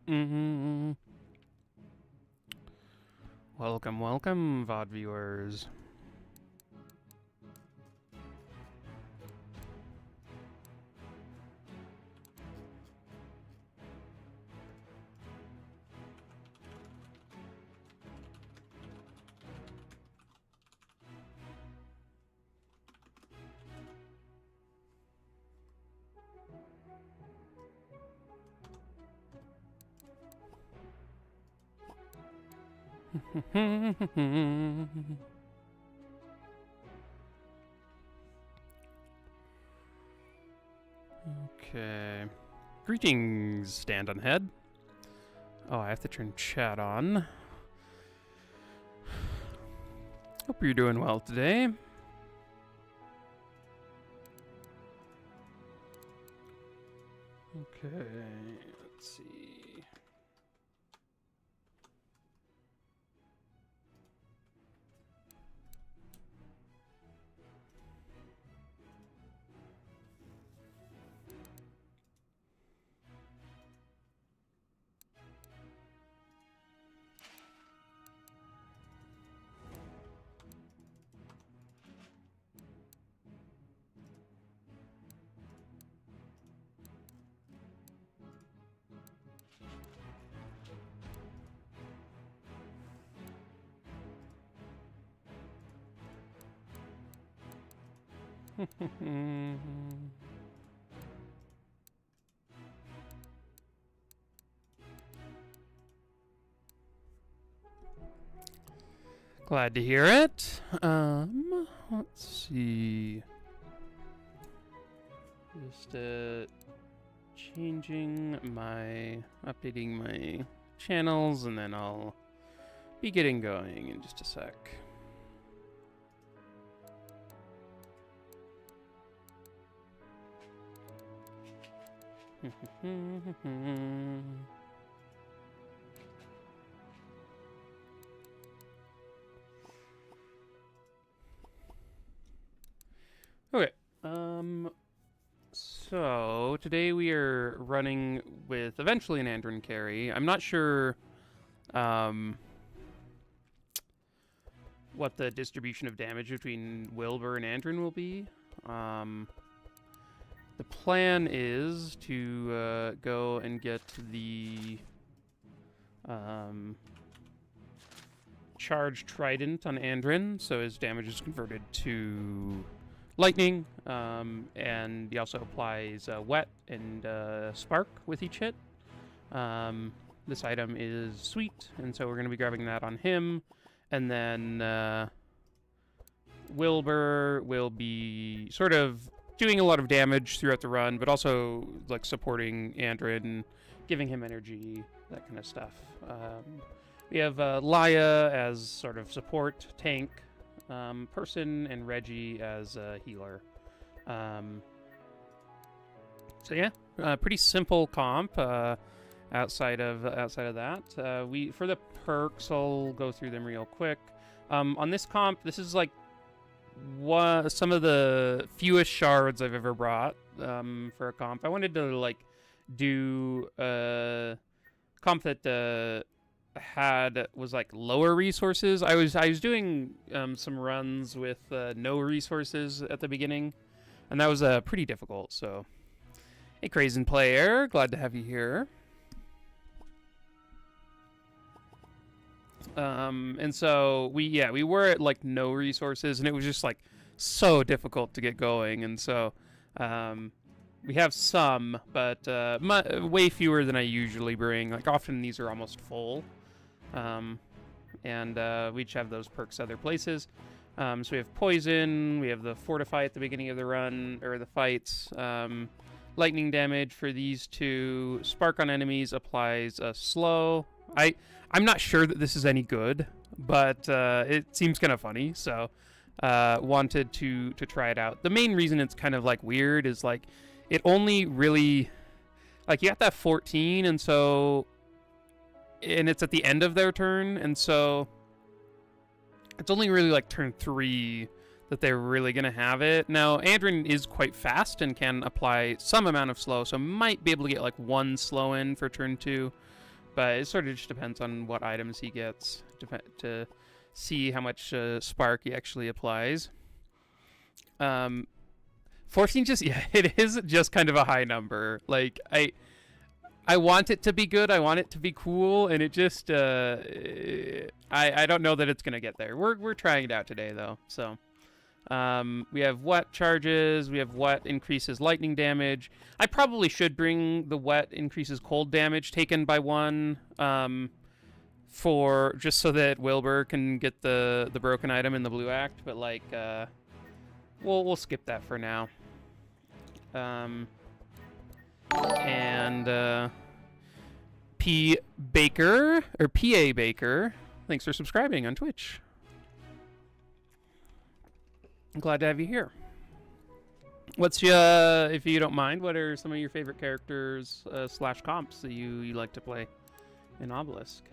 Welcome, welcome, VOD viewers. Okay. Greetings, stand on head. Oh, I have to turn chat on. Hope you're doing well today. Okay, let's see. Glad to hear it. Let's see. Just updating my channels, and then I'll be getting going in just a sec. Okay. So today we are running with eventually an Andron carry. I'm not sure what the distribution of damage between Wilbur and Andron will be. The plan is to go and get the charged trident on Andron, so his damage is converted to lightning, and he also applies wet and spark with each hit. This item is sweet, and so we're going to be grabbing that on him, and then Wilbur will be sort of doing a lot of damage throughout the run, but also like supporting Andrin, giving him energy, that kind of stuff. We have Laya as sort of support tank person, and Reggie as a healer. So yeah, pretty simple comp. Outside of that, we for the perks, I'll go through them real quick. On this comp, this is like some of the fewest shards I've ever brought for a comp. I wanted to like do a comp that was like lower resources. I was doing some runs with no resources at the beginning, and that was pretty difficult. So, hey, Crazen Player, glad to have you here. And so we were at like no resources, and it was just like so difficult to get going. And so we have some, but way fewer than I usually bring. Like often these are almost full, and we each have those perks other places. So we have poison, we have the fortify at the beginning of the run or the fights. Lightning damage for these two. Spark on enemies applies a slow. I'm not sure that this is any good, but it seems kind of funny, so wanted to try it out. The main reason it's kind of like weird is like it only really like you have to have 14, and it's at the end of their turn, and so it's only really like turn 3 that they're really gonna have it. Now Andrin is quite fast and can apply some amount of slow, so might be able to get like 1 slow in for turn 2. but it sort of just depends on what items he gets to see how much spark he actually applies. 14 just, yeah, it is just kind of a high number. Like, I want it to be good, I want it to be cool, and it just, I don't know that it's gonna get there. We're trying it out today, though, so. We have wet charges, we have wet increases lightning damage. I probably should bring the wet increases cold damage taken by 1, for, just so that Wilbur can get the broken item in the blue act, but, like, we'll skip that for now. And P. Baker, or P.A. Baker, thanks for subscribing on Twitch. I'm glad to have you here. What's your, if you don't mind, what are some of your favorite characters slash comps that you like to play in Obelisk?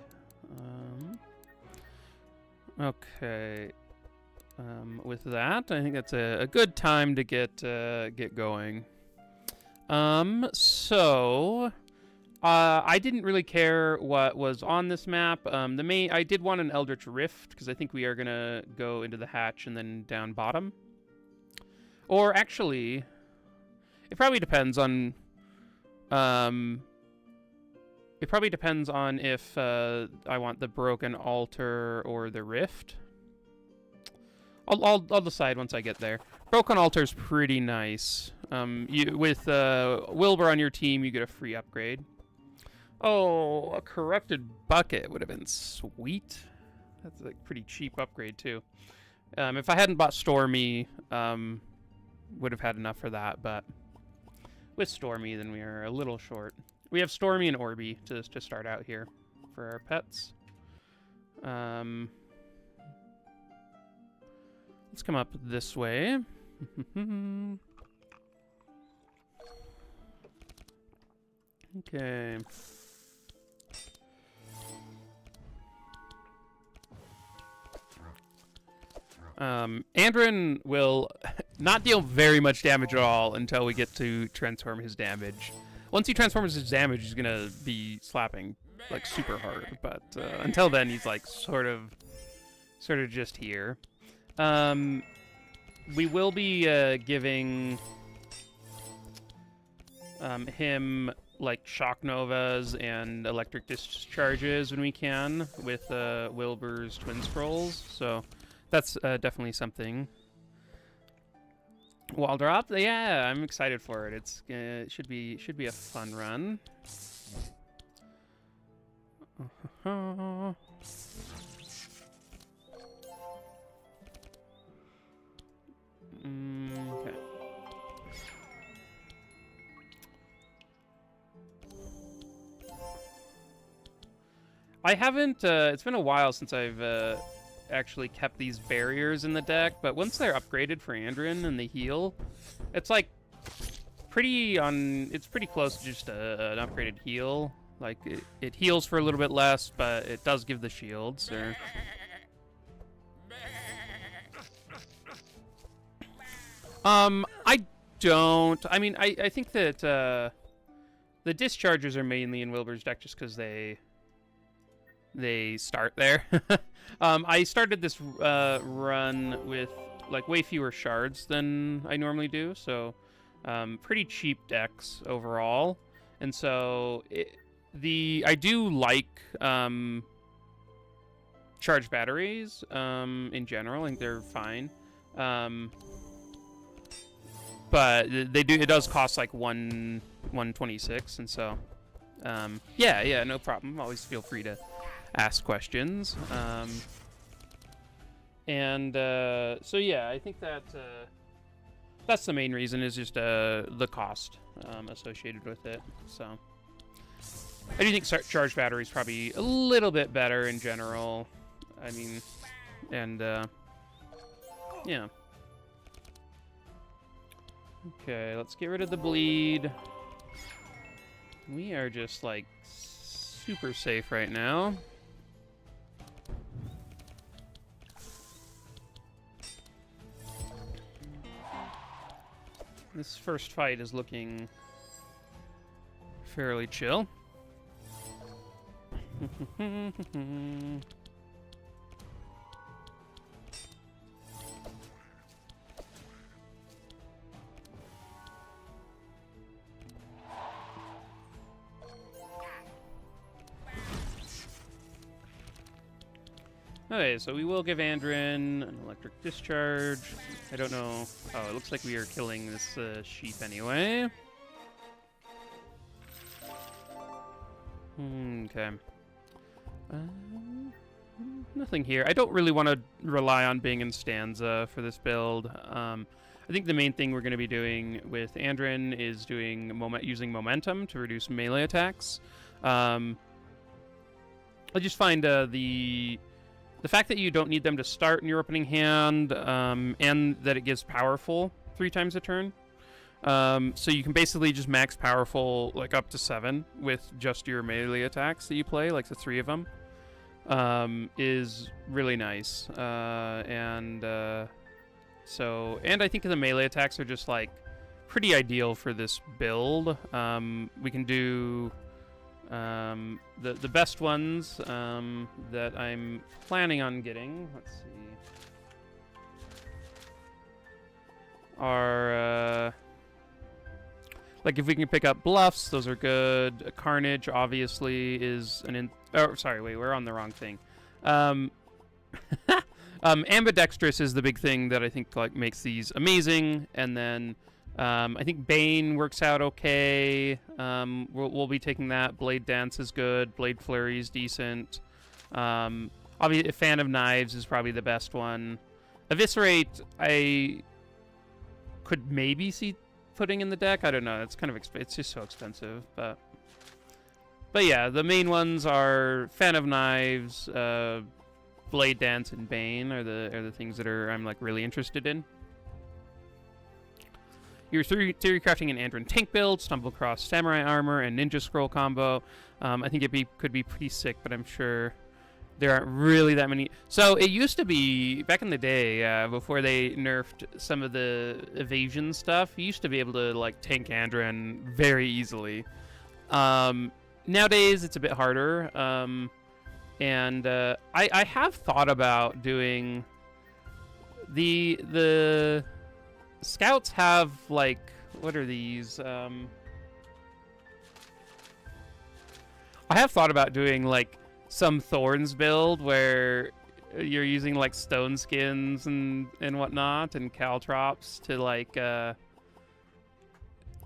Okay. With that, I think that's a good time to get going. So I didn't really care what was on this map. I did want an Eldritch Rift because I think we are gonna go into the hatch and then down bottom. Or actually, it probably depends on. It probably depends on if I want the Broken Altar or the Rift. I'll decide once I get there. Broken Altar's pretty nice. With Wilbur on your team, you get a free upgrade. Oh, a Corrupted Bucket would have been sweet. That's a pretty cheap upgrade, too. If I hadn't bought Stormy, would have had enough for that, but with Stormy, then we are a little short. We have Stormy and Orby to start out here for our pets. Let's come up this way. Okay. Andron will not deal very much damage at all until we get to transform his damage. Once he transforms his damage, he's gonna be slapping like super hard. But until then, he's like sort of just here. We will be giving him like shock novas and electric discharges when we can with Wilbur's twin scrolls. So that's definitely something. Wall drop, yeah, I'm excited for it. It should be a fun run. Okay. I haven't. It's been a while since I've actually kept these barriers in the deck, but once they're upgraded for Andrin and they heal, it's like it's pretty close to just an upgraded heal. Like it heals for a little bit less, but it does give the shields. Or I don't. I mean, I think that the discharges are mainly in Wilbur's deck just because they start there. I started this run with like way fewer shards than I normally do, so pretty cheap decks overall. And so I do like charged batteries in general. I think they're fine. But it does cost like 126, and so yeah, no problem. Always feel free to ask questions. So yeah, I think that that's the main reason, is just the cost associated with it. So I do think charged battery is probably a little bit better in general. I mean, and yeah. Okay, let's get rid of the bleed. We are just like super safe right now. This first fight is looking fairly chill. Okay, so we will give Andrin an electric discharge. I don't know. Oh, it looks like we are killing this sheep anyway. Okay. Nothing here. I don't really want to rely on being in stanza for this build. I think the main thing we're going to be doing with Andrin is using momentum to reduce melee attacks. I just find the fact that you don't need them to start in your opening hand, and that it gives powerful 3 times a turn. So you can basically just max powerful like up to 7 with just your melee attacks that you play, like the 3 of them, is really nice. And I think the melee attacks are just like pretty ideal for this build. We can do the best ones that I'm planning on getting, let's see, are like if we can pick up bluffs, those are good. Carnage obviously is oh, sorry, wait, we're on the wrong thing. Ambidextrous is the big thing that I think like makes these amazing, and then I think Bane works out okay. We'll be taking that. Blade Dance is good. Blade Flurry is decent. Obviously, a Fan of Knives is probably the best one. Eviscerate, I could maybe see putting in the deck. I don't know. It's kind of it's just so expensive. But yeah, the main ones are Fan of Knives, Blade Dance, and Bane are the things that I'm like really interested in. Your theory crafting an Andron tank build, stumble across samurai armor and ninja scroll combo. I think could be pretty sick, but I'm sure there aren't really that many. So it used to be back in the day, before they nerfed some of the evasion stuff. You used to be able to like tank Andron very easily. Nowadays it's a bit harder. I have thought about doing the Scouts have, like, what are these? I have thought about doing, like, some Thorns build where you're using, like, stone skins and whatnot and caltrops to, like,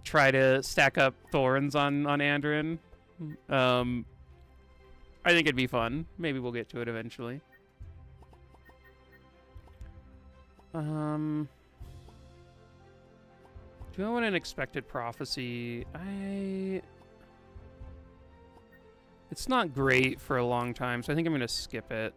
try to stack up Thorns on Andrin. I think it'd be fun. Maybe we'll get to it eventually. Do I want an Expected Prophecy? It's not great for a long time, so I think I'm going to skip it.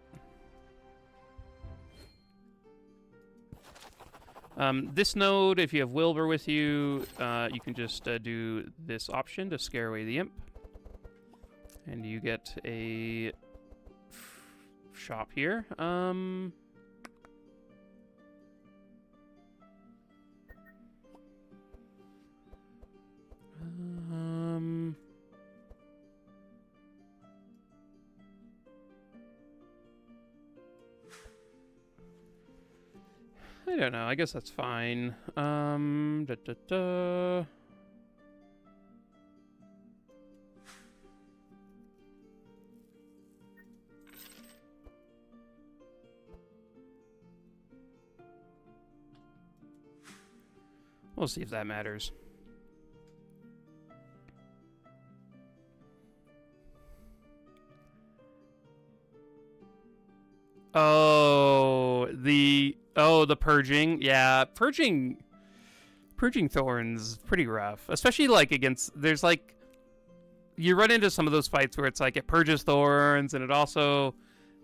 This node, if you have Wilbur with you, you can just do this option to scare away the imp. And you get a shop here. I don't know. I guess that's fine. We'll see if that matters. The purging. Yeah, purging Thorns pretty rough, especially like against. There's like you run into some of those fights where it's like it purges Thorns, and it also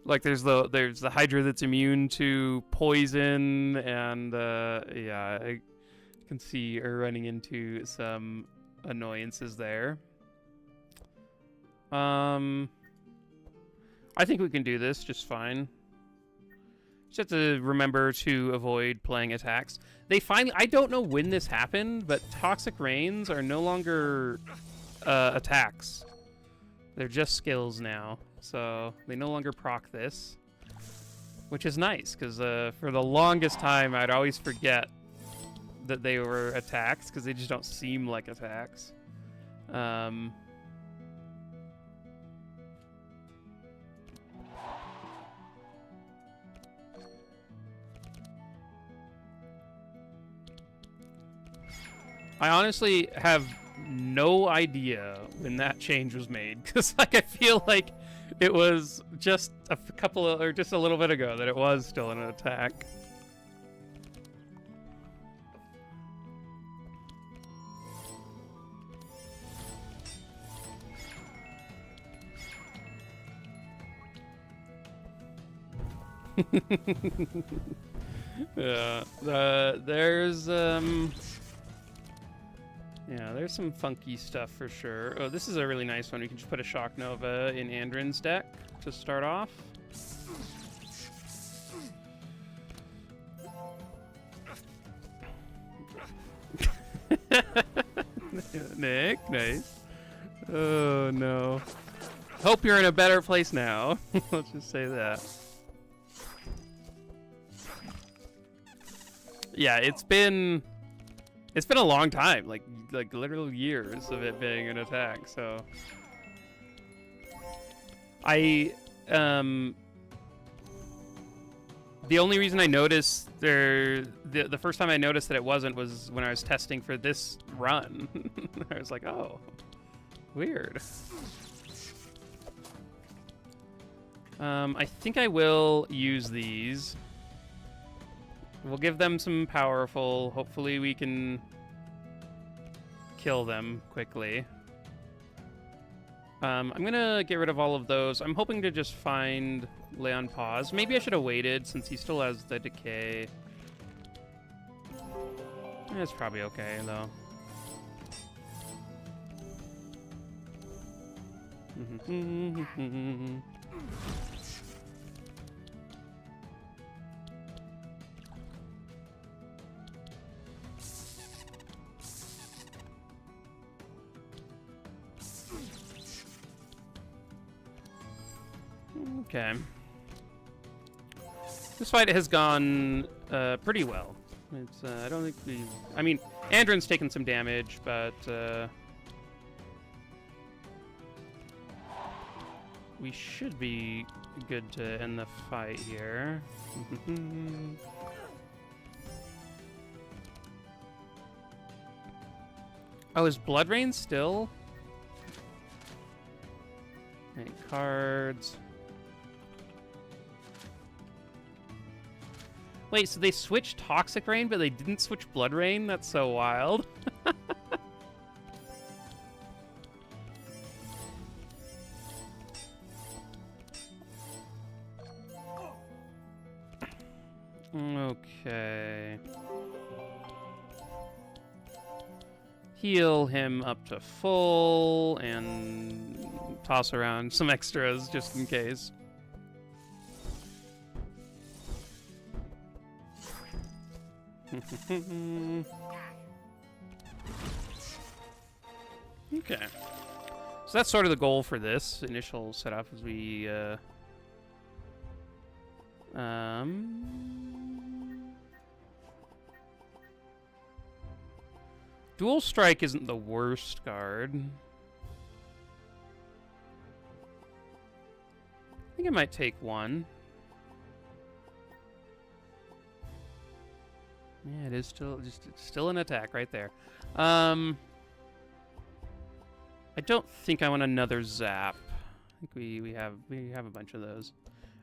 like there's the Hydra that's immune to poison, and yeah, I can see you're running into some annoyances there. I think we can do this just fine. Just have to remember to avoid playing attacks. They finally, I don't know when this happened, but Toxic Rains are no longer attacks. They're just skills now. so they no longer proc this, which is nice because for the longest time I'd always forget that they were attacks because they just don't seem like attacks. I honestly have no idea when that change was made, because like I feel like it was just a couple of, or just a little bit ago that it was still an attack. Yeah, there's some funky stuff for sure. Oh, this is a really nice one. We can just put a Shock Nova in Andrin's deck to start off. Nick, nice. Oh, no. Hope you're in a better place now. Let's just say that. Yeah, it's been a long time, like literal years of it being an attack. So the only reason I noticed the first time I noticed that it wasn't was when I was testing for this run. I was like, oh, weird. I think I will use these. We'll give them some powerful. Hopefully we can kill them quickly. I'm gonna get rid of all of those. I'm hoping to just find Leon Pause. Maybe I should have waited since he still has the decay. It's probably okay though. Okay. This fight has gone pretty well. It's I don't think we. I mean, Andron's taken some damage, but we should be good to end the fight here. Oh, is Blood Rain still? Any cards? Wait, so they switched Toxic Rain, but they didn't switch Blood Rain? That's so wild. Okay. Heal him up to full and toss around some extras just in case. Okay. So that's sort of the goal for this initial setup as we Dual Strike isn't the worst card. I think I might take one. Yeah, it is still an attack right there. I don't think I want another zap. I think we have a bunch of those.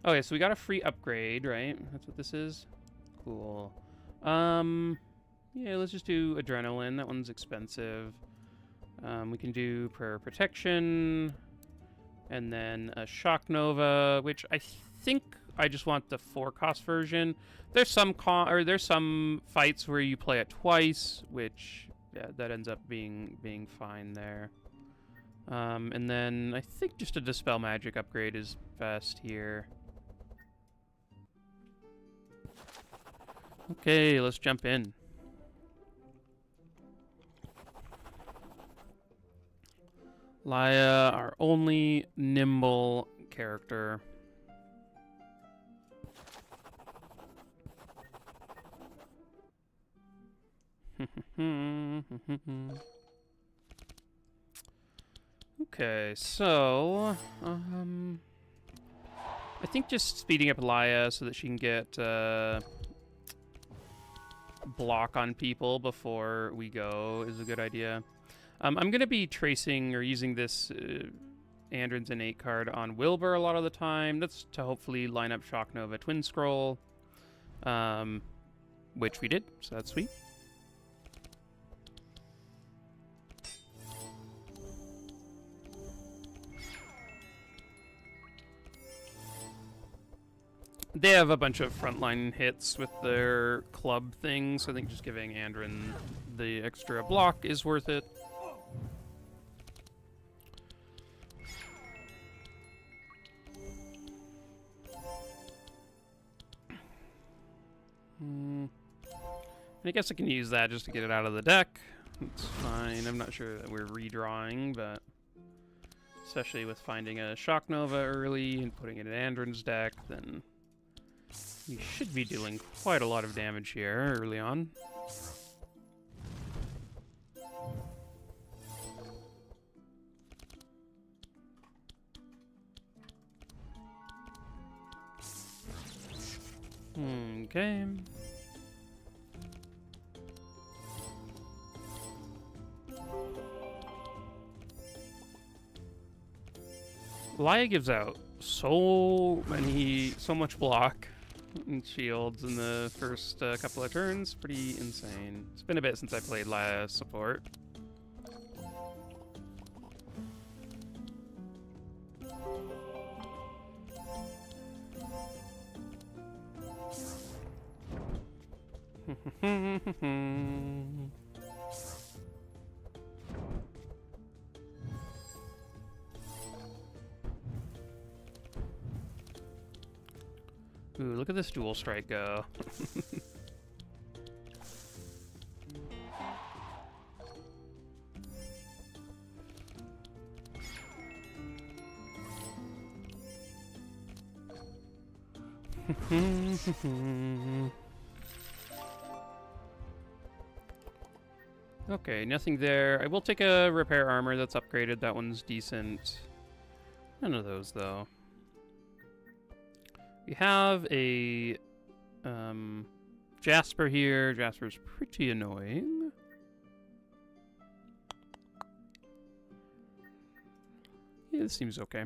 Okay, so we got a free upgrade, right? That's what this is. Cool. Yeah, let's just do Adrenaline. That one's expensive. We can do Prayer Protection, and then a Shock Nova, which I think I just want the 4-cost version. There's some fights where you play it twice, which yeah, that ends up being fine there. And then I think just a Dispel Magic upgrade is best here. Okay, let's jump in. Laya, our only nimble character. Okay, so I think just speeding up Laia so that she can get block on people before we go is a good idea. I'm going to be tracing or using this Andron's Innate card on Wilbur a lot of the time. That's to hopefully line up Shock Nova Twin Scroll, which we did, so that's sweet. They have a bunch of frontline hits with their club things, so I think just giving Andron the extra block is worth it. I guess I can use that just to get it out of the deck. It's fine. I'm not sure that we're redrawing, but especially with finding a Shock Nova early and putting it in Andron's deck, then we should be dealing quite a lot of damage here early on. Okay. Laia gives out so much block and shields in the first couple of turns. Pretty insane. It's been a bit since I played Laia support. Ooh, look at this dual strike go. Okay, nothing there. I will take a repair armor that's upgraded. That one's decent. None of those, though. We have a Jasper here. Jasper's pretty annoying. Yeah, this seems okay.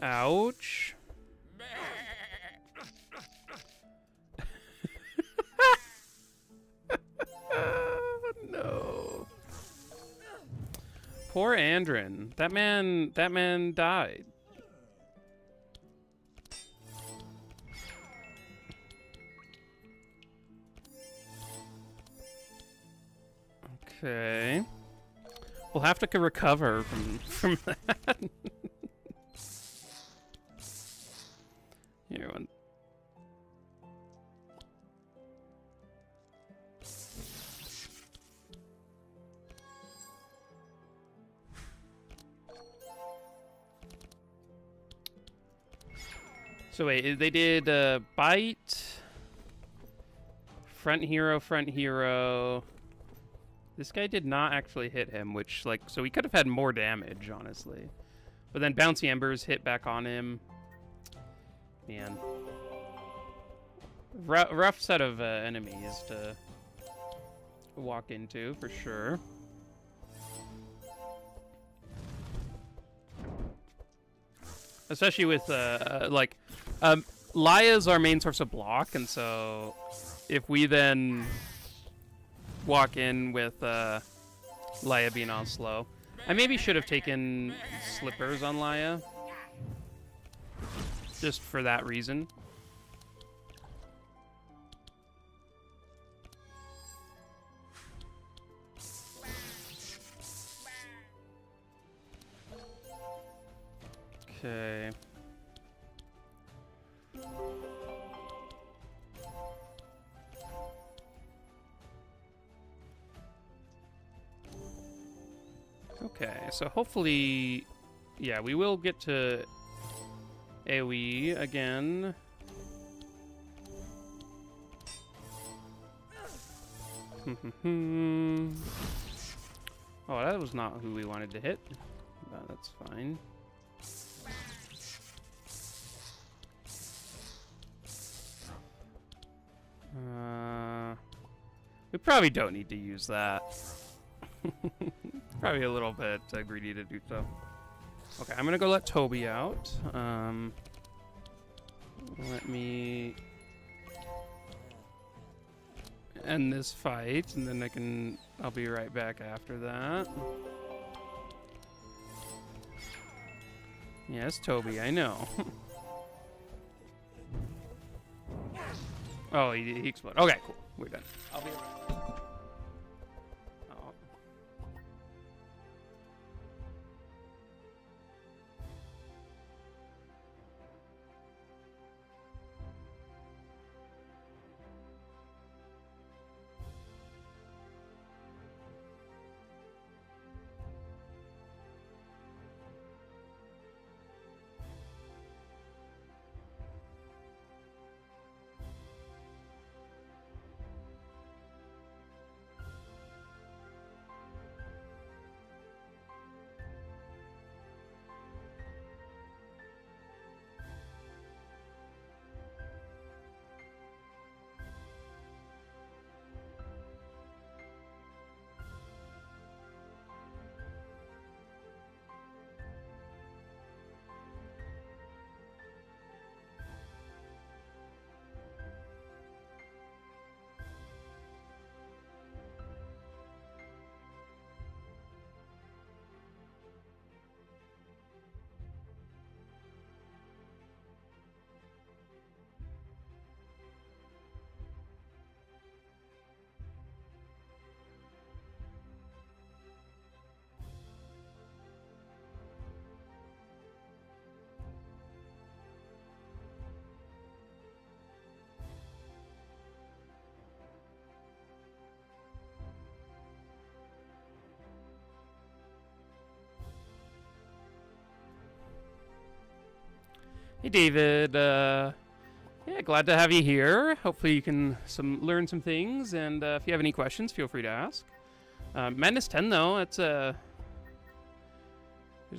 Ouch. No. Poor Andron. That man died. Okay. We'll have to recover from that. Here, one. So wait, they did bite, front hero. This guy did not actually hit him, which, like, so he could have had more damage, honestly. But then Bouncy Embers hit back on him. Man. Rough set of enemies to walk into, for sure. Especially with, Laia's our main source of block, and so if we then walk in with Laia being on slow. I maybe should have taken Slippers on Laia. Just for that reason. Okay. Okay, so hopefully, yeah, we will get to AoE again. Oh, that was not who we wanted to hit. But that's fine. We probably don't need to use that. Probably a little bit greedy to do so. Okay, I'm gonna go let Toby out. Let me end this fight, and then I'll be right back after that. Yes, Toby, I know. Oh, he exploded. Okay, cool. We're done. I'll be right back. Oh. Hey, David. Yeah, glad to have you here. Hopefully you can learn some things, and if you have any questions, feel free to ask. Madness 10, though, it's there's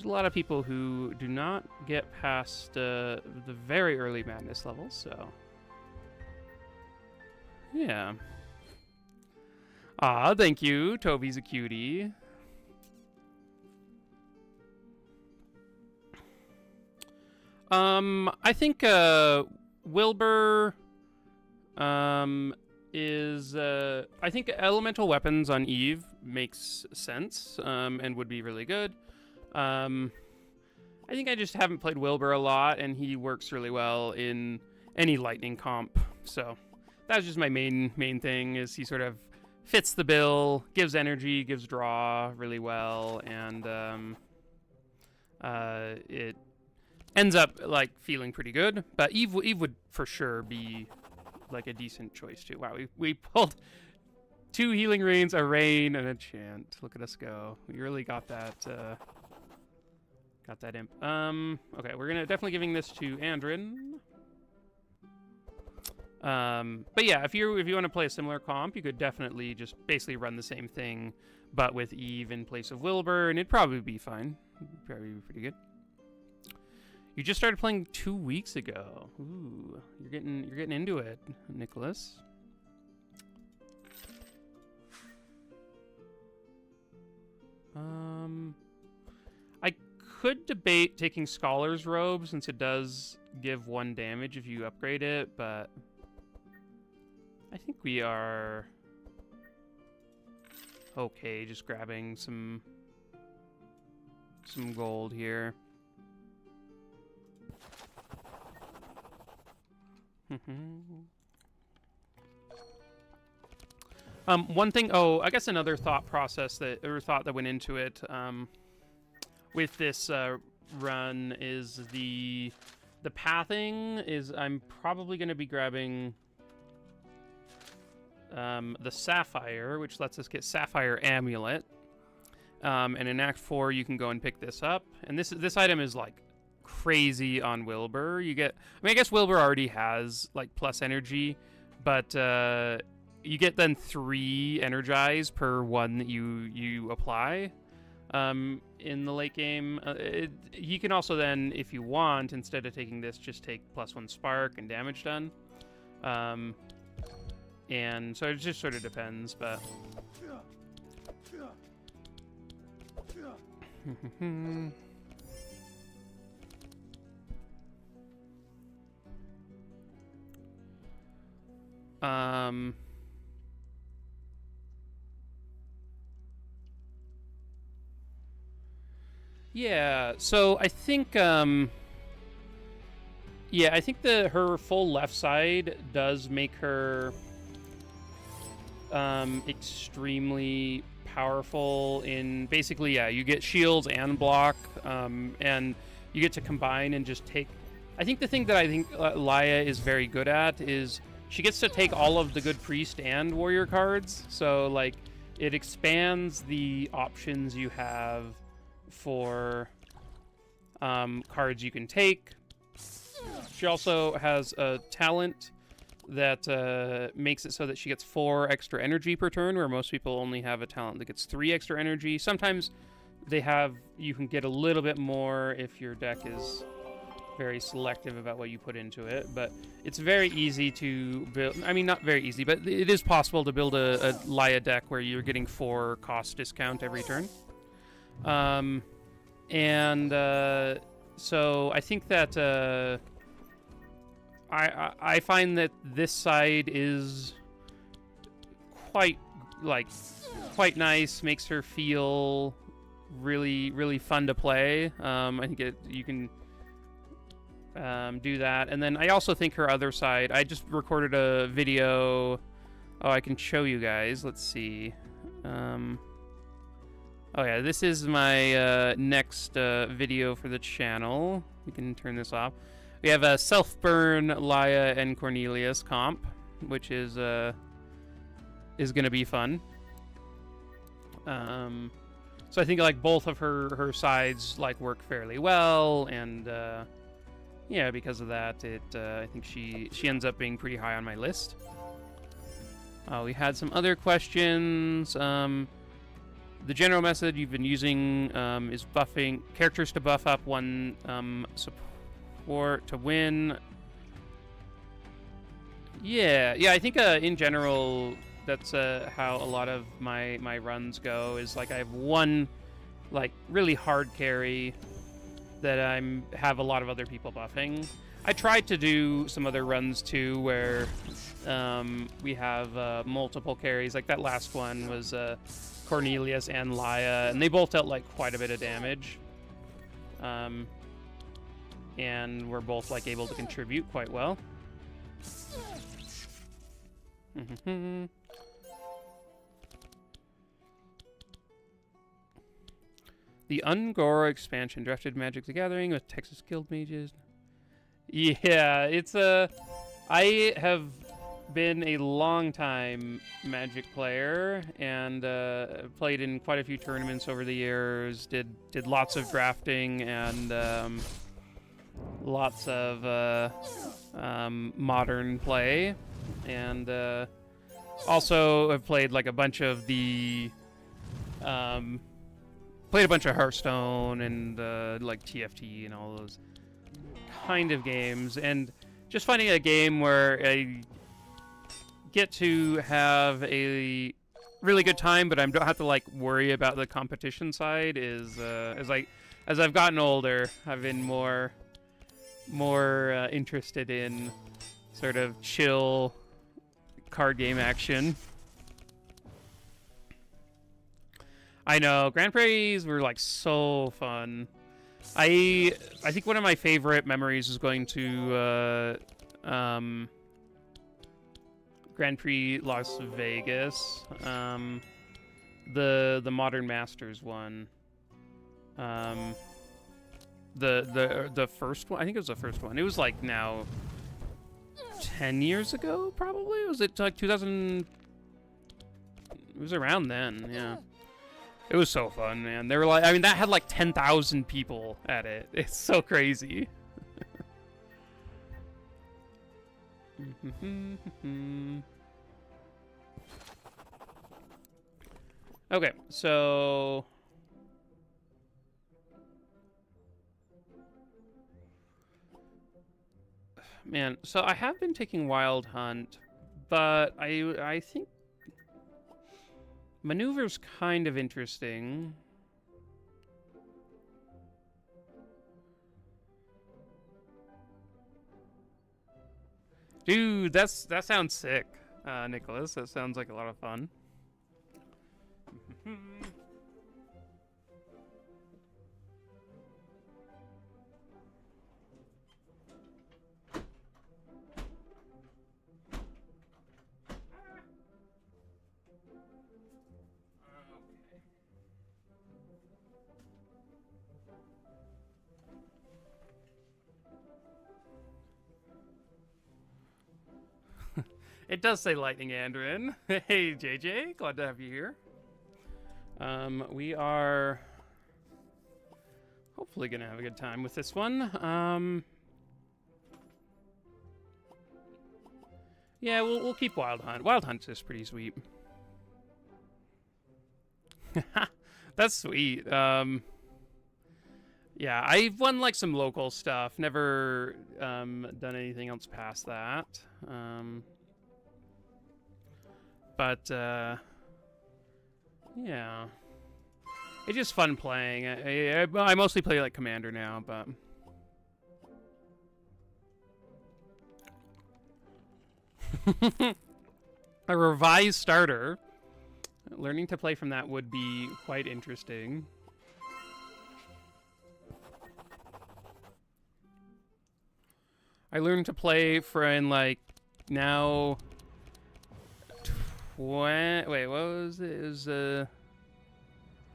a lot of people who do not get past the very early Madness levels, so yeah. Ah, thank you. Toby's a cutie. I think Wilbur is I think elemental weapons on Eve makes sense and would be really good. I think I just haven't played Wilbur a lot, and he works really well in any lightning comp. So that's just my main thing, is he sort of fits the bill, gives energy, gives draw really well, and it ends up like feeling pretty good. But Eve would for sure be like a decent choice too. Wow, we pulled 2 healing rains, a rain, and a chant. Look at us go. We really got that imp. Okay, we're gonna definitely giving this to Andrin. But yeah, if you want to play a similar comp, you could definitely just basically run the same thing, but with Eve in place of Wilbur, and it'd probably be fine. It'd probably be pretty good. You just started playing 2 weeks ago. Ooh, you're getting into it, Nicholas. I could debate taking Scholar's Robe, since it does give 1 damage if you upgrade it, but I think we are okay just grabbing some gold here. One thing, I guess another thought that went into it, with this run is the pathing is I'm probably going to be grabbing the Sapphire, which lets us get Sapphire Amulet. And in Act 4, you can go and pick this up. And this item is, like, crazy on Wilbur. You get... I mean, I guess Wilbur already has, like, plus energy. But you get then 3 energize per one that you apply in the late game. You can also then, if you want, instead of taking this, just take +1 spark and damage done. And so it just sort of depends, but... Yeah, so I think yeah, I think her full left side does make her extremely powerful in basically, yeah, you get shields and block, and you get to combine and just take... I think the thing that I think Laia is very good at is she gets to take all of the good priest and warrior cards, so like it expands the options you have for cards you can take. She also has a talent that makes it so that she gets 4 extra energy per turn, where most people only have a talent that gets 3 extra energy. Sometimes you can get a little bit more if your deck is very selective about what you put into it, but it's very easy to build. I mean, not very easy, but it is possible to build a Laia deck where you're getting 4 cost discount every turn. So I think that I find that this side is quite nice, makes her feel really fun to play. I think you can do that. And then I also think her other side, I just recorded a video. Oh, I can show you guys. Let's see. Oh yeah, this is my next video for the channel. We can turn this off. We have a Self-Burn, Laia, and Cornelius comp, which is going to be fun. So I think like both of her sides like work fairly well, and yeah, because of that, I think she ends up being pretty high on my list. We had some other questions. The general method you've been using is buffing characters to buff up 1 support to win. Yeah, I think in general that's how a lot of my runs go. Is like I have 1 like really hard carry that have a lot of other people buffing. I tried to do some other runs too where we have multiple carries. Like that last one was Cornelius and Laia, and they both dealt like quite a bit of damage, and were both like able to contribute quite well. The Ungora expansion, drafted Magic the Gathering with Texas Guild Mages. Yeah, it's I have been a long time Magic player, and played in quite a few tournaments over the years. Did lots of drafting and lots of modern play, and also have played like a bunch of the played a bunch of Hearthstone and like TFT and all those kind of games, and just finding a game where I get to have a really good time, but I don't have to like worry about the competition side. Is as I've gotten older, I've been more interested in sort of chill card game action. I know Grand Prix were like so fun. I think one of my favorite memories is going to Grand Prix Las Vegas, the Modern Masters one. the first one. I think it was the first one. It was like now 10 years ago, probably. Was it like 2000? It was around then, yeah. It was so fun, man. They were like, I mean, that had like 10,000 people at it. It's so crazy. Okay, so man, so I have been taking Wild Hunt, but I think Maneuver's kind of interesting. Dude, that sounds sick, Nicholas. That sounds like a lot of fun. It does say Lightning Andrin. Hey, JJ, glad to have you here. We are hopefully gonna have a good time with this one. Yeah, we'll keep Wild Hunt. Wild Hunt's just pretty sweet. That's sweet. Yeah, I've won like some local stuff. Never done anything else past that. But yeah, it's just fun playing. I mostly play like Commander now, but a revised starter. Learning to play from that would be quite interesting. I learned to play in like now. Wait, what was it? It was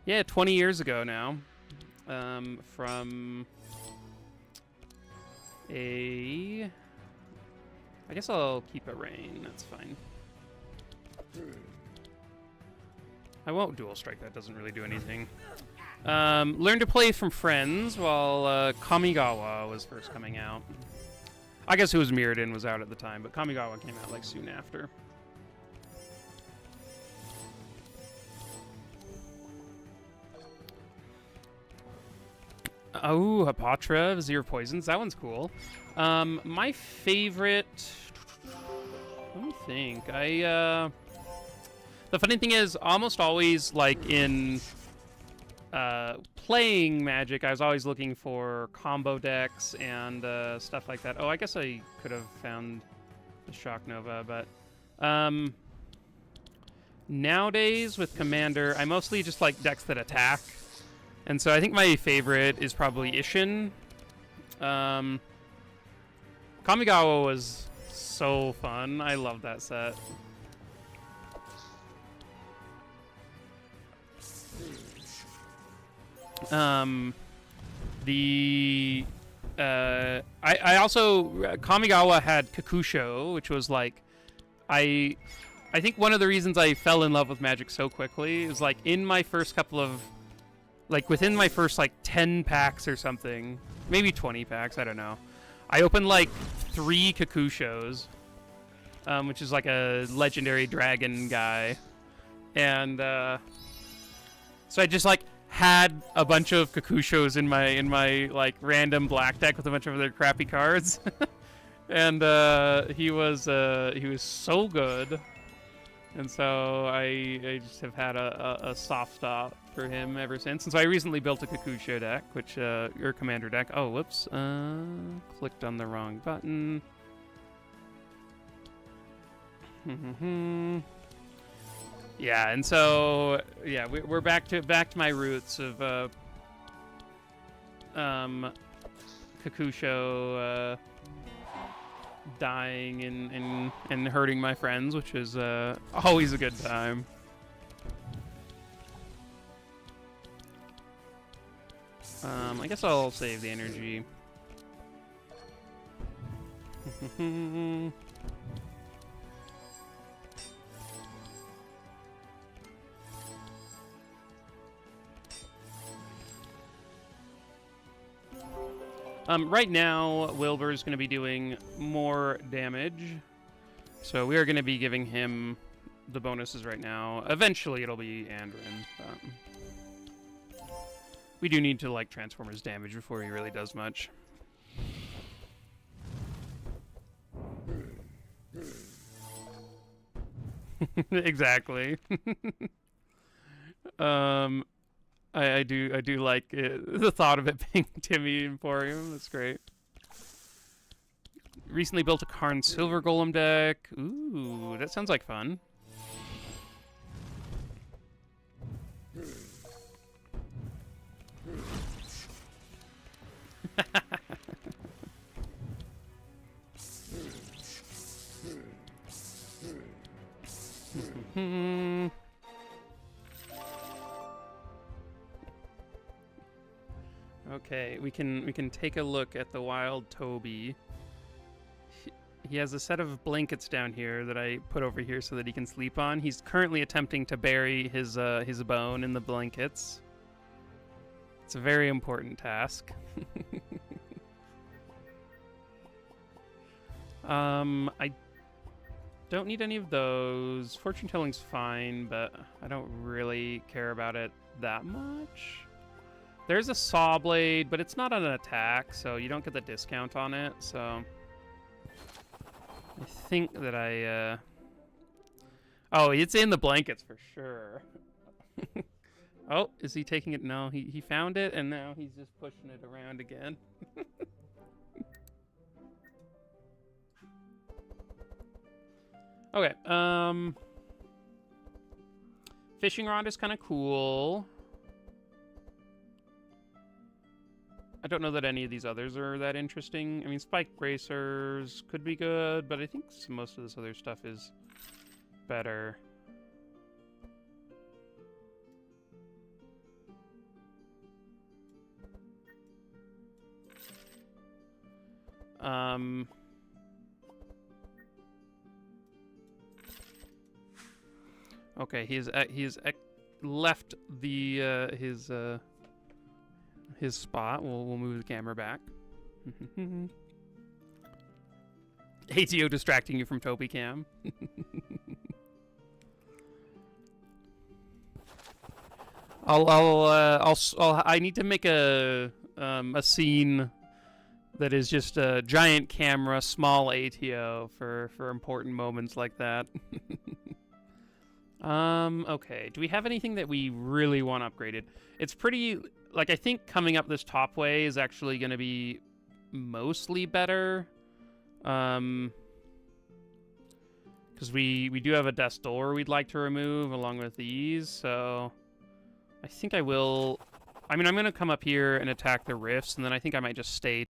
yeah, 20 years ago now. From a, I guess I'll keep a rain. That's fine. I won't dual strike. That doesn't really do anything. Learned to play from friends while Kamigawa was first coming out. I guess it was Mirrodin was out at the time, but Kamigawa came out like soon after. Oh, Hapatra, Vizier of Poisons. That one's cool. My favorite... Let me think. The funny thing is, almost always, like, in playing Magic, I was always looking for combo decks and stuff like that. Oh, I guess I could have found the Shock Nova, but... nowadays, with Commander, I mostly just like decks that attack. And so I think my favorite is probably Isshin. Kamigawa was so fun. I love that set. I also Kamigawa had Kakusho, which was like I think one of the reasons I fell in love with Magic so quickly is like in my first couple of within my first, 10 packs or something, maybe 20 packs, I don't know, I opened, 3 Kakushos, which is, a legendary dragon guy. And, so I just, had a bunch of Kakushos in my random black deck with a bunch of other crappy cards. And, he was so good. And so I just have had a soft spot for him ever since. And so I recently built a Kakusho deck, which, your commander deck. Oh, whoops. Clicked on the wrong button. Yeah, and so, yeah, we're back to my roots of, Kakusho, dying and hurting my friends, which is always a good time. I guess I'll save the energy. Right now, Wilbur's going to be doing more damage. So we are going to be giving him the bonuses right now. Eventually, it'll be Andron. We do need to, like, transform his damage before he really does much. Exactly. I do like the thought of it being Timmy Emporium. That's great. Recently built a Karn Silver Golem deck. Ooh, that sounds like fun. Okay, we can take a look at the wild Toby. He has a set of blankets down here that I put over here so that he can sleep on. He's currently attempting to bury his bone in the blankets. It's a very important task. I don't need any of those. Fortune telling's fine, but I don't really care about it that much. There's a saw blade, but it's not an attack, so you don't get the discount on it, so I think that Oh, it's in the blankets for sure. Oh, is he taking it? No, he found it, and now he's just pushing it around again. Okay, fishing rod is kind of cool. I don't know that any of these others are that interesting. I mean, spike bracers could be good, but I think most of this other stuff is better. Okay, he's left the his spot. We'll move the camera back. ATO distracting you from Toby Cam. I need to make a scene that is just a giant camera, small ATO for important moments like that. Okay. Do we have anything that we really want upgraded? It's pretty, like, I think coming up this top way is actually going to be mostly better. Because we do have a desk door we'd like to remove along with these, so I think I will. I mean, I'm going to come up here and attack the rifts, and then I think I might just stay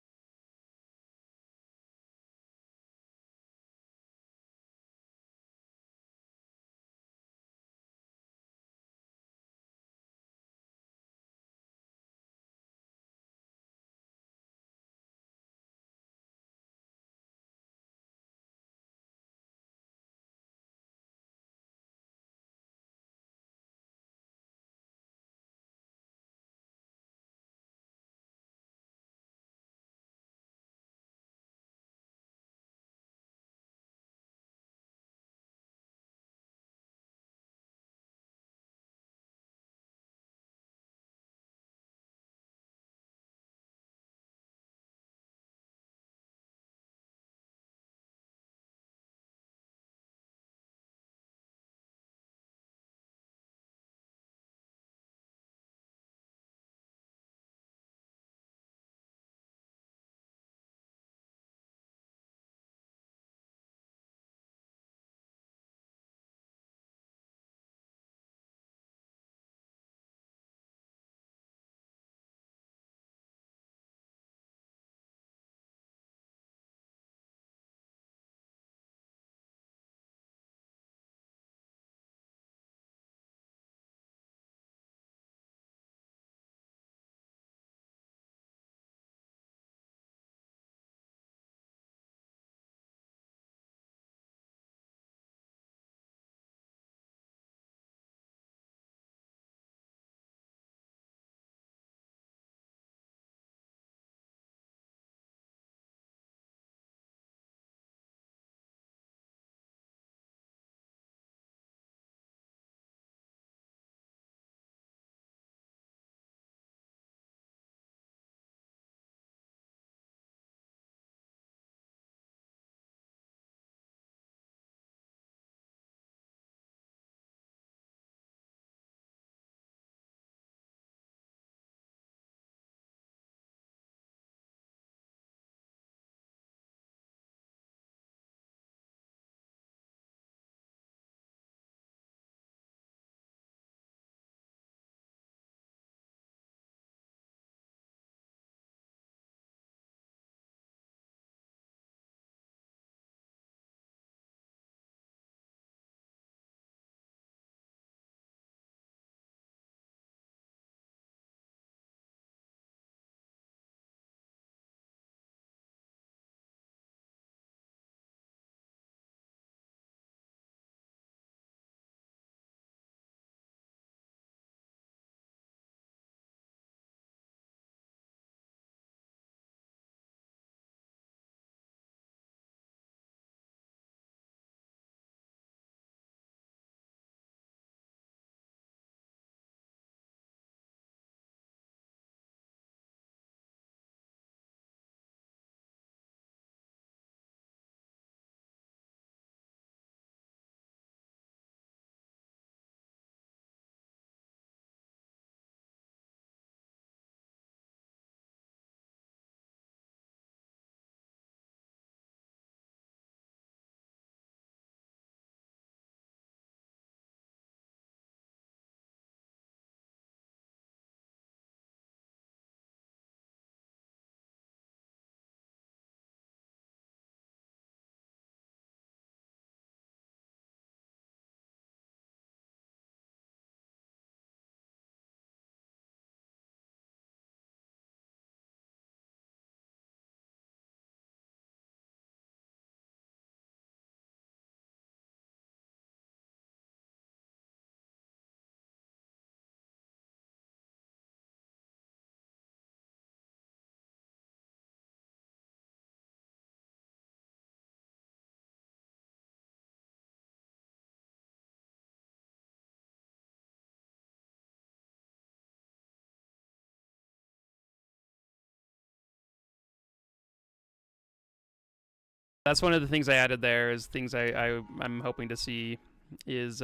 That's one of the things I added there. Is things I'm hoping to see is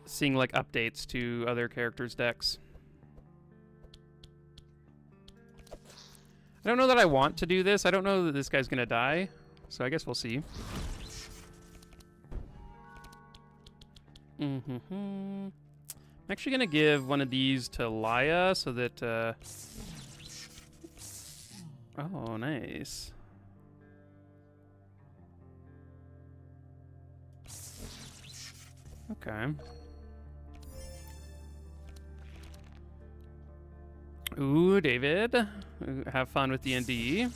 seeing like updates to other characters' decks. I don't know that I want to do this. I don't know that this guy's gonna die, so I guess we'll see. I'm actually gonna give one of these to Laya so that. Oh, nice. Okay. Ooh, David. Have fun with D&D.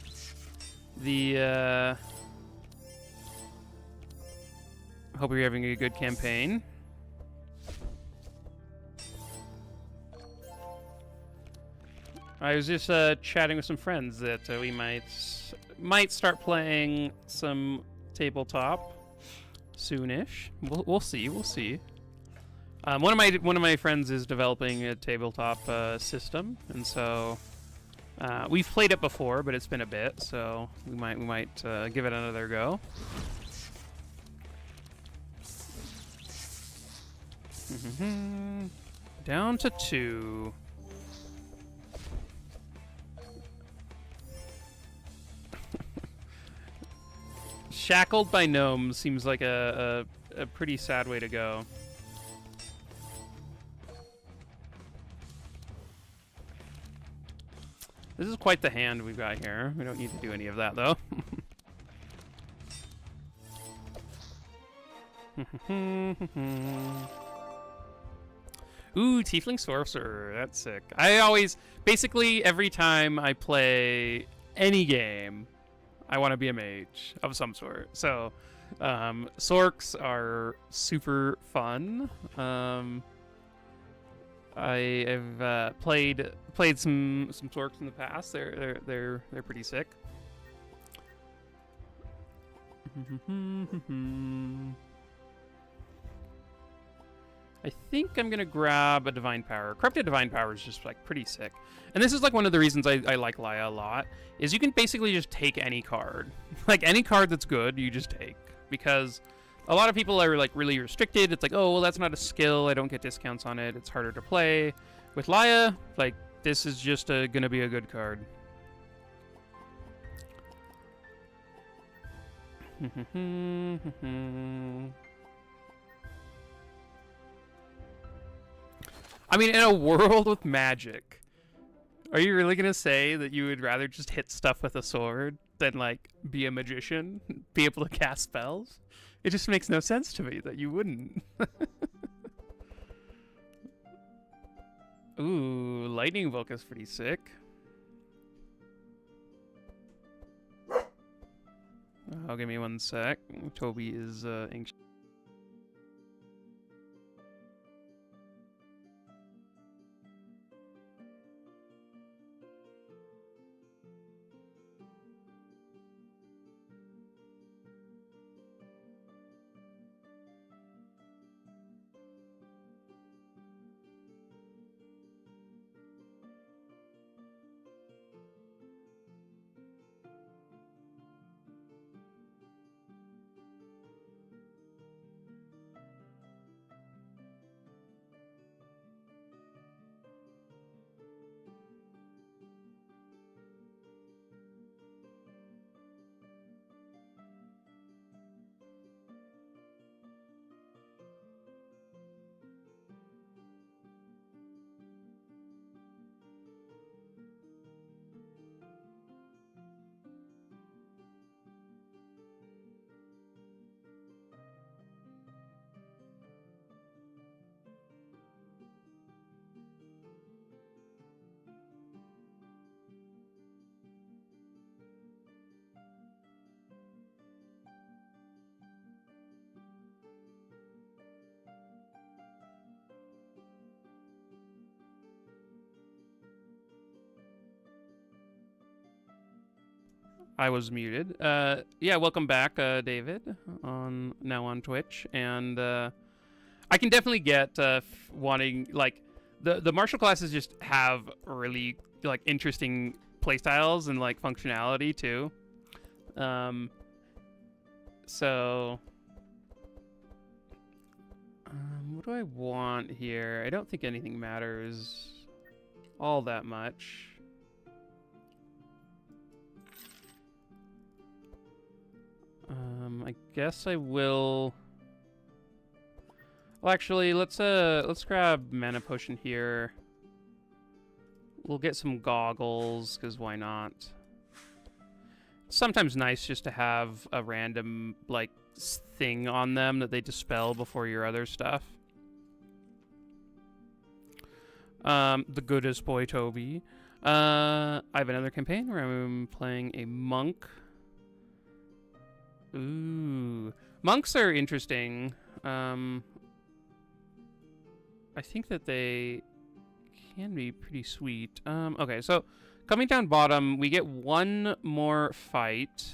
Hope you're having a good campaign. I was just chatting with some friends that we might start playing some tabletop soonish. We'll see. We'll see. One of my friends is developing a tabletop system, and so we've played it before, but it's been a bit, so we might give it another go. Down to 2. Shackled by gnomes seems like a pretty sad way to go. This is quite the hand we've got here. We don't need to do any of that, though. Ooh, Tiefling Sorcerer. That's sick. Basically, every time I play any game, I want to be a mage of some sort. So, Sorks are super fun. I have played some Sorks in the past. They're pretty sick. I think I'm gonna grab a Divine Power. Corrupted Divine Power is just like pretty sick, and this is like one of the reasons I like Laya a lot. Is you can basically just take any card, like any card that's good, you just take, because a lot of people are like really restricted. It's like, oh well, that's not a skill. I don't get discounts on it. It's harder to play. With Laya, like this is just gonna be a good card. I mean, in a world with magic, are you really gonna say that you would rather just hit stuff with a sword than like be a magician, be able to cast spells? It just makes no sense to me that you wouldn't. Ooh, Lightning Bolt is pretty sick. Oh, give me one sec. Toby is anxious. I was muted. Yeah, welcome back, David, now on Twitch, and I can definitely get wanting like the martial classes just have really like interesting playstyles and like functionality too. So, what do I want here? I don't think anything matters all that much. I guess I will. Well, actually, let's grab mana potion here. We'll get some goggles, because why not? It's sometimes nice just to have a random, like, thing on them that they dispel before your other stuff. The goodest boy, Toby. I have another campaign where I'm playing a monk. Ooh. Monks are interesting. I think that they can be pretty sweet. Okay, so coming down bottom, we get one more fight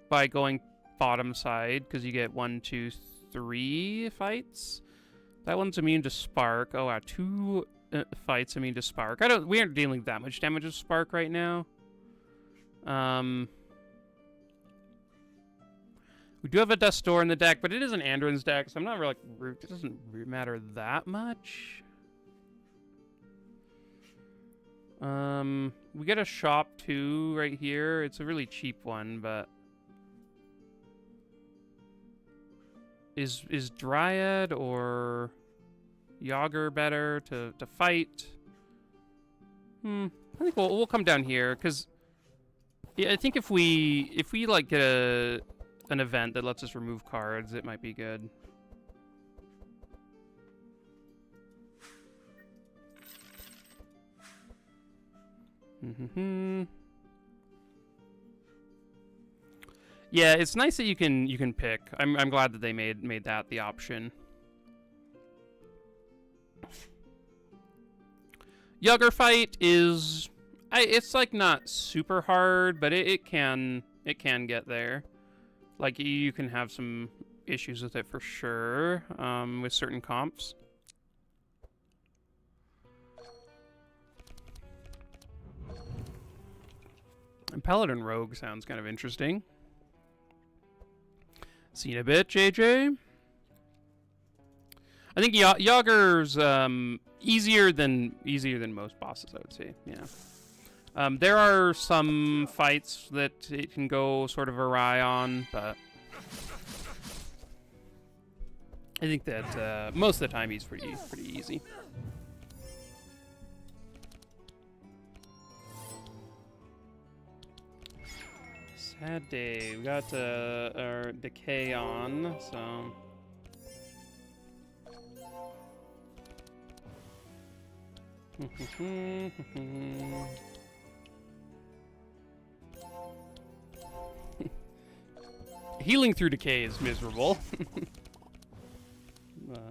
by going bottom side, because you get 1, 2, 3 fights. That one's immune to spark. Oh wow, 2 fights immune to spark. We aren't dealing that much damage with spark right now. We do have a Dust Door in the deck, but it is an Andron's deck, so I'm not really, like, it doesn't matter that much. We get a shop too right here. It's a really cheap one, but is Dryad or Xyvre better to fight? I think we'll come down here, because yeah, I think if we like get an event that lets us remove cards, it might be good. Yeah, it's nice that you can pick. I'm glad that they made that the option. Xyvre fight is it's like not super hard, but it can get there. Like, you can have some issues with it for sure, with certain comps. And Paladin Rogue sounds kind of interesting. See you in a bit, JJ. I think Xyvre's easier than most bosses, I would say. Yeah. There are some fights that it can go sort of awry on, but I think that most of the time he's pretty easy. Sad day. We got our decay on, so. Healing through decay is miserable.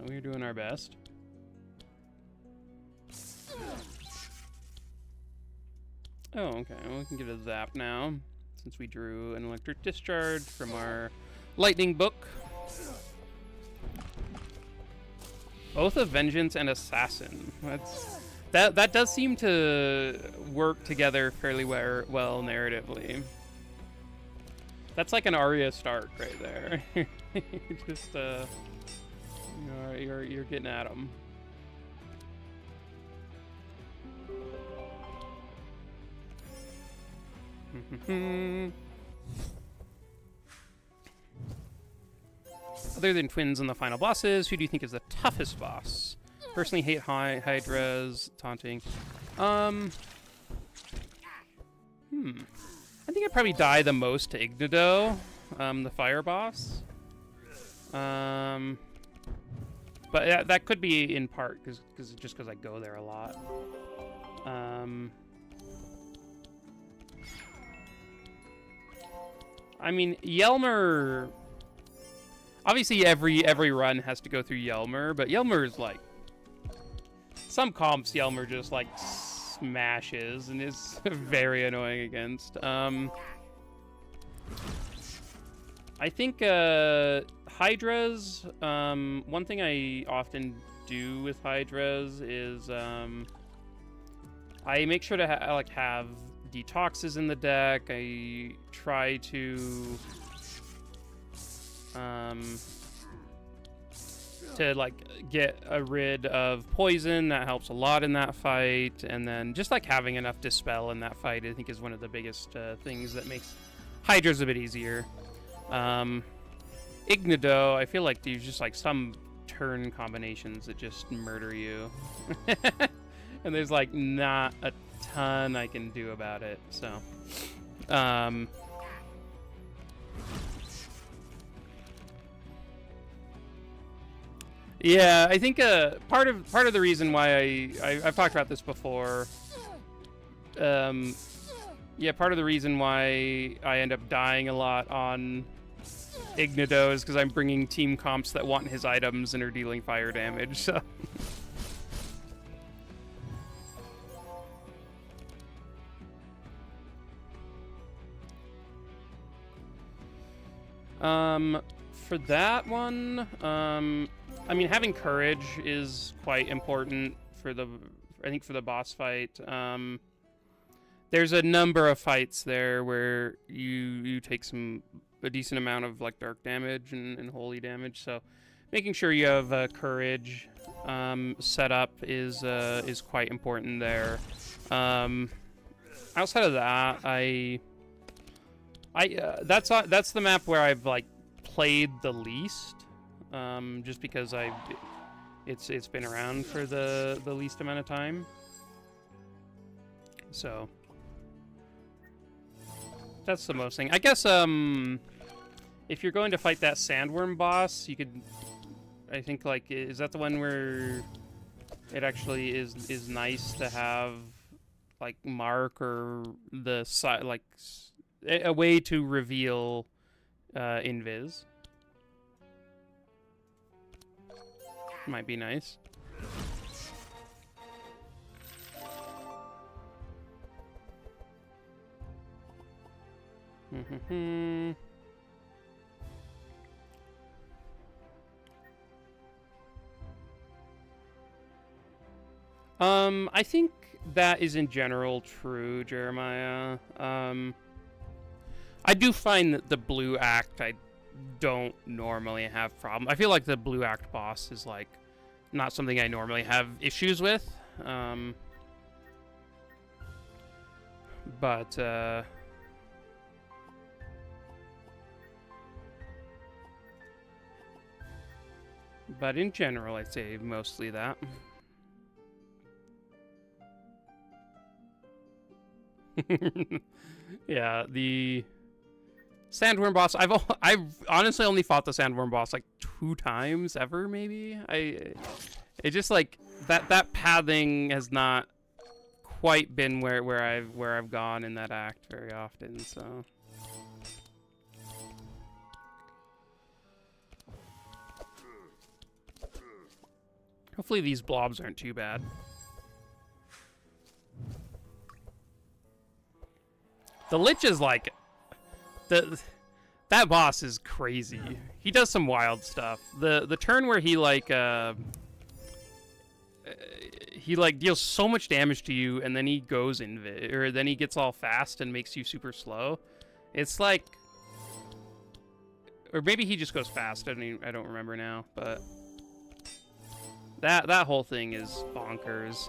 We're doing our best. Oh, okay. Well, we can get a zap now, since we drew an electric discharge from our lightning book. Both a vengeance and assassin. That does seem to work together fairly well narratively. That's like an Arya Stark right there. Just you're getting at him. Other than twins and the final bosses, who do you think is the toughest boss? Personally hate Hydras, taunting. I think I'd probably die the most to Ignido, the fire boss. But that could be in part just because I go there a lot. I mean, Yelmer. Obviously, every run has to go through Yelmer, but Yelmer is like some comps. Yelmer just like smashes and is very annoying against. I think Hydras. One thing I often do with Hydras is I make sure to have Detox is in the deck. I try to like get rid of poison. That helps a lot in that fight. And then just like having enough dispel in that fight, I think, is one of the biggest things that makes Hydra's a bit easier. Ignido, I feel like there's just like some turn combinations that just murder you. And there's like not a ton I can do about it, so yeah, I think part of the reason why I've talked about this before. Yeah, part of the reason why I end up dying a lot on Ignido is because I'm bringing team comps that want his items and are dealing fire damage. So. For that one, I mean, having courage is quite important for I think for the boss fight. There's a number of fights there where you take a decent amount of like dark damage and holy damage, so making sure you have courage set up is quite important there. Outside of that, that's the map where I've like played the least, just because it's been around for the least amount of time. So that's the most thing. I guess if you're going to fight that sandworm boss, you could, I think, like, is that the one where it actually is nice to have like Mark or the side, like a way to reveal invis. Might be nice. I think that is in general true, Jeremiah. I do find that the blue act, I don't normally have problem. I feel like the blue act boss is like not something I normally have issues with. But in general, I'd say mostly that. Yeah, the sandworm boss. I've honestly only fought the sandworm boss like 2 times ever, maybe. It just like that pathing has not quite been where I've gone in that act very often. So. Hopefully these blobs aren't too bad. The Lich is like... That boss is crazy. He does some wild stuff. The turn where he like deals so much damage to you, and then he goes then he gets all fast and makes you super slow. It's like... Or maybe he just goes fast. I don't remember now, but... That whole thing is bonkers.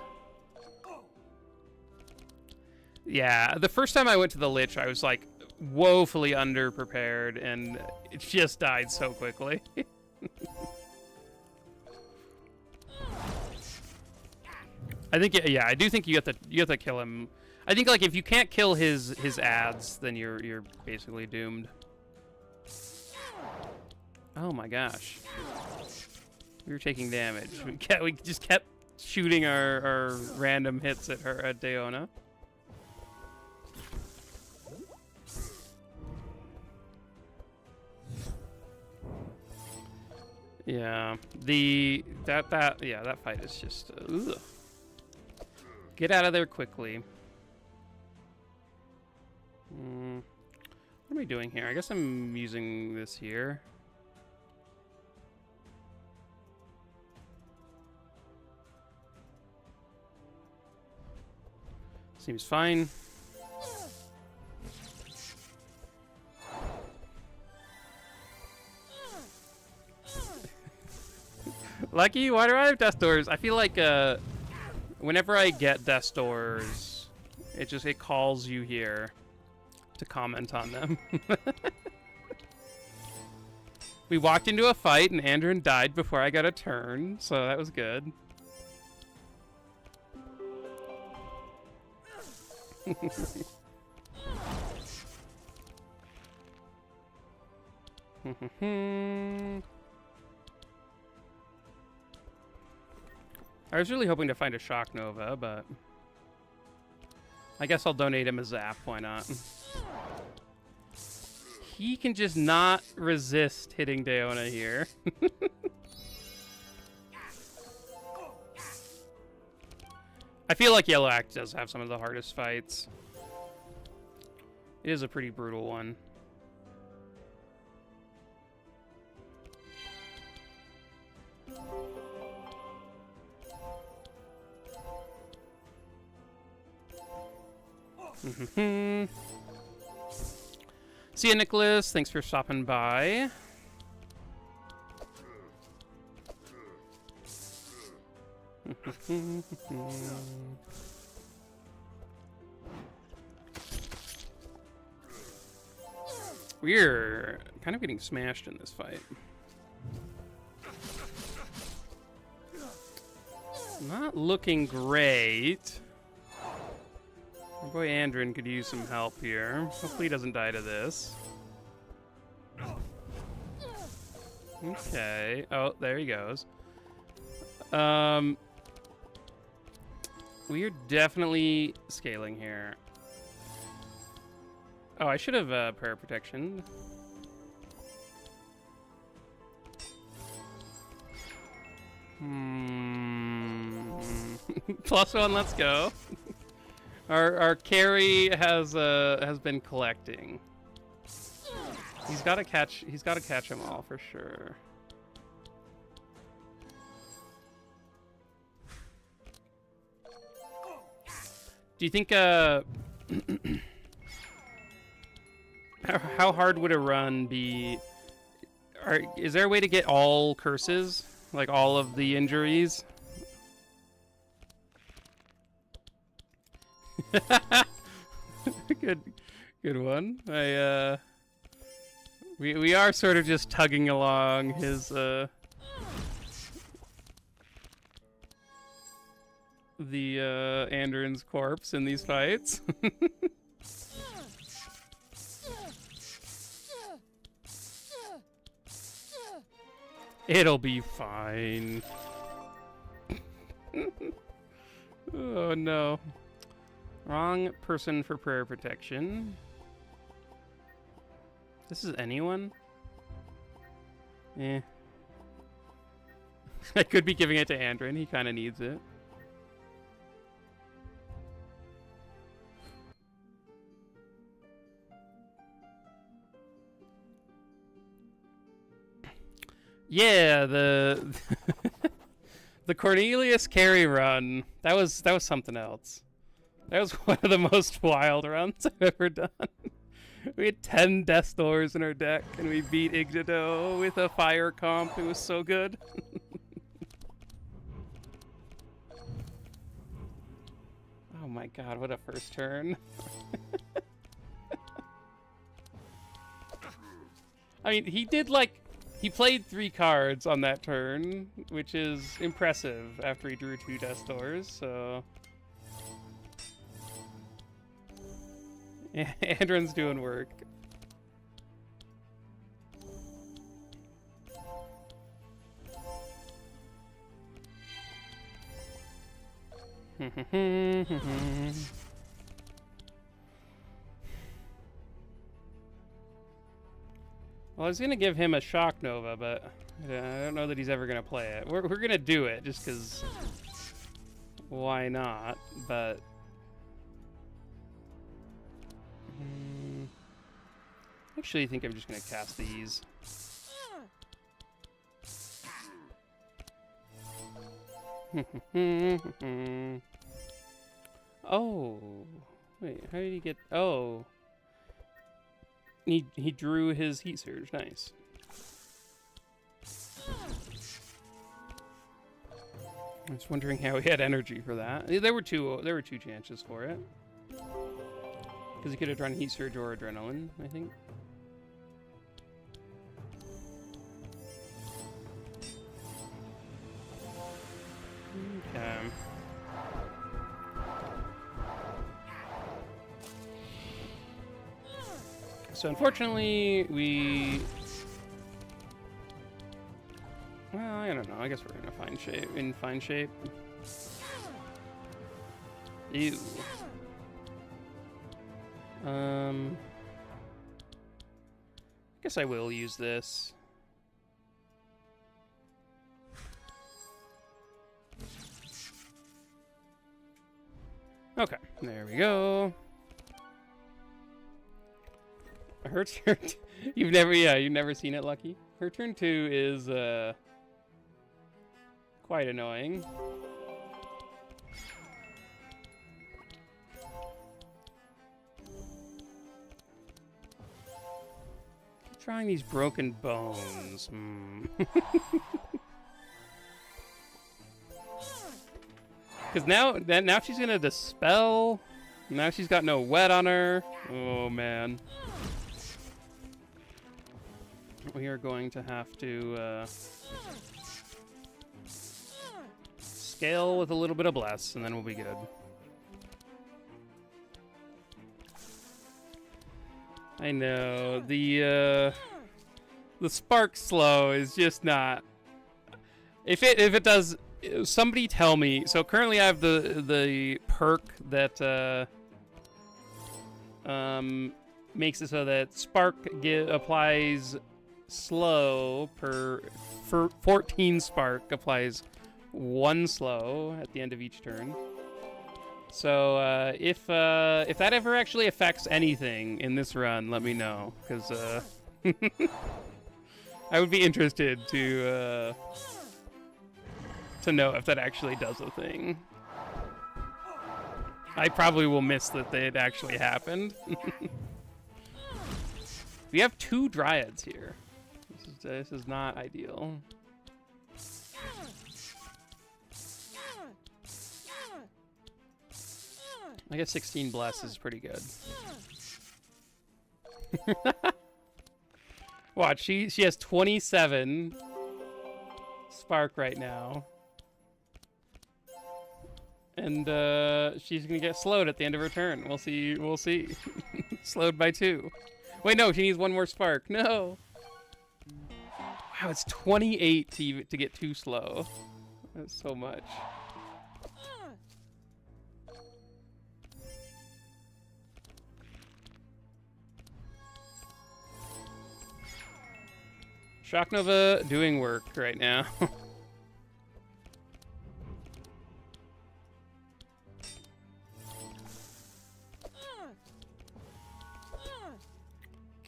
Yeah, the first time I went to the Lich, I was like woefully underprepared, and it just died so quickly. I think, yeah, I do think you have to kill him. I think like if you can't kill his ads, then you're basically doomed. Oh my gosh. We were taking damage. We just kept shooting our random hits at her at Deona. Yeah, that fight is just ugh. Get out of there quickly. What am I doing here? I guess I'm using this here. Seems fine. Lucky, why do I have death doors? I feel like whenever I get death doors, it calls you here to comment on them. We walked into a fight and Andron died before I got a turn, so that was good. I was really hoping to find a Shock Nova, but I guess I'll donate him a Zap, why not? He can just not resist hitting Deona here. I feel like Yellow Act does have some of the hardest fights. It is a pretty brutal one. See ya, Nicholas. Thanks for stopping by. We're kind of getting smashed in this fight. Not looking great. Our boy Andron could use some help here. Hopefully he doesn't die to this. Okay. Oh, there he goes. We are definitely scaling here. Oh, I should have prayer protection. +1, let's go. Our carry has been collecting. He's got to catch them all for sure. Do you think how hard would a run be? Is there a way to get all curses, like all of the injuries? Good one. We are sort of just tugging along his Andron's corpse in these fights. It'll be fine. Oh no. Wrong person for prayer protection. This is anyone? Eh. I could be giving it to Andron. He kind of needs it. Yeah, the the Cornelius carry run. That was something else. That was one of the most wild runs I've ever done. We had 10 Death Doors in our deck, and we beat Xyvre with a fire comp. It was so good. Oh my god, what a first turn. I mean, he played 3 cards on that turn, which is impressive after he drew 2 Death Doors, so... Andron's doing work. Well, I was gonna give him a Shock Nova, but I don't know that he's ever gonna play it. We're gonna do it just because. Why not? But. Actually, I think I'm just gonna cast these. Oh, wait, how did he get? Oh, he drew his Heat Surge. Nice. I was wondering how he had energy for that. There were two chances for it. Because he could have drawn Heat Surge or Adrenaline, I think. Okay. So unfortunately, well, I don't know. I guess we're in fine shape. Ew. I guess I will use this. Okay, there we go. Her turn. You've never seen it, Lucky. Her turn 2 is quite annoying. Keep trying these broken bones. Because now she's gonna dispel. Now she's got no wet on her. Oh man. We are going to have to scale with a little bit of bless, and then we'll be good. I know the spark slow is just not. If it does, somebody tell me. So currently I have the perk that makes it so that spark applies slow per 14 spark applies 1 slow at the end of each turn. So if that ever actually affects anything in this run, let me know, because I would be interested to know if that actually does a thing. I probably will miss that it actually happened. We have 2 dryads here. This is not ideal. I guess 16 bless is pretty good. Watch, she has 27 spark right now. And she's gonna get slowed at the end of her turn. We'll see. We'll see. Slowed by 2. Wait, no, she needs 1 more spark. No. Wow, it's 28 to get 2 slow. That's so much. Shock Nova doing work right now.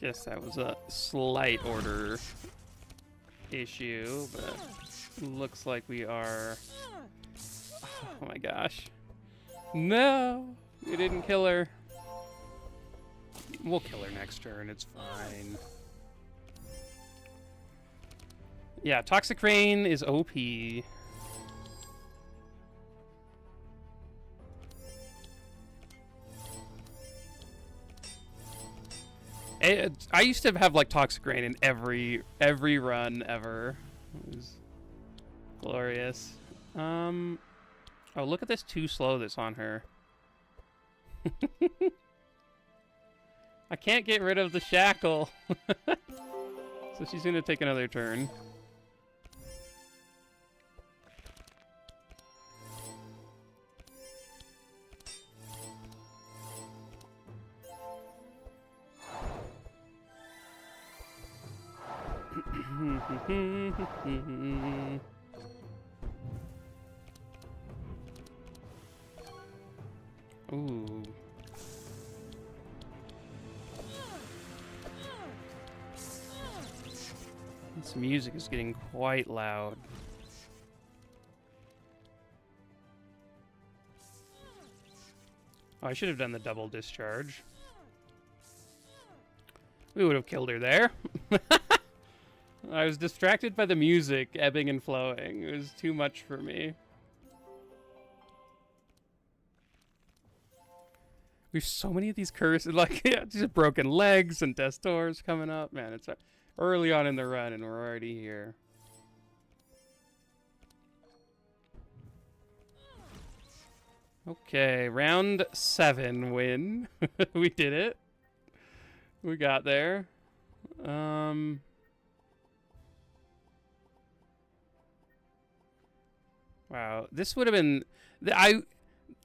Guess that was a slight order issue, but looks like we are. Oh my gosh. No! We didn't kill her. We'll kill her next turn, it's fine. Yeah, Toxic Rain is OP. I used to have like Toxic Rain in every run ever. It was glorious. Oh, look at this 2 slow that's on her. I can't get rid of the shackle. So she's gonna take another turn. Ooh. This music is getting quite loud. Oh, I should have done the double discharge. We would have killed her there. I was distracted by the music ebbing and flowing. It was too much for me. There's so many of these curses, like just broken legs and death's doors coming up. Man, it's early on in the run and we're already here. Okay, round 7 win. We did it. We got there. Wow, this would have been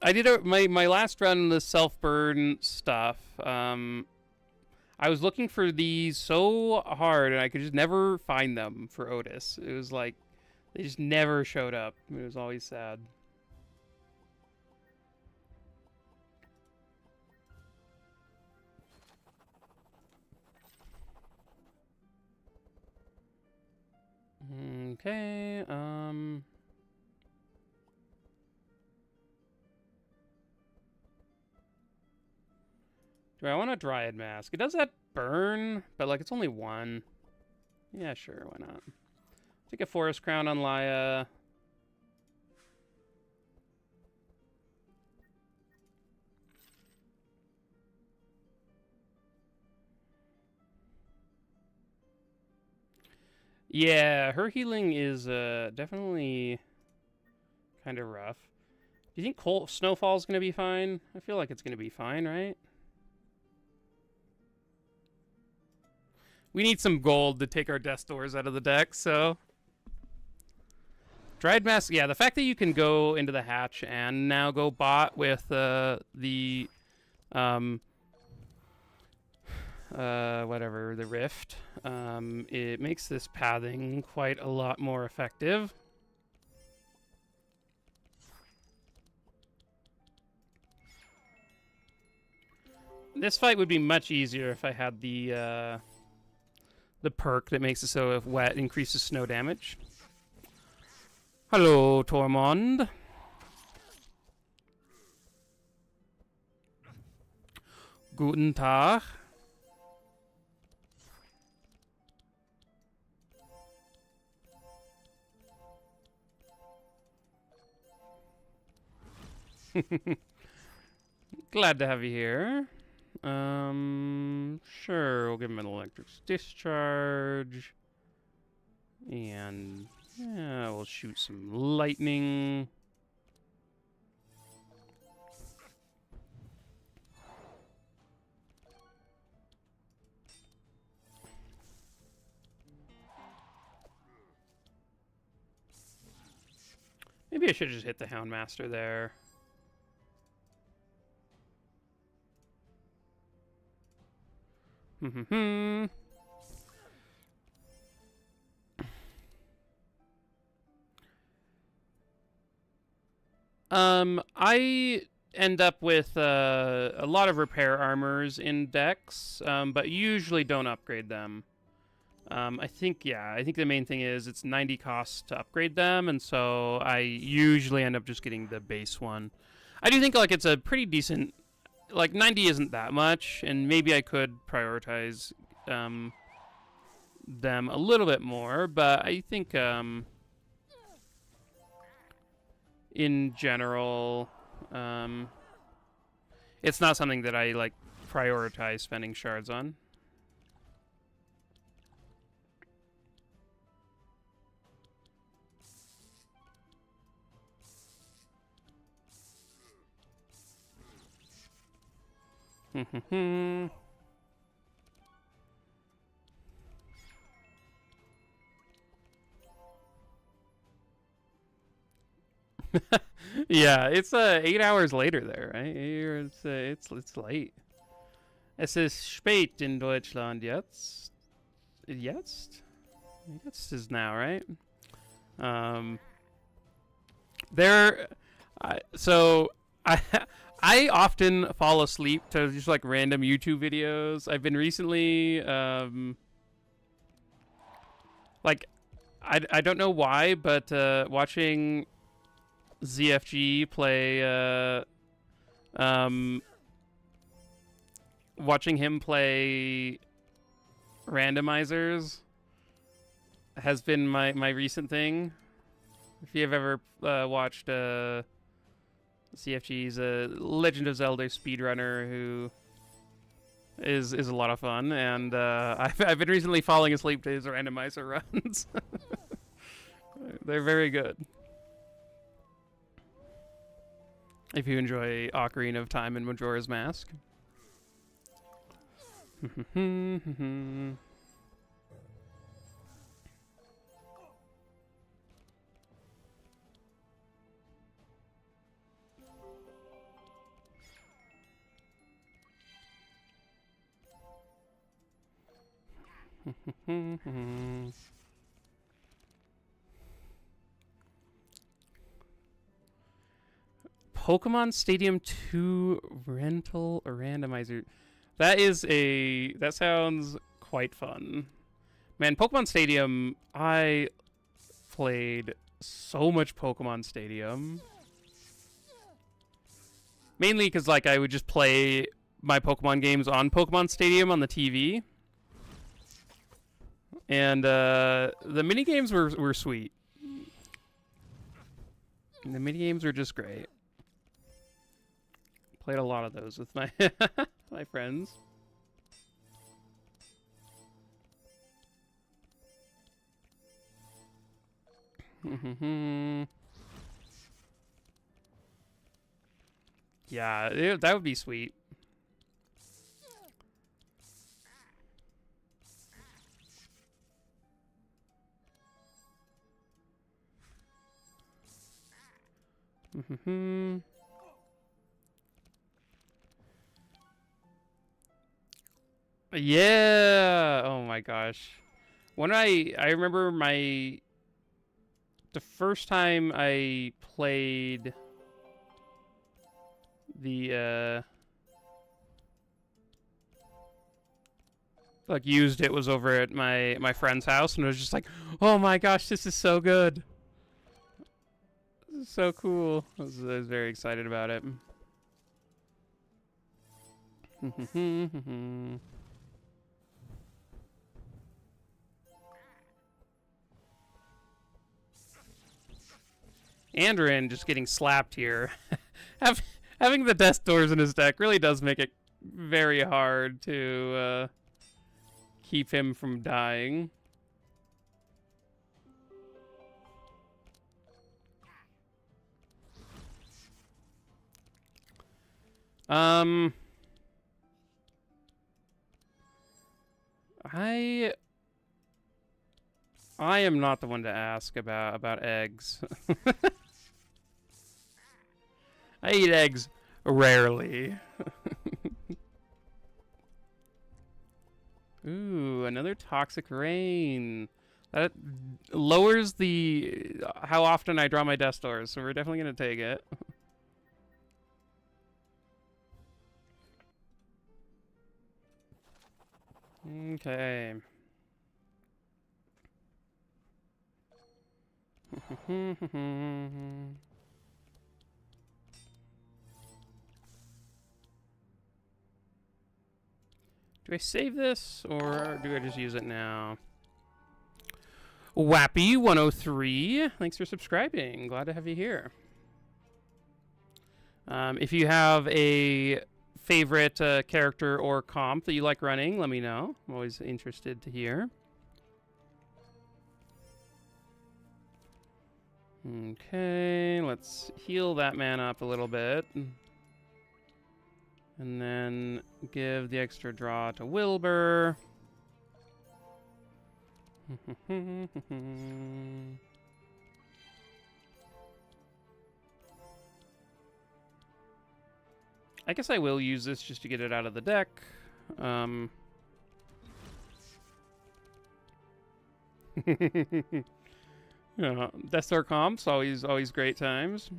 I did my last run the self-burn stuff. I was looking for these so hard and I could just never find them for Otis. It was like they just never showed up. It was always sad. Okay, do I want a Dryad Mask? It does that burn, but like it's only 1. Yeah, sure, why not? Take a Forest Crown on Laya. Yeah, her healing is definitely kind of rough. Do you think Snowfall's going to be fine? I feel like it's going to be fine, right? We need some gold to take our Death Doors out of the deck, so... Dryad Mask, yeah, the fact that you can go into the hatch and now go bot with the rift, it makes this pathing quite a lot more effective. This fight would be much easier if I had the perk that makes it so if wet increases snow damage. Hello, Tormund. Guten Tag. Glad to have you here. Sure, we'll give him an electric discharge. And yeah, we'll shoot some lightning. Maybe I should just hit the Houndmaster there. I end up with a lot of repair armors in decks, but usually don't upgrade them. I think the main thing is it's 90 costs to upgrade them, and so I usually end up just getting the base one. I do think like it's a pretty decent, like 90 isn't that much, and maybe I could prioritize them a little bit more, but I think in general it's not something that I like prioritize spending shards on. Yeah, it's 8 hours later there, right? Here it's late. Es ist spät in Deutschland jetzt. Jetzt? Jetzt is now, right? I often fall asleep to just like random YouTube videos. I've been recently like I don't know why, but watching ZFG play watching him play randomizers has been my recent thing. If you've ever watched CFG's a Legend of Zelda speedrunner who is a lot of fun, and I've been recently falling asleep to his randomizer runs. They're very good. If you enjoy Ocarina of Time and Majora's Mask. Pokemon Stadium 2 rental randomizer. That sounds quite fun. Man, Pokemon Stadium, I played so much Pokemon Stadium. Mainly because like I would just play my Pokemon games on Pokemon Stadium on the TV. And the minigames were sweet. And the minigames were just great. Played a lot of those with my my friends. Yeah, that would be sweet. Yeah. Oh my gosh. When I remember the first time I played the like used it was over at my friend's house, and it was just like, oh my gosh, this is so good. This is so cool. I was very excited about it. Andron just getting slapped here. Having the death doors in his deck really does make it very hard to keep him from dying. I am not the one to ask about eggs. I eat eggs rarely. Ooh, another toxic rain. That lowers how often I draw my death doors, so we're definitely gonna take it. Okay. Do I save this, or do I just use it now? Wappy103, thanks for subscribing. Glad to have you here. If you have a favorite character or comp that you like running, let me know. I'm always interested to hear. Okay, let's heal that man up a little bit. And then give the extra draw to Wilbur. I guess I will use this just to get it out of the deck. Yeah, Death Star comps, always great times.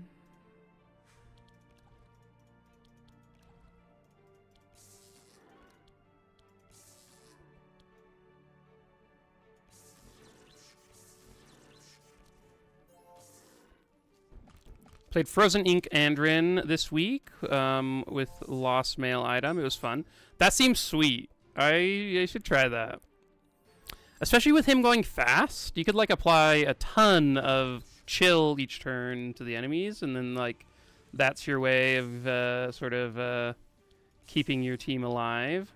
Played Frozen Ink Andrin this week with Lost Mail item. It was fun. That seems sweet. I should try that. Especially with him going fast, you could like apply a ton of chill each turn to the enemies, and then like that's your way of sort of keeping your team alive.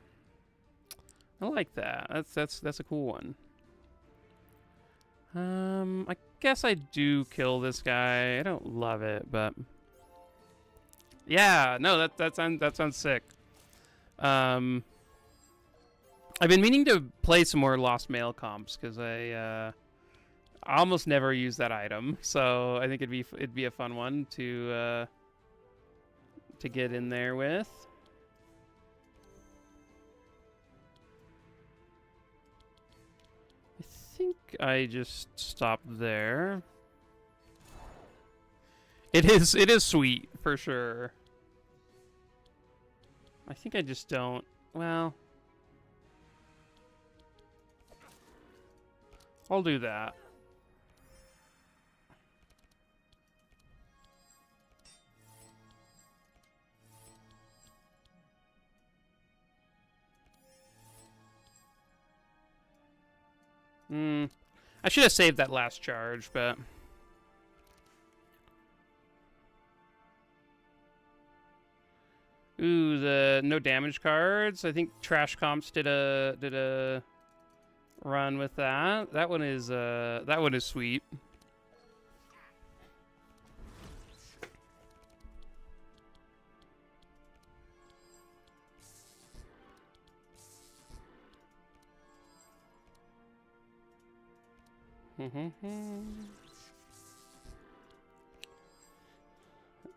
I like that. That's a cool one. I guess I do kill this guy. I don't love it, but yeah, no, that sounds sick. I've been meaning to play some more Lost Mail comps because I almost never use that item, so I think it'd be a fun one to get in there with. I think I just stopped there. It is sweet for sure. I think I just don't. Well, I'll do that. I should have saved that last charge, but ooh, the no damage cards. I think Trash Comps did a run with that. That one is sweet.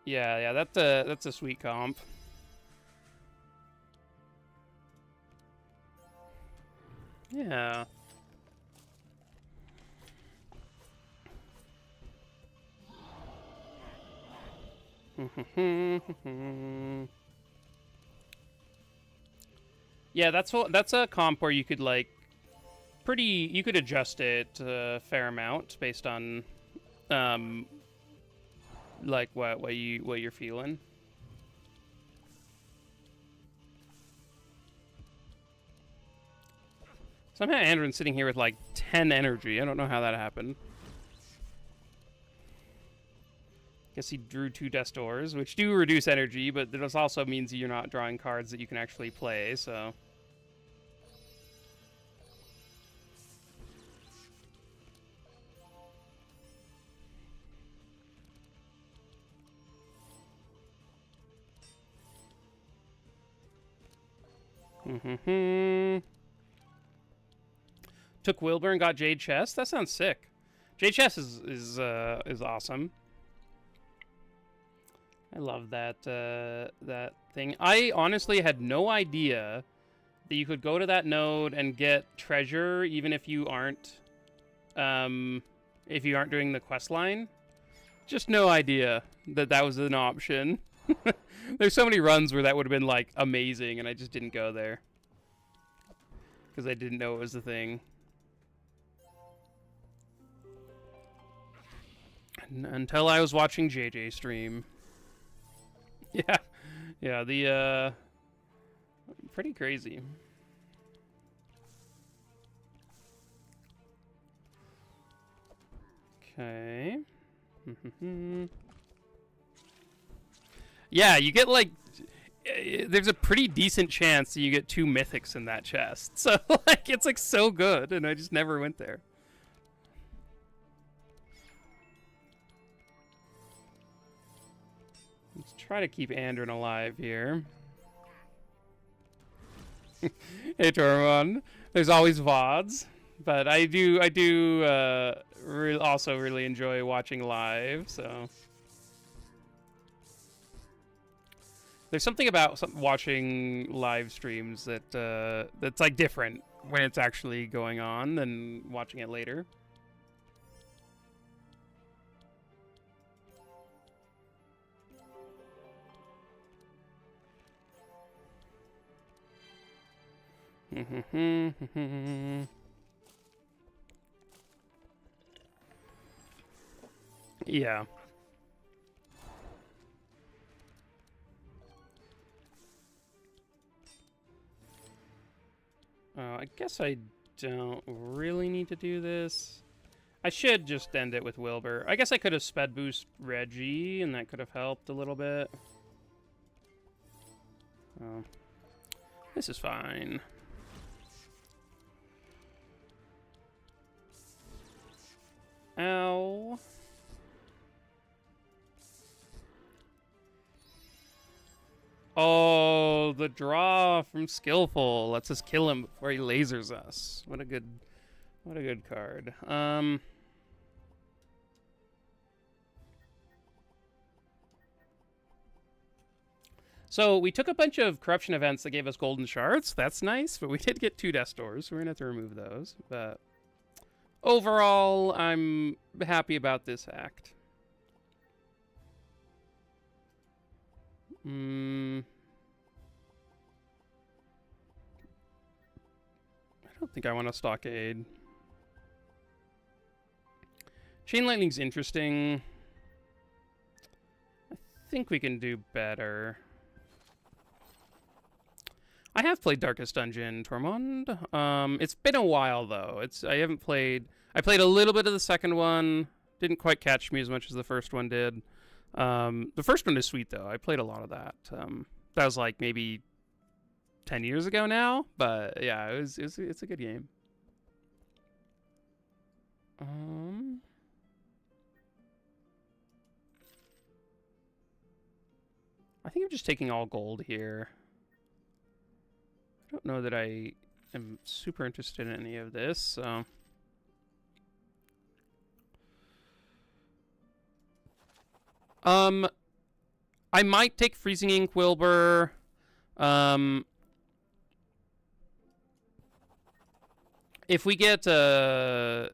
Yeah, that's a sweet comp. Yeah. Yeah, that's a comp where you could like you could adjust it a fair amount based on like what you're feeling. Somehow Andron's sitting here with like 10 energy. I don't know how that happened. Guess he drew 2 Death Doors, which do reduce energy, but this also means you're not drawing cards that you can actually play, so... Took Wilbur and got Jade Chest? That sounds sick. Jade Chest is awesome. I love that that thing. I honestly had no idea that you could go to that node and get treasure even if you aren't doing the quest line. Just no idea that that was an option. There's so many runs where that would have been like amazing, and I just didn't go there because I didn't know it was the thing. Until I was watching JJ stream. Yeah, the pretty crazy. Okay. Yeah, you get like there's a pretty decent chance that you get 2 mythics in that chest. So like it's like so good, and I just never went there. Let's try to keep Andron alive here. Hey Tormon, there's always VODs, but I do also really enjoy watching live, so there's something about watching live streams that that's like different when it's actually going on than watching it later. Yeah. I guess I don't really need to do this. I should just end it with Wilbur. I guess I could have sped boost Reggie, and that could have helped a little bit. Oh. This is fine. Ow. Oh, the draw from Skillful lets us kill him before he lasers us. What a good card. So we took a bunch of corruption events that gave us golden shards. That's nice, but we did get 2 Death Doors, so we're gonna have to remove those. But overall, I'm happy about this act. I don't think I want to stockade. Chain Lightning's interesting. I think we can do better. I have played Darkest Dungeon, Tormund. It's been a while though. I haven't played. I played a little bit of the second one. Didn't quite catch me as much as the first one did. The first one is sweet though. I played a lot of that. That was like maybe 10 years ago now, but yeah, it's a good game. I think I'm just taking all gold here. I don't know that I am super interested in any of this, so. I might take Freezing Ink Wilbur. If we get for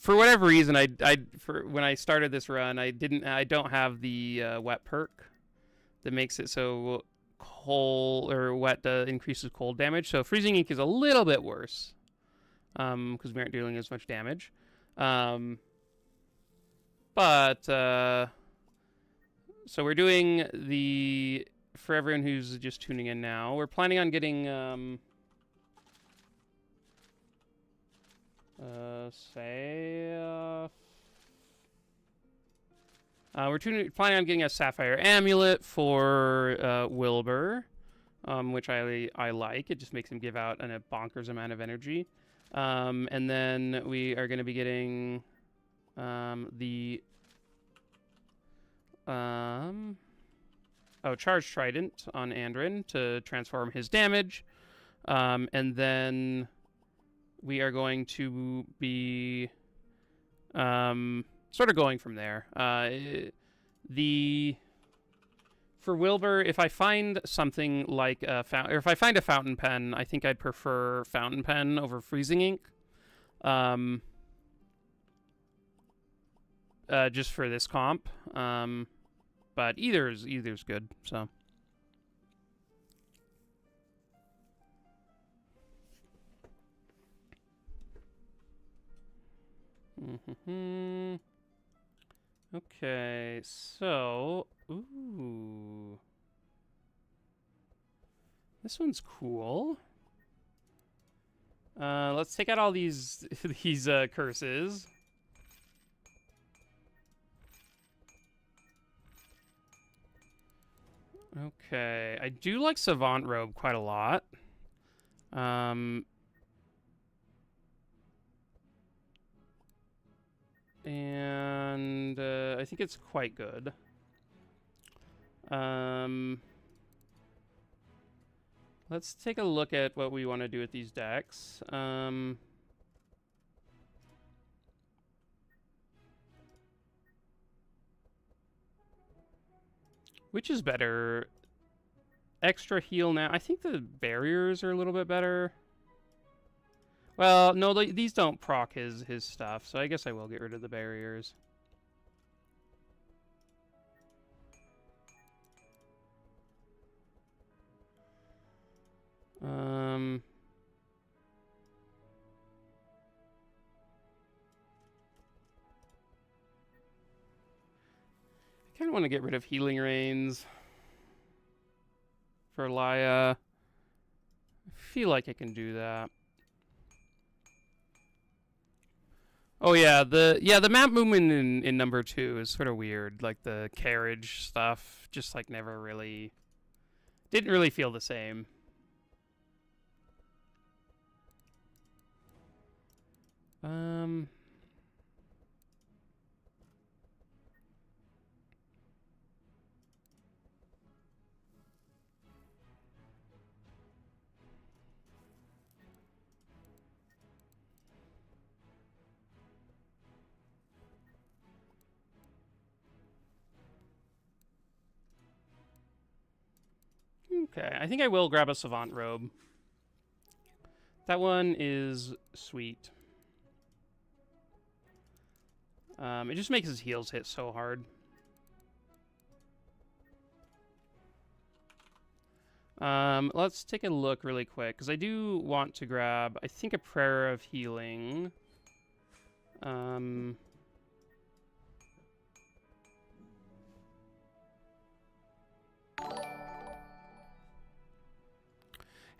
whatever reason when I started this run I don't have the wet perk that makes it so cold or wet increases cold damage. So Freezing Ink is a little bit worse because we aren't dealing as much damage. But so we're doing the, for everyone who's just tuning in now, we're planning on getting we're planning on getting a Sapphire Amulet for Wilbur, which I like. It just makes him give out a bonkers amount of energy. And then we are going to be getting Charged Trident on Andron to transform his damage. And then we are going to be sort of going from there. For Wilbur, if I find something like if I find a Fountain Pen, I think I'd prefer Fountain Pen over Freezing Ink. Just for this comp. But either's good, so. Okay, so, ooh. This one's cool. Let's take out all these curses. Okay, I do like Savant Robe quite a lot. And I think it's quite good. Let's take a look at what we want to do with these decks. Which is better? Extra heal now. I think the barriers are a little bit better. Well, no, these don't proc his stuff, so I guess I will get rid of the barriers. I kind of want to get rid of Healing Rains for Laya. I feel like I can do that. Oh the map movement in number 2 is sort of weird. Like the carriage stuff just like never really didn't really feel the same. Um Okay, I think I will grab a Savant Robe. That one is sweet. It just makes his heals hit so hard. Let's take a look really quick, because I do want to grab, I think, a Prayer of Healing.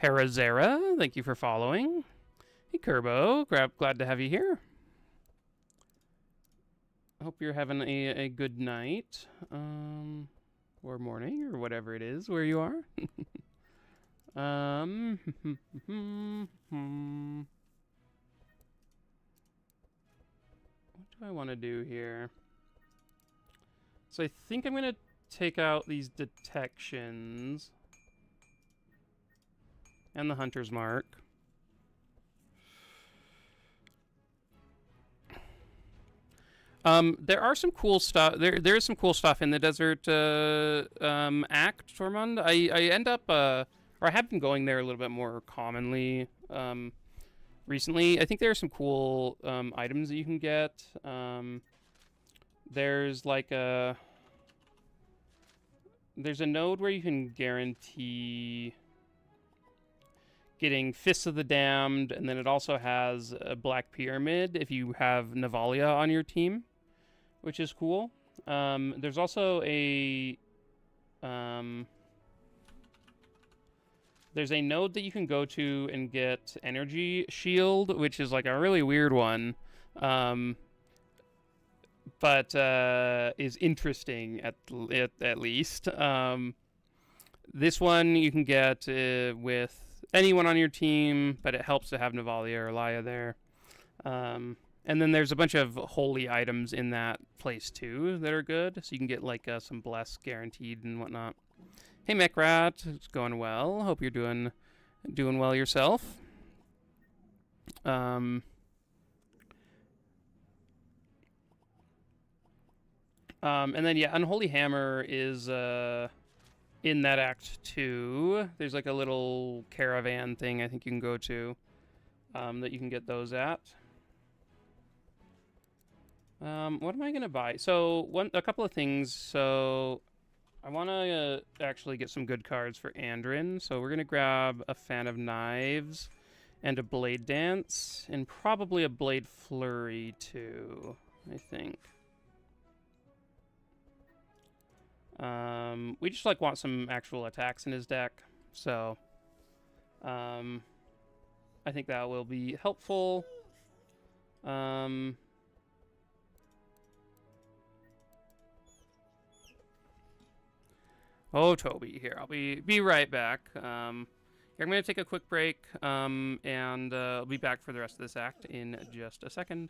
Herazera, thank you for following. Hey, Kerbo, glad to have you here. I hope you're having a good night, or morning, or whatever it is where you are. What do I want to do here? So I think I'm going to take out these detections and the Hunter's Mark. There are some cool stuff. There is some cool stuff in the desert act, Tormund. I end up or I have been going there a little bit more commonly recently. I think there are some cool items that you can get. There's like there's a node where you can guarantee getting Fists of the Damned, and then it also has a Black Pyramid if you have Navalia on your team, which is cool. There's also a there's a node that you can go to and get Energy Shield, which is like a really weird one, but is interesting at least. This one you can get with anyone on your team, but it helps to have Navalia or Laya there. And then there's a bunch of holy items in that place too that are good, so you can get like some bless guaranteed and whatnot. Hey Mechrat, it's going well. Hope you're doing well yourself. And then yeah, Unholy Hammer is in that act too. There's like a little caravan thing I think you can go to that you can get those at. What am I gonna buy? So a couple of things. So I want to actually get some good cards for Andrin. So we're gonna grab a Fan of Knives and a Blade Dance and probably a Blade Flurry too, I think. We just like want some actual attacks in his deck, so I think that will be helpful. Oh, Toby, here, I'll be right back. Here, I'm gonna take a quick break, and I'll be back for the rest of this act in just a second.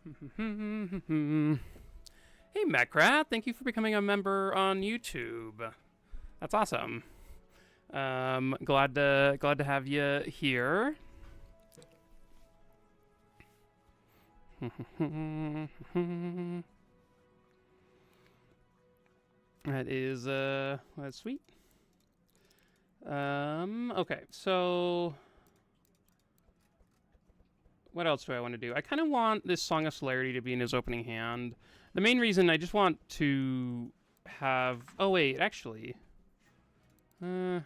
Hey, Metcrat, thank you for becoming a member on YouTube. That's awesome. Glad to have you here. That is that's sweet. Okay, so what else do I want to do? I kind of want this Song of Celerity to be in his opening hand. The main reason I just want to have... Oh, wait, actually... No,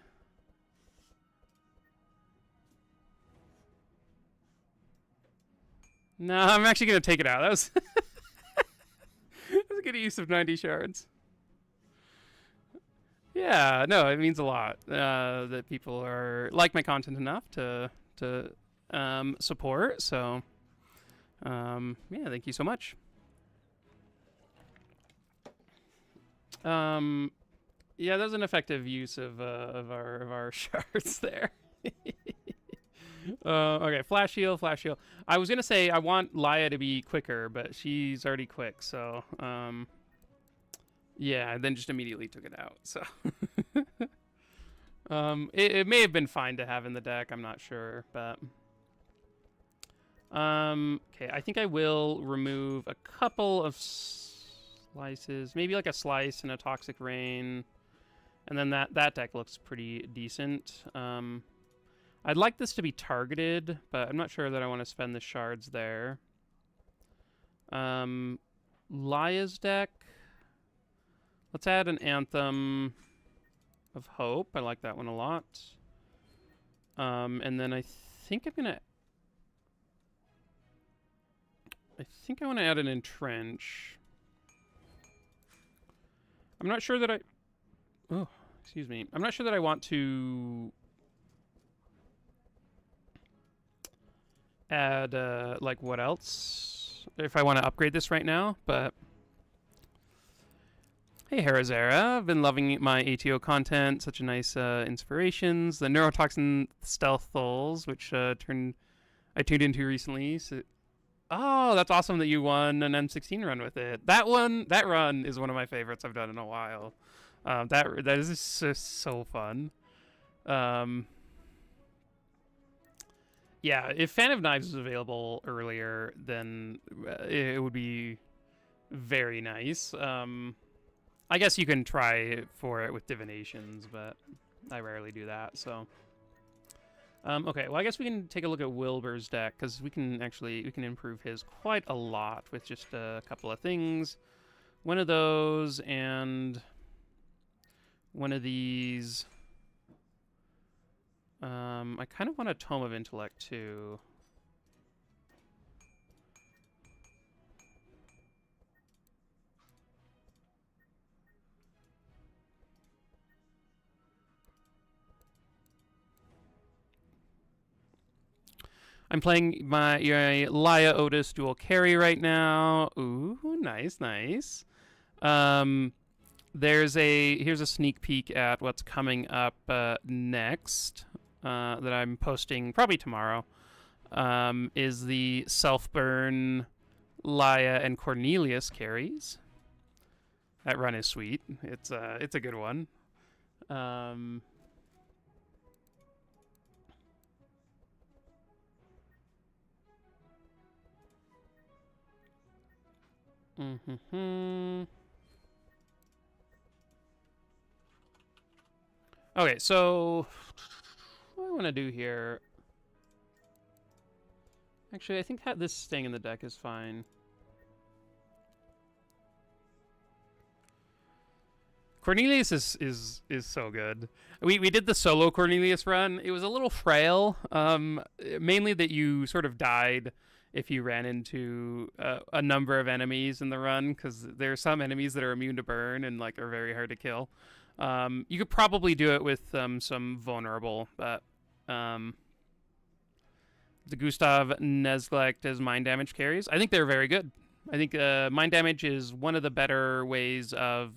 I'm actually going to take it out. That was... that was a good use of 90 shards. Yeah, no, it means a lot that people are like my content enough to support. So, yeah, thank you so much. Yeah, that was an effective use of our shards there. Okay, flash heal, flash heal. I was gonna say I want Laya to be quicker, but she's already quick, so yeah, and then just immediately took it out. So it may have been fine to have in the deck. I'm not sure, but okay. I think I will remove a couple of slices, maybe like a slice and a toxic rain, and then that deck looks pretty decent. I'd like this to be targeted, but I'm not sure that I want to spend the shards there. Laya's deck. Let's add an Anthem of Hope. I like that one a lot. And then I think I want to add an Entrench. I'm not sure that oh, excuse me. I'm not sure that I want to add, like, what else? If I want to upgrade this right now, but... Hey, Harazera. I've been loving my ATO content. Such a nice inspirations. The Neurotoxin Stealth Thulls, which I tuned into recently. So... Oh, that's awesome that you won an M16 run with it. That run is one of my favorites I've done in a while. That is just so fun. Yeah, if Fan of Knives was available earlier, then it would be very nice. I guess you can try for it with divinations, but I rarely do that, so... okay, well, I guess we can take a look at Wilbur's deck, because we can improve his quite a lot with just a couple of things. One of those, and one of these. I kind of want a Tome of Intellect, too. I'm playing my Laya Otis dual carry right now. Ooh, nice, nice. Here's a sneak peek at what's coming up next that I'm posting probably tomorrow. Is the Self-Burn Laya and Cornelius carries. That run is sweet. It's a good one. Okay, so what I want to do here... Actually, I think this staying in the deck is fine. Cornelius is so good. We did the solo Cornelius run. It was a little frail, mainly that you sort of died if you ran into a number of enemies in the run, because there are some enemies that are immune to burn and like are very hard to kill. You could probably do it with some vulnerable, but the Gustav Nesglect as mind damage carries, I think they're very good. I think mind damage is one of the better ways of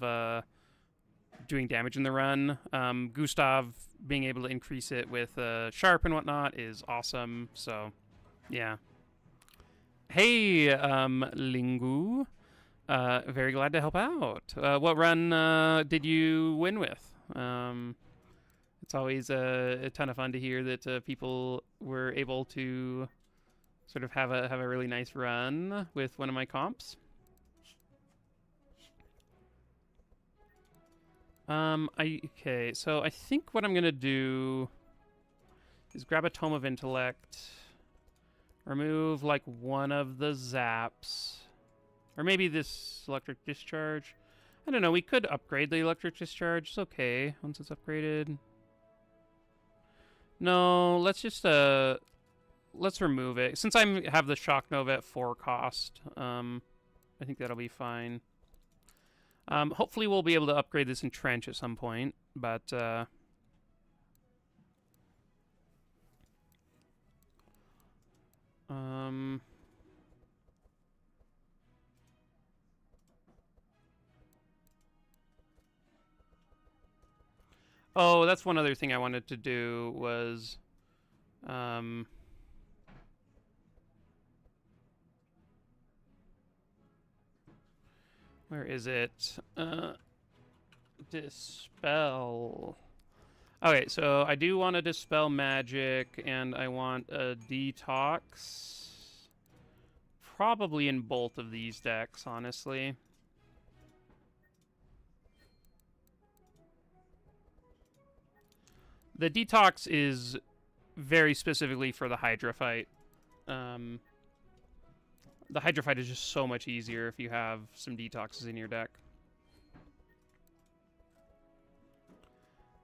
doing damage in the run. Gustav being able to increase it with sharp and whatnot is awesome. So, yeah. Hey, Lingu. Very glad to help out. What run did you win with? It's always a ton of fun to hear that people were able to sort of have a really nice run with one of my comps. Okay, so I think what I'm gonna do is grab a Tome of Intellect, remove like one of the zaps, or maybe this electric discharge. I don't know. We could upgrade the electric discharge. It's okay once it's upgraded. No, let's just let's remove it since I have the shock nova at 4 cost. I think that'll be fine. Hopefully we'll be able to upgrade this entrench at some point, but oh, that's one other thing I wanted to do was where is it? Dispel. Okay, so I do want to dispel magic, and I want a detox. Probably in both of these decks, honestly. The detox is very specifically for the Hydra fight. The Hydra fight is just so much easier if you have some detoxes in your deck.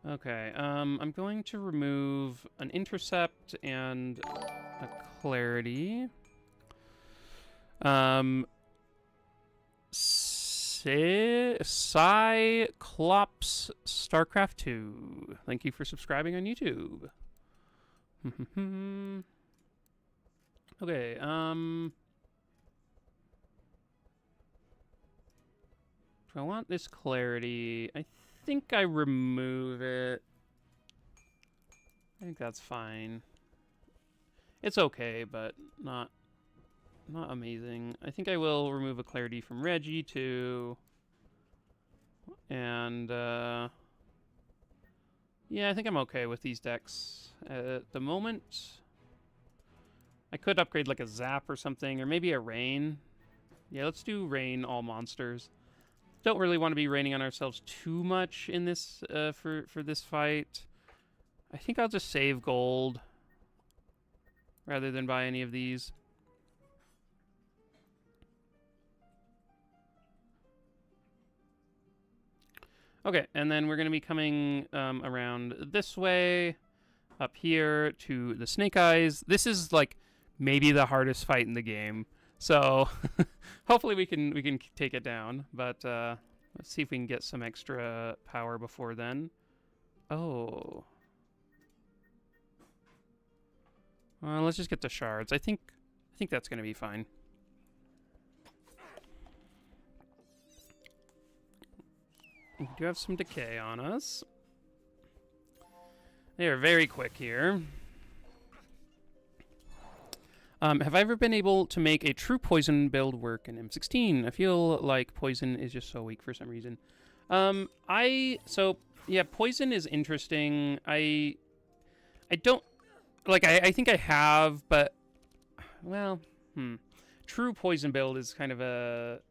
Okay, I'm going to remove an intercept and a clarity. Cyclops StarCraft 2. Thank you for subscribing on YouTube. Okay, I want this clarity. I think I remove it. I think that's fine. It's okay, but not amazing. I think I will remove a clarity from Reggie too. And yeah, I think I'm okay with these decks at the moment. I could upgrade like a Zap or something, or maybe a Rain. Yeah, let's do Rain all monsters. Don't really want to be raining on ourselves too much in this for this fight. I think I'll just save gold rather than buy any of these. Okay, and then we're going to be coming around this way, up here to the Snake Eyes. This is like maybe the hardest fight in the game. So hopefully we can take it down, but let's see if we can get some extra power before then. Oh. Let's just get the shards. I think that's going to be fine. We do have some decay on us. They are very quick here. Have I ever been able to make a true poison build work in M16? I feel like poison is just so weak for some reason. Yeah, poison is interesting. I don't like. I think I have, but well, true poison build is kind of a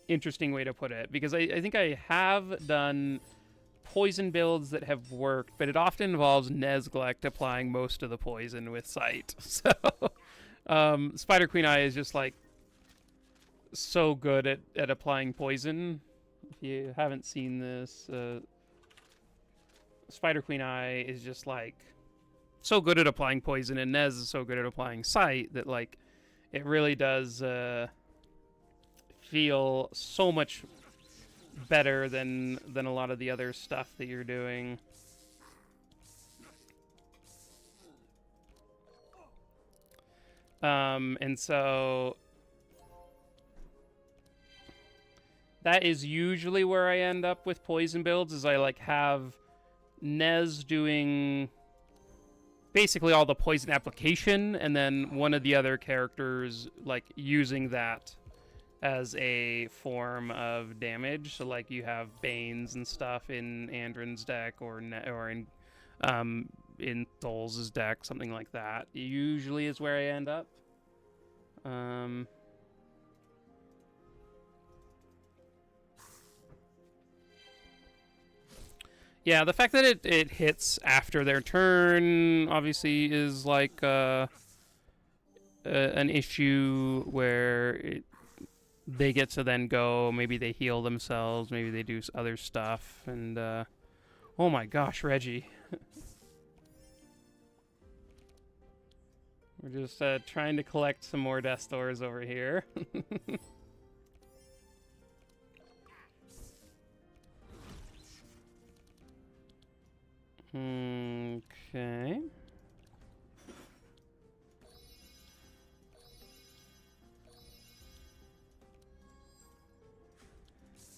interesting way to put it, because I think I have done poison builds that have worked, but it often involves Nezglect applying most of the poison with Sight. So Spider Queen Eye is just like so good at applying poison. If you haven't seen this, Spider Queen Eye is just like so good at applying poison, and Nez is so good at applying Sight that like it really does feel so much better than a lot of the other stuff that you're doing. And so that is usually where I end up with poison builds, is I like have Nez doing basically all the poison application, and then one of the other characters like using that as a form of damage. So like you have Banes and stuff in Andron's deck, or in Tholes' deck, something like that. Usually is where I end up. Yeah, the fact that it hits after their turn obviously is like an issue where they get to then go. Maybe they heal themselves. Maybe they do other stuff. And oh my gosh, Reggie. We're just trying to collect some more Death Stores over here. Okay.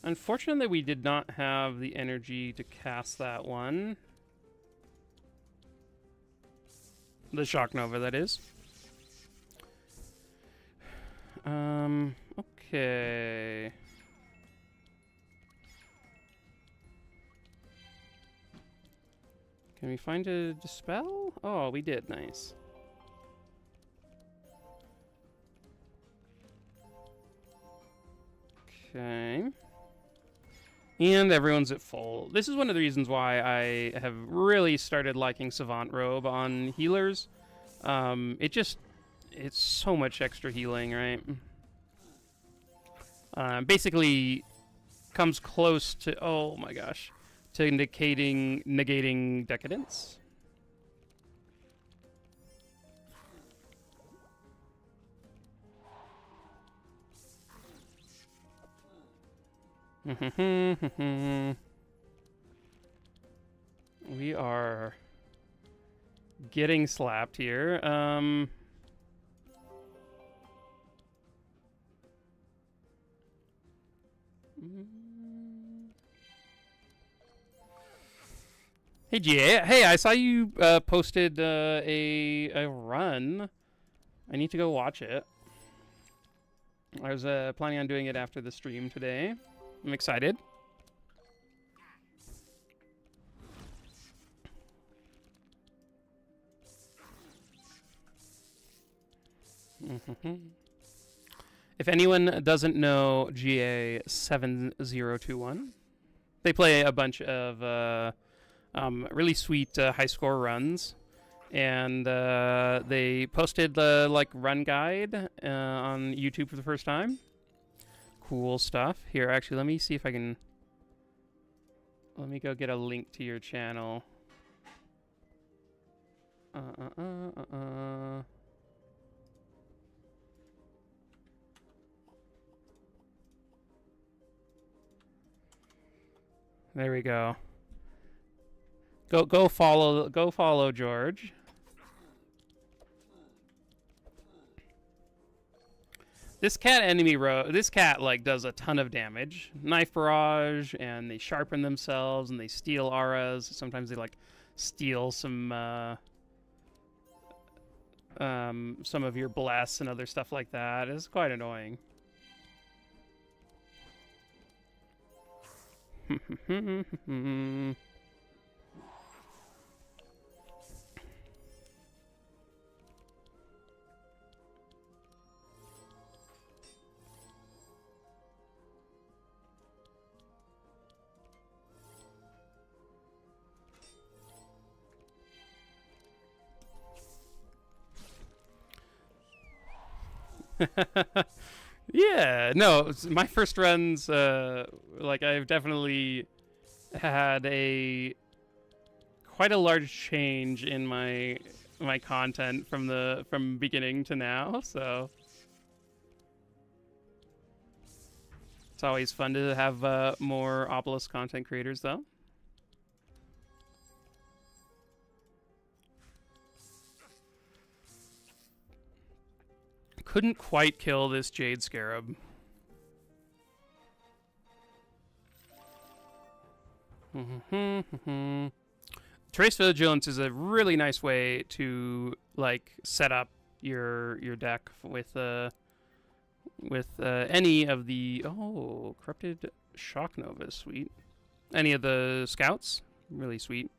Unfortunately, we did not have the energy to cast that one. The Shock Nova, that is. Okay. Can we find a Dispel? Oh, we did. Nice. Okay. And everyone's at full. This is one of the reasons why I have really started liking Savant Robe on healers. It's so much extra healing, right? Basically comes close to, oh my gosh, to negating Decadence. We are getting slapped here. Hey GA, hey, I saw you posted a run. I need to go watch it. I was planning on doing it after the stream today. I'm excited. If anyone doesn't know GA 7021, they play a bunch of really sweet high score runs, and they posted the like run guide on YouTube for the first time. Cool stuff. Here, actually, let me see if I can. Let me go get a link to your channel. There we go. Go follow George. This cat like does a ton of damage. Knife barrage, and they sharpen themselves, and they steal auras. Sometimes they like steal some of your bless and other stuff like that. It's quite annoying. Yeah, no, my first runs, like I've definitely had quite a large change in my content from beginning to now, so it's always fun to have more Obelisk content creators, though. Couldn't quite kill this Jade Scarab. Trace Vigilance is a really nice way to like set up your deck with any of the Corrupted Shock Nova is sweet. Any of the scouts, really sweet.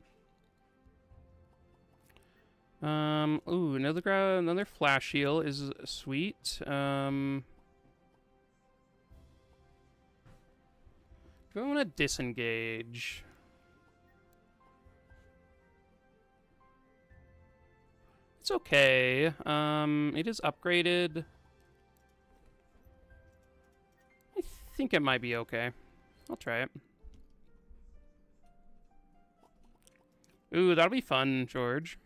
Ooh, another flash heal is sweet. Do I want to disengage? It's okay. It is upgraded. I think it might be okay. I'll try it. Ooh, that'll be fun, George.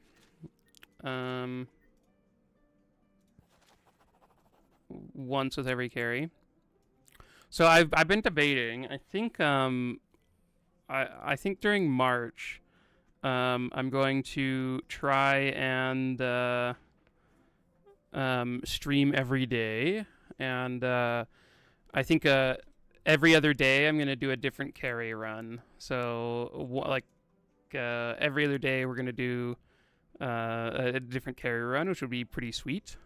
Once with every carry. So I've been debating. I think I think during March, I'm going to try and stream every day, and I think every other day I'm gonna do a different carry run. So every other day we're gonna do a different carry run, which would be pretty sweet.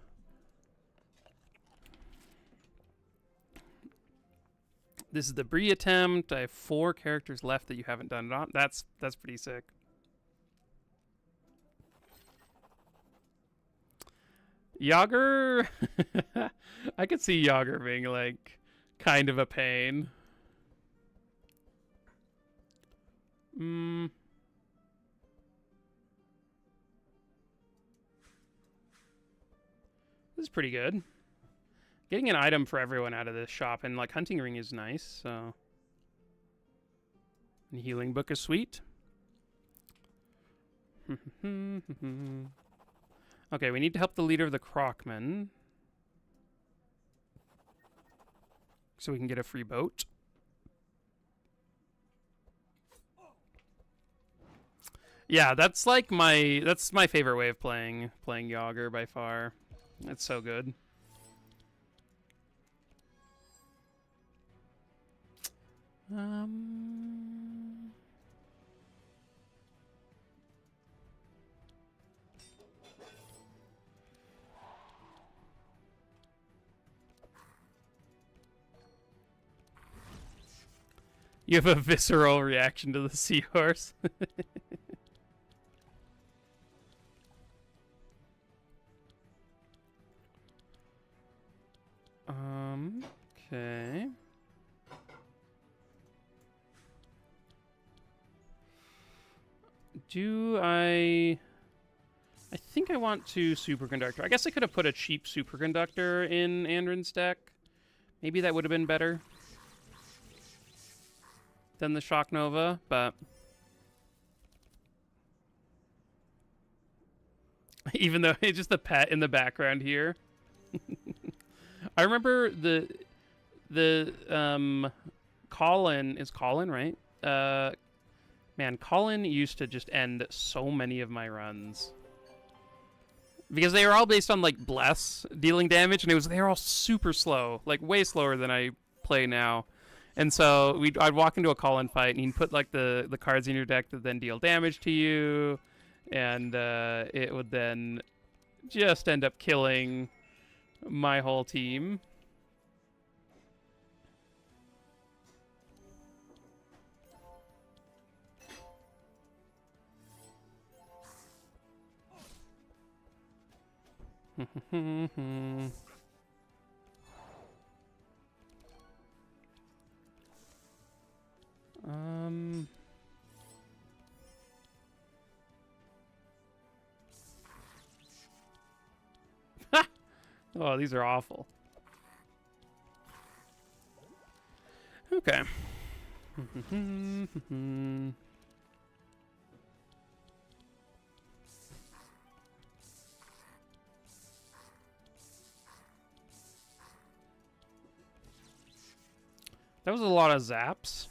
This is the Bree attempt. I have 4 characters left that you haven't done it on. That's pretty sick. Xyvre, I could see Xyvre being like kind of a pain. This is pretty good. Getting an item for everyone out of this shop, and like Hunting Ring is nice, so. And Healing Book is sweet. Okay, we need to help the leader of the Crocmen, so we can get a free boat. Yeah, that's my favorite way of playing Xyvre by far. It's so good. You have a visceral reaction to the seahorse. Okay. I think I want to superconductor. I guess I could have put a cheap superconductor in Andron's deck. Maybe that would have been better than the Shock Nova, but even though it's just the pet in the background here. I remember the Colin, is Colin, right? Man, Colin used to just end so many of my runs. Because they were all based on, like, Bless dealing damage, and they were all super slow. Like, way slower than I play now. And so I'd walk into a Colin fight, and he'd put, like, the cards in your deck that then deal damage to you. And it would then just end up killing my whole team. Oh, these are awful. Okay. That was a lot of zaps.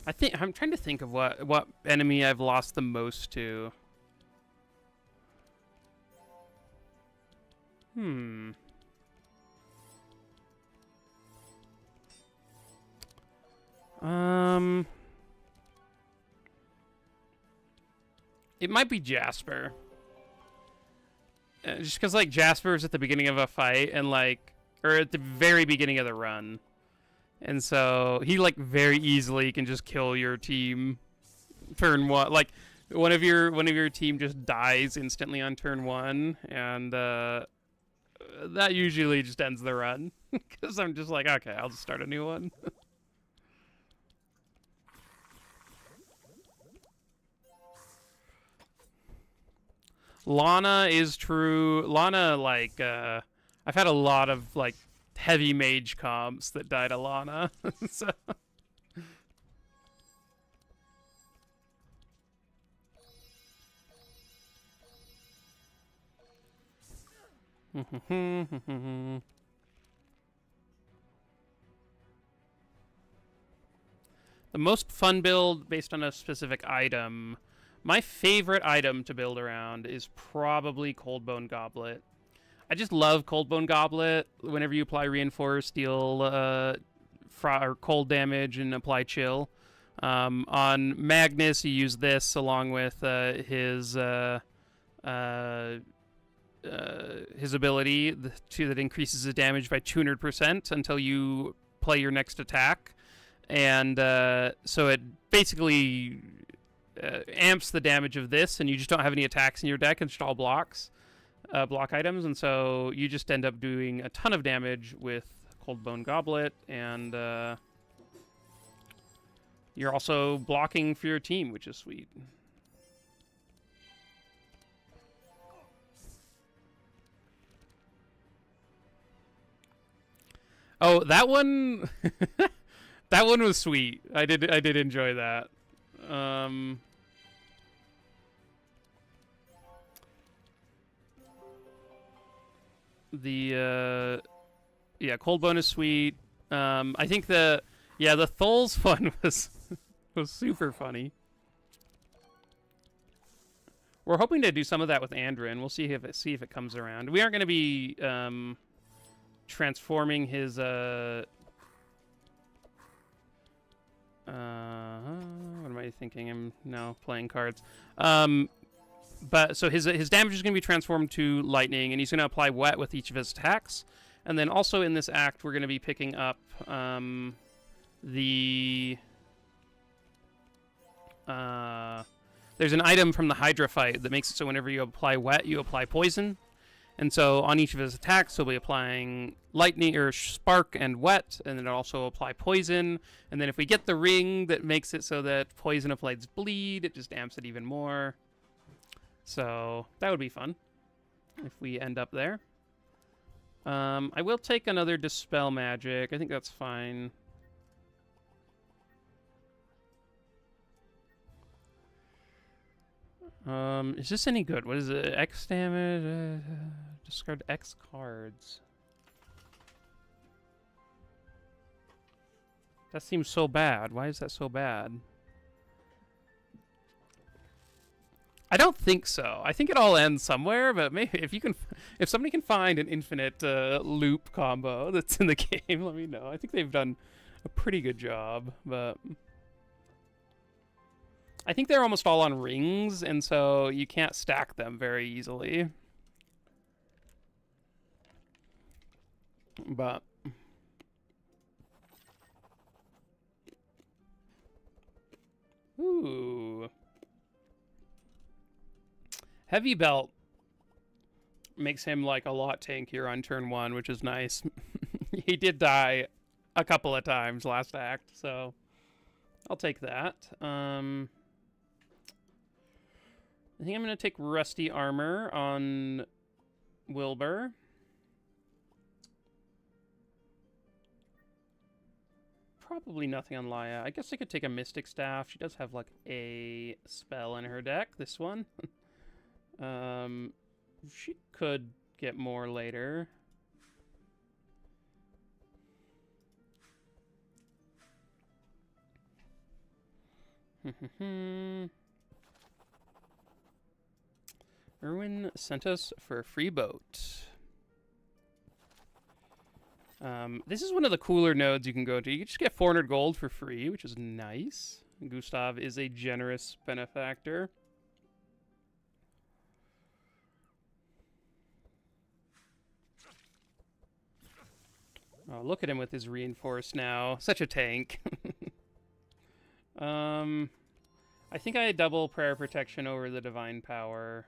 I'm trying to think of what enemy I've lost the most to. It might be Jasper. Just because, like, Jasper is at the beginning of a fight and, like, or at the very beginning of the run. And so he, like, very easily can just kill your team turn one. Like, one of your team just dies instantly on turn one, and that usually just ends the run. Because I'm just like, okay, I'll just start a new one. Lana is true. Lana, like, I've had a lot of, like, heavy mage comps that died to Lana. So. The most fun build based on a specific item. My favorite item to build around is probably Coldbone Goblet. I just love Coldbone Goblet. Whenever you apply Reinforce, deal or cold damage and apply Chill. On Magnus, you use this along with his ability that increases his damage by 200% until you play your next attack. And so it basically amps the damage of this, and you just don't have any attacks in your deck. It's just all blocks, block items, and so you just end up doing a ton of damage with Coldbone Goblet, and you're also blocking for your team, which is sweet. Oh, that one, that one was sweet. I did enjoy that. Yeah, Coldbone is sweet. I think the Tholes one was super funny. We're hoping to do some of that with Andrin. We'll see if it comes around. We aren't going to be transforming his what am I thinking? I'm now playing cards. But so his damage is going to be transformed to lightning, and he's going to apply wet with each of his attacks. And then also in this act, we're going to be picking up there's an item from the Hydra fight that makes it so whenever you apply wet, you apply poison. And so on each of his attacks, he'll be applying lightning or spark and wet, and then it'll also apply poison. And then if we get the ring that makes it so that poison applies bleed, it just amps it even more. So that would be fun if we end up there. I will take another Dispel Magic. I think that's fine. Is this any good? What is it? X damage? Discard X cards. That seems so bad. Why is that so bad? I don't think so. I think it all ends somewhere, but maybe if somebody can find an infinite loop combo that's in the game, let me know. I think they've done a pretty good job, but I think they're almost all on rings, and so you can't stack them very easily. But ooh. Heavy Belt makes him like a lot tankier on turn one, which is nice. He did die a couple of times last act, so I'll take that. I think I'm going to take Rusty Armor on Wilbur. Probably nothing on Laya. I guess I could take a Mystic Staff. She does have like a spell in her deck, this one. She could get more later. Erwin sent us for a free boat. This is one of the cooler nodes you can go to. You can just get 400 gold for free, which is nice. Gustav is a generous benefactor. Oh, look at him with his reinforced now. Such a tank. I think I double prayer protection over the divine power.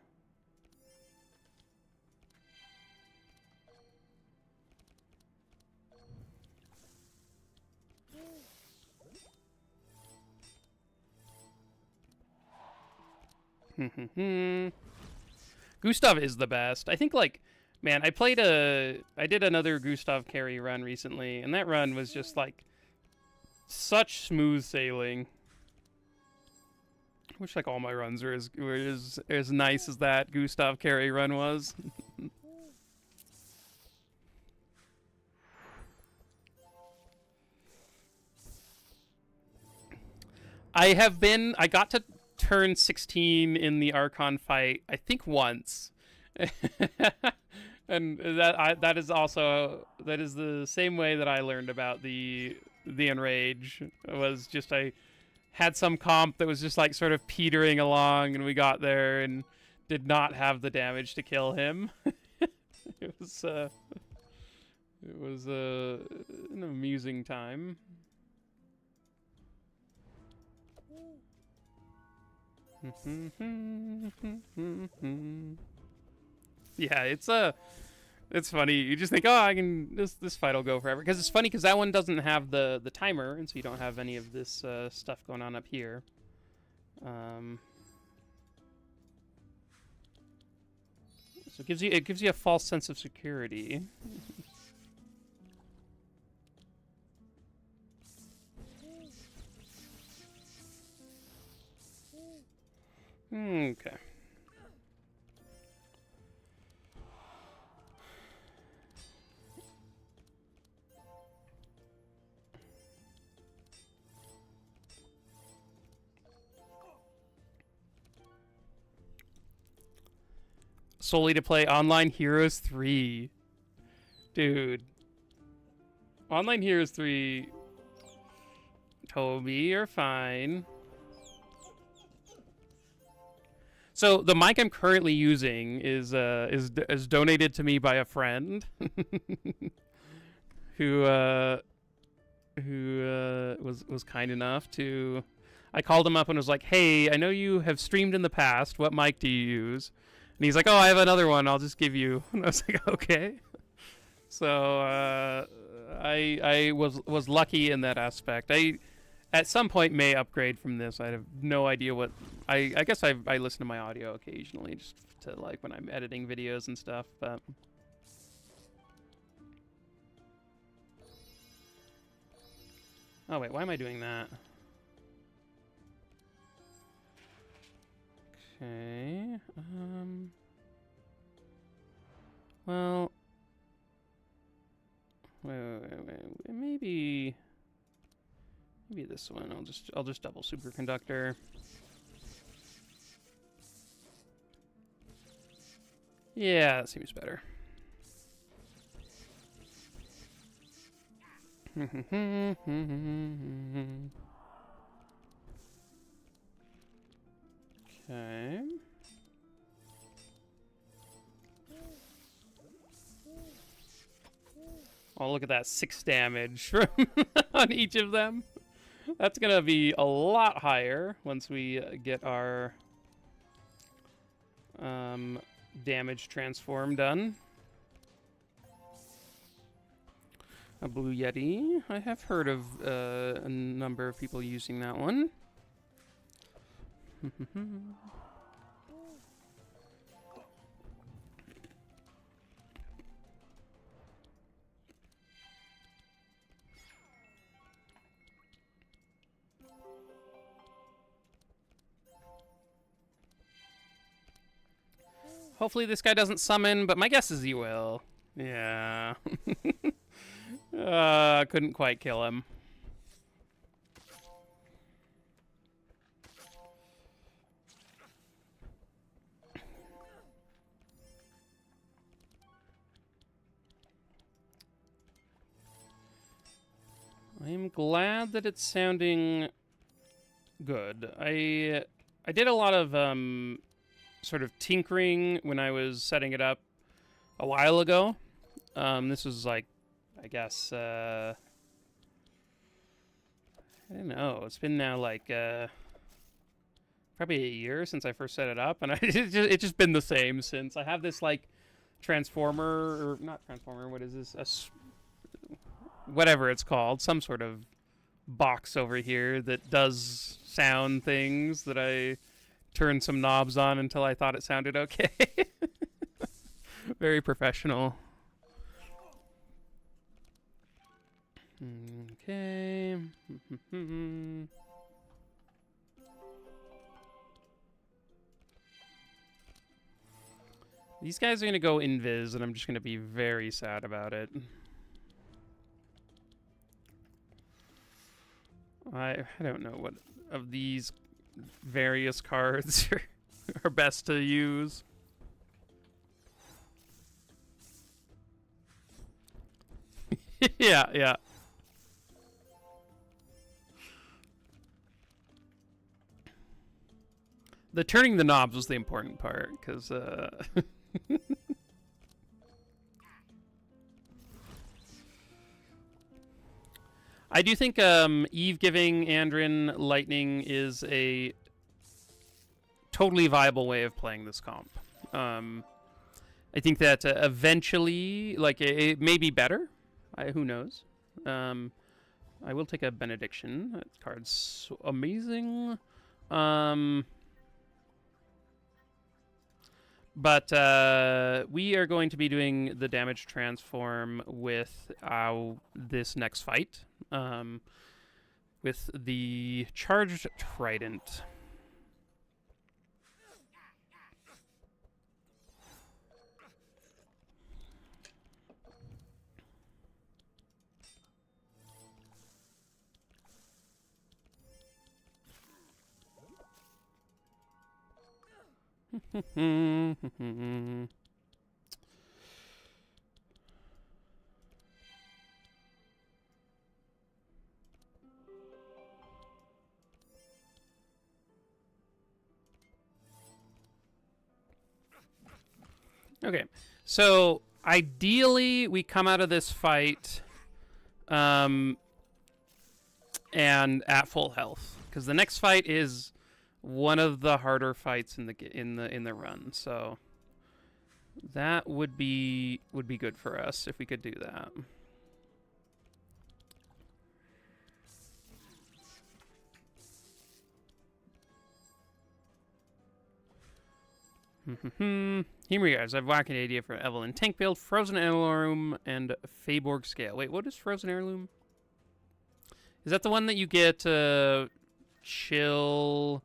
Gustav is the best. I think, like, man, I did another Gustav carry run recently, and that run was just, like, such smooth sailing. I wish, like, all my runs were as nice as that Gustav carry run was. I got to turn 16 in the Archon fight, I think once. And that is the same way that I learned about the Enrage. It was just I had some comp that was just like sort of petering along, and we got there and did not have the damage to kill him. It was an amusing time. Yeah, it's funny. You just think, oh, this fight will go forever, because it's funny because that one doesn't have the timer, and so you don't have any of this stuff going on up here. So it gives you a false sense of security. Okay. Solely to play Online Heroes 3. Dude. Online Heroes 3. Toby, you're fine. So the mic I'm currently using is donated to me by a friend who was kind enough to. I called him up and was like, "Hey, I know you have streamed in the past. What mic do you use?" And he's like, "Oh, I have another one. I'll just give you." And I was like, "Okay." So I was lucky in that aspect. I at some point may upgrade from this. I have no idea what. I guess I listen to my audio occasionally, just to like when I'm editing videos and stuff. But oh wait, why am I doing that? Okay. Well. Wait. Maybe this one. I'll just double superconductor. Yeah, that seems better. Okay. Oh, look at that 6 damage from on each of them. That's gonna be a lot higher once we get our damage transform done. A Blue Yeti. I have heard of a number of people using that one. Hopefully this guy doesn't summon, but my guess is he will. Yeah. Couldn't quite kill him. glad that it's sounding good. I did a lot of sort of tinkering when I was setting it up a while ago. This was like, I guess, I don't know. It's been now like probably a year since I first set it up, and it's just been the same since. I have this like transformer, or not transformer. What is this? Whatever it's called, some sort of box over here that does sound things that I turned some knobs on until I thought it sounded okay. Very professional. Okay. These guys are going to go invis, and I'm just going to be very sad about it. I don't know what of these various cards are best to use. Yeah. The turning the knobs was the important part, because I do think Eve giving Andrin Lightning is a totally viable way of playing this comp. I think that eventually, like, it may be better. Who knows? I will take a Benediction. That card's amazing. But we are going to be doing the damage transform with this next fight. With the Charged Trident. Okay, so ideally we come out of this fight and at full health, because the next fight is one of the harder fights in the run. So that would be good for us if we could do that. Here we go. I've whacked an idea for Evelyn. Tank build, Frozen Heirloom, and Feyborg Scale. Wait, what is Frozen Heirloom? Is that the one that you get chill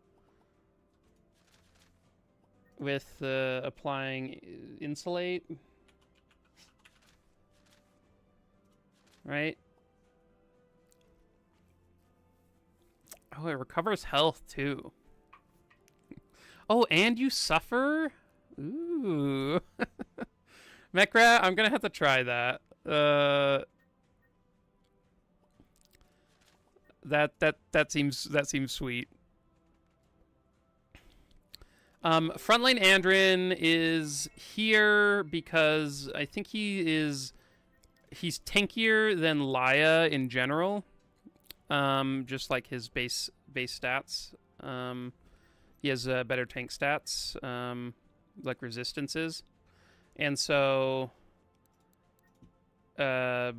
with applying Insulate? Right? Oh, it recovers health too. Oh, and you suffer? Ooh. Mechrat, I'm gonna have to try that. That seems sweet. Frontline Andrin is here because I think he's tankier than Laya in general. Just like his base stats. He has better tank stats, like resistances, and so that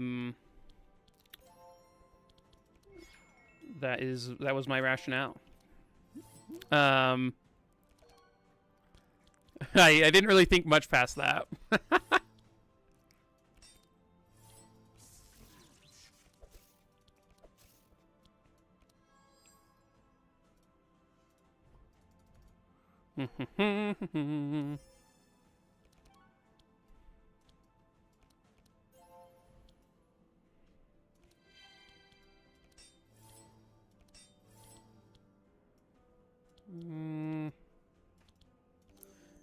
was my rationale. I didn't really think much past that.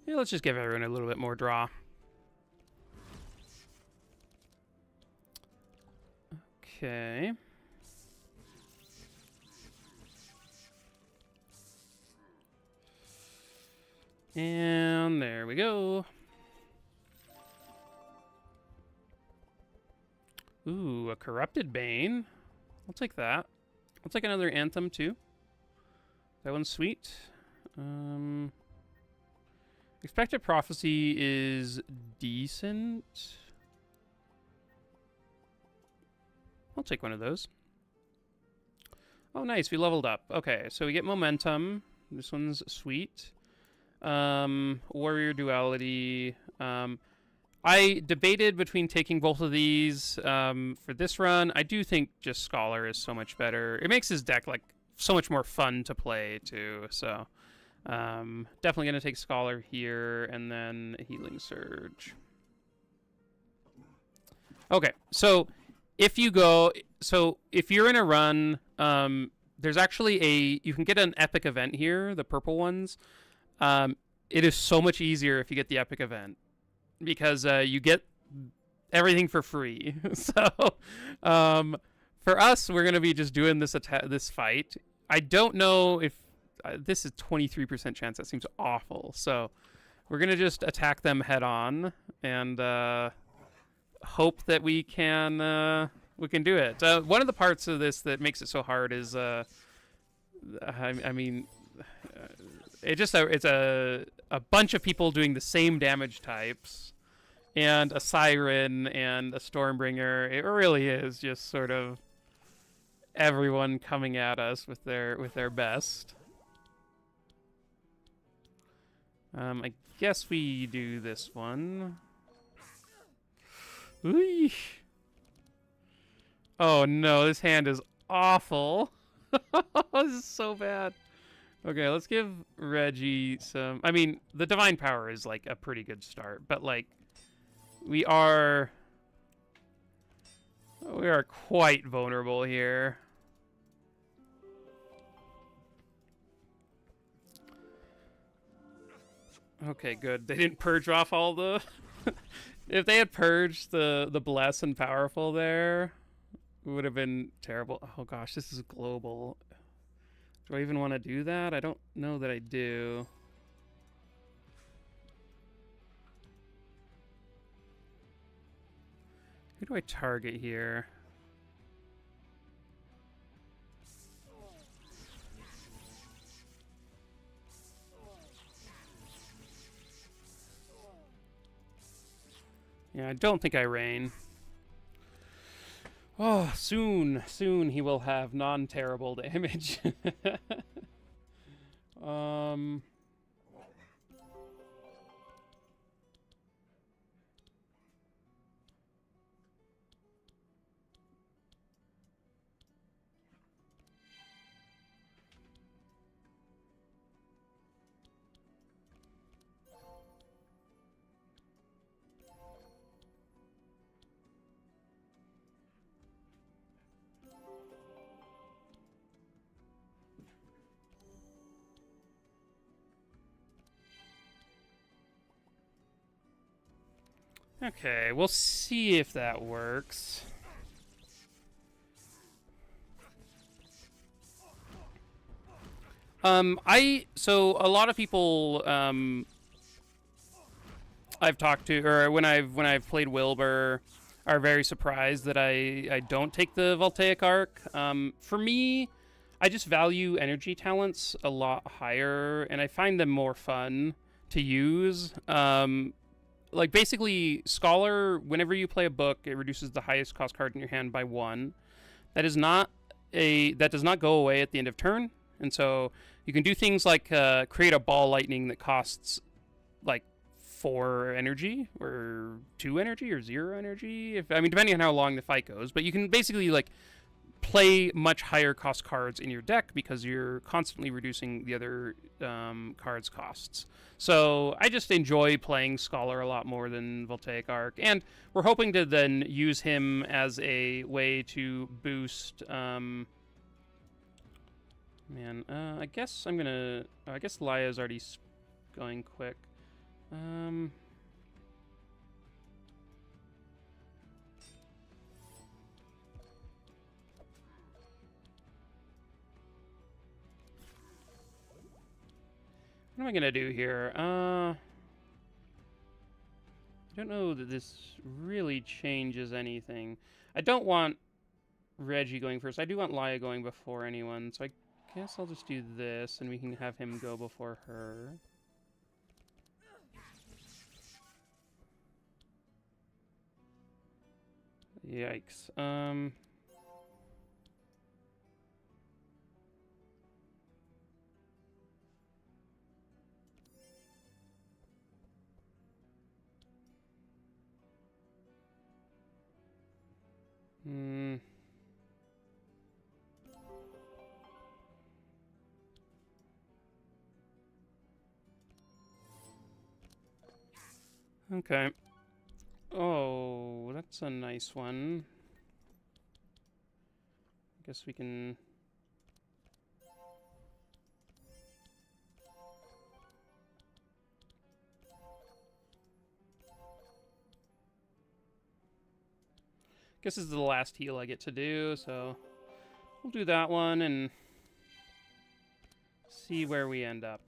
Yeah, let's just give everyone a little bit more draw. Okay. And there we go. Ooh, a Corrupted Bane. I'll take that. I'll take another Anthem, too. That one's sweet. Expected Prophecy is decent. I'll take one of those. Oh, nice. We leveled up. Okay, so we get Momentum. This one's sweet. Warrior Duality. I debated between taking both of these for this run. I do think just Scholar is so much better. It makes his deck like so much more fun to play too. So definitely gonna take Scholar here and then Healing Surge. Okay, so if you're in a run, there's actually you can get an epic event here, the purple ones. It is so much easier if you get the epic event, because you get everything for free. So for us, we're going to be just doing this fight. I don't know if this is 23% chance. That seems awful. So we're going to just attack them head on and hope that we can do it. One of the parts of this that makes it so hard is it's a bunch of people doing the same damage types, and a Siren and a Stormbringer. It really is just sort of everyone coming at us with their best. I guess we do this one. Ooh. Oh no, this hand is awful. This is so bad. Okay, let's give Reggie some... I mean, the Divine Power is, like, a pretty good start. But, like, we are quite vulnerable here. Okay, good. They didn't purge off all the... If they had purged the Bless and Powerful there, it would have been terrible. Oh, gosh, this is global. Do I even want to do that? I don't know that I do. Who do I target here? Yeah, I don't think I rain. Oh, soon he will have non-terrible damage. Okay, we'll see if that works. So a lot of people I've talked to, or when I've played Wilbur, are very surprised that I don't take the Voltaic Arc. For me, I just value energy talents a lot higher, and I find them more fun to use. Like, basically, Scholar, whenever you play a book, it reduces the highest cost card in your hand by 1. That does not go away at the end of turn, and so you can do things like create a ball lightning that costs like 4 energy, or 2 energy, or 0 energy. Depending on how long the fight goes, but you can basically like play much higher cost cards in your deck because you're constantly reducing the other cards' costs. So I just enjoy playing Scholar a lot more than Voltaic Arc, and we're hoping to then use him as a way to boost... I guess I'm gonna... I guess Laya's already going quick. I am I gonna do here? I don't know that this really changes anything. I don't want Reggie going first. I do want Laia going before anyone, so I guess I'll just do this, and we can have him go before her. Yikes. Okay. Oh, that's a nice one. I guess we can... Guess this is the last heal I get to do, so we'll do that one and see where we end up.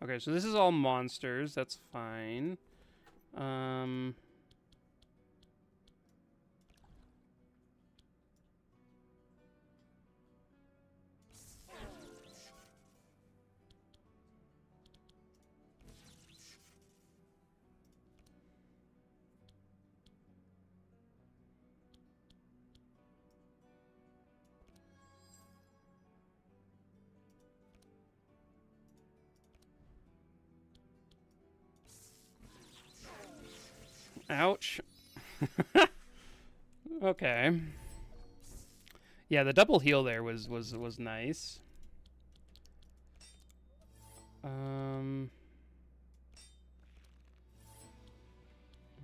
Okay, so this is all monsters. That's fine. Ouch. Okay. Yeah, the double heal there was nice.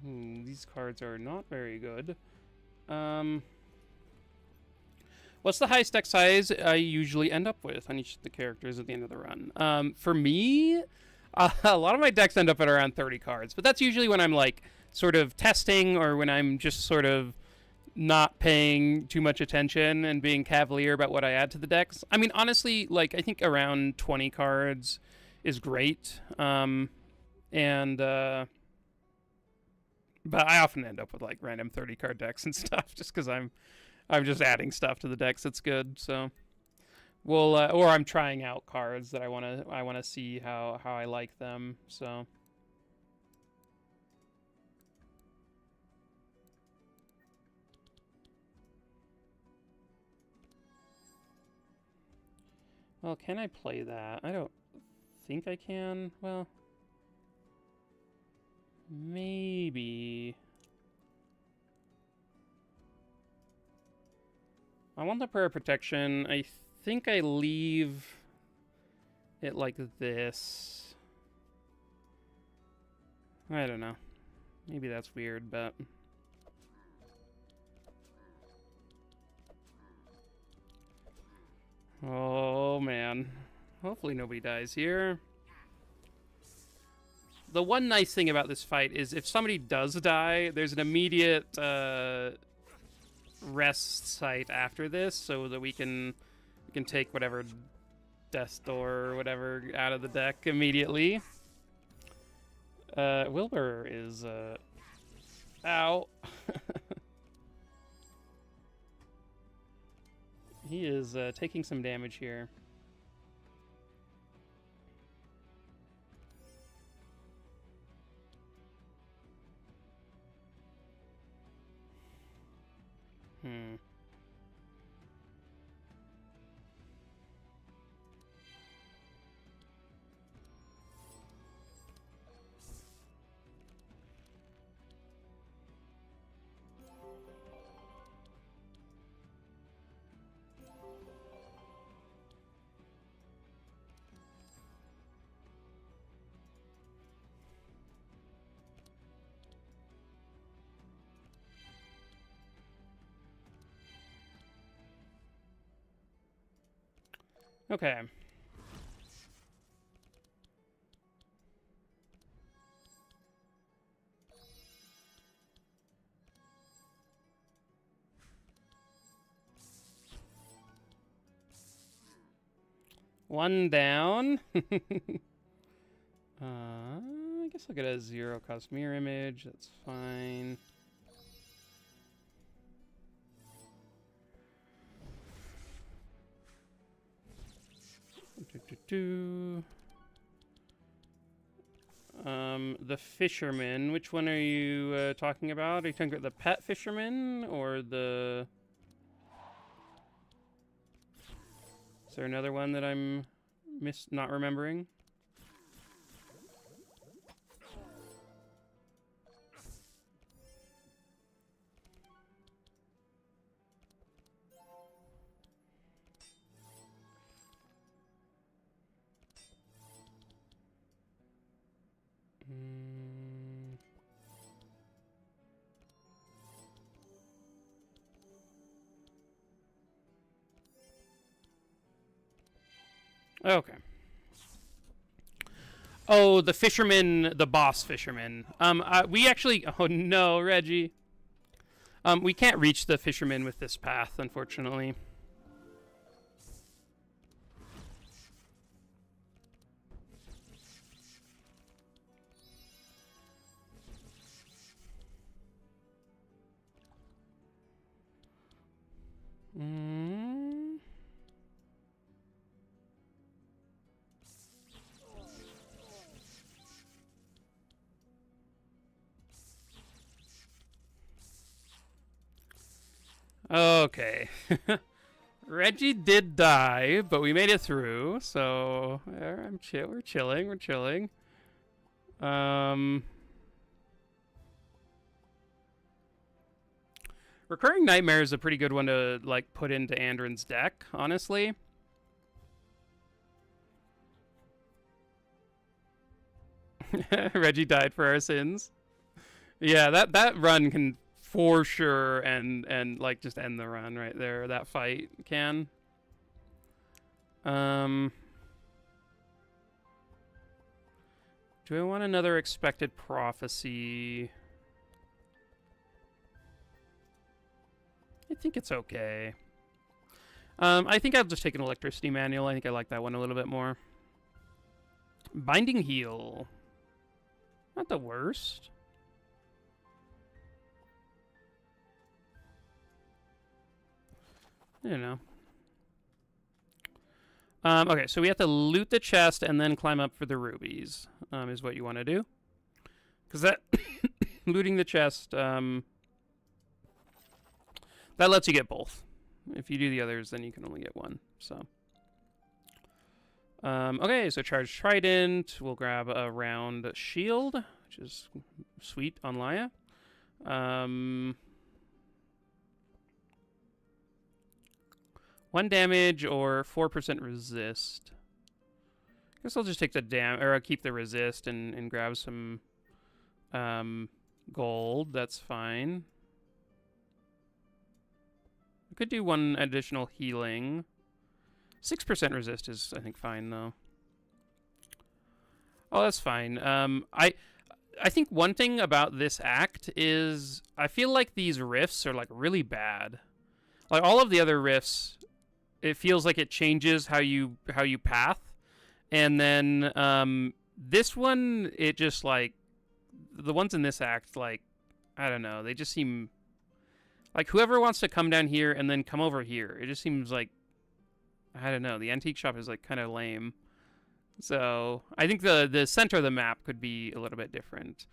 These cards are not very good. What's the highest deck size I usually end up with on each of the characters at the end of the run? For me, a lot of my decks end up at around 30 cards, but that's usually when I'm like sort of testing or when I'm just sort of not paying too much attention and being cavalier about what I add to the decks. I mean, honestly, like I think around 20 cards is great. But I often end up with like random 30 card decks and stuff just because I'm just adding stuff to the decks that's good. So we'll or I'm trying out cards that I wanna see how I like them. So well, can I play that? I don't think I can. Well, maybe. I want the prayer protection. I think I leave it like this. I don't know. Maybe that's weird, but... Oh, man. Hopefully nobody dies here. The one nice thing about this fight is if somebody does die, there's an immediate rest site after this, so that we can take whatever Death Door or whatever out of the deck immediately. Wilbur is out. He is taking some damage here. Okay. One down. I guess I'll get a 0-cost mirror image. That's fine. The fisherman. Which one are you talking about? Are you talking about the pet fisherman or the... Is there another one that I'm not remembering? Okay. Oh, the fisherman, the boss fisherman. We actually... Oh, no, Reggie. We can't reach the fisherman with this path, unfortunately. Okay. Reggie did die, but we made it through, so we're chilling. Recurring Nightmare is a pretty good one to like put into Andron's deck, honestly. Reggie died for our sins. Yeah, that run can for sure and like just end the run right there. That fight can. Do I want another Expected Prophecy? I think it's okay. I think I'll just take an Electricity Manual. I think I like that one a little bit more. Binding Heal. Not the worst. I don't know. Okay, so we have to loot the chest and then climb up for the rubies, is what you want to do. Because that... looting the chest, that lets you get both. If you do the others, then you can only get one, so... okay, so Charged Trident. We'll grab a round shield, which is sweet on Laia. 1 damage or 4% resist. Guess I'll just take the or I'll keep the resist and grab some gold. That's fine. I could do 1 additional healing. 6% resist is, I think, fine though. Oh, that's fine. I think one thing about this act is I feel like these rifts are like really bad. Like all of the other rifts, it feels like it changes how you path, and then this one, it just like the ones in this act, like I don't know, they just seem like whoever wants to come down here and then come over here, it just seems like I don't know. The antique shop is like kind of lame, so I think the center of the map could be a little bit different,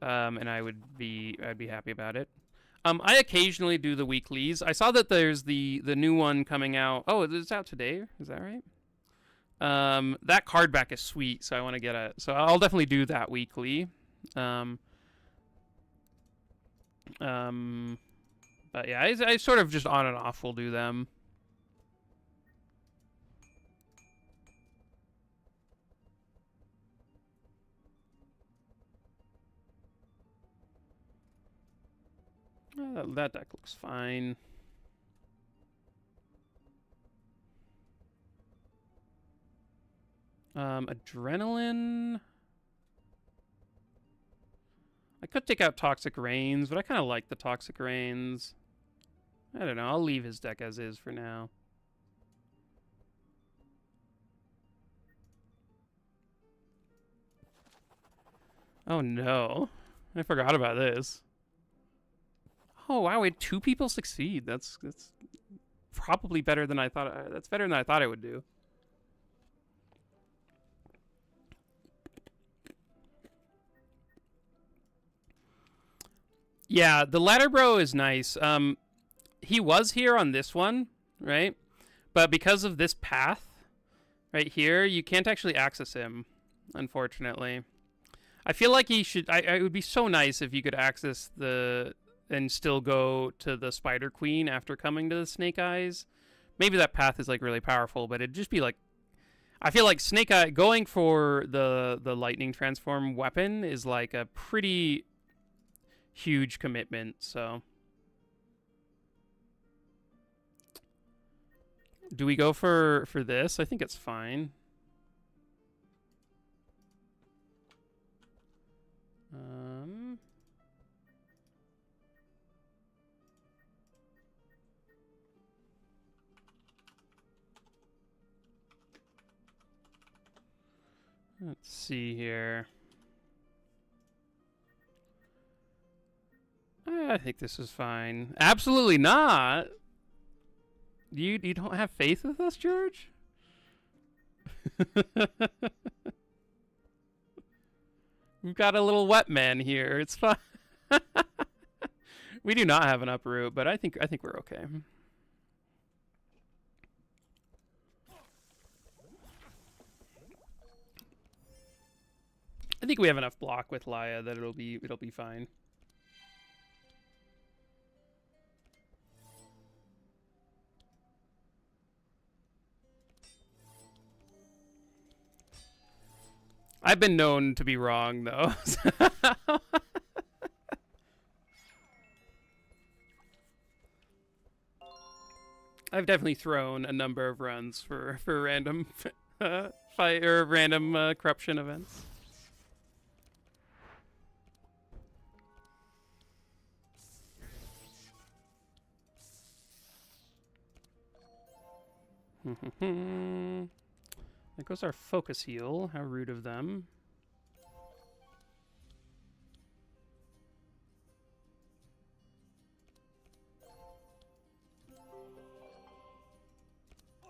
and I'd be happy about it. I occasionally do the weeklies. I saw that there's the new one coming out. Oh, it's out today. Is that right? That card back is sweet, so I want to get it. So I'll definitely do that weekly. But yeah, I sort of just on and off will do them. That deck looks fine. Adrenaline. I could take out Toxic Rains, but I kind of like the Toxic Rains. I don't know. I'll leave his deck as is for now. Oh no. I forgot about this. Oh wow, we had 2 people succeed. That's probably better than I thought. That's better than I thought it would do. Yeah, the ladder bro is nice. He was here on this one, right? But because of this path right here, you can't actually access him, unfortunately. I feel like he should. It would be so nice if you could access the and still go to the Spider Queen after coming to the Snake Eyes. Maybe that path is like really powerful, but it'd just be like, I feel like Snake Eye going for the lightning transform weapon is like a pretty huge commitment. So, do we go for this? I think it's fine. Let's see here. I think this is fine. Absolutely not. You don't have faith with us, George? We've got a little wet man here. It's fine. We do not have an uproot, but I think we're okay. I think we have enough block with Laya that it'll be fine. I've been known to be wrong though. I've definitely thrown a number of runs for random fight or random corruption events. There goes our focus heal. How rude of them.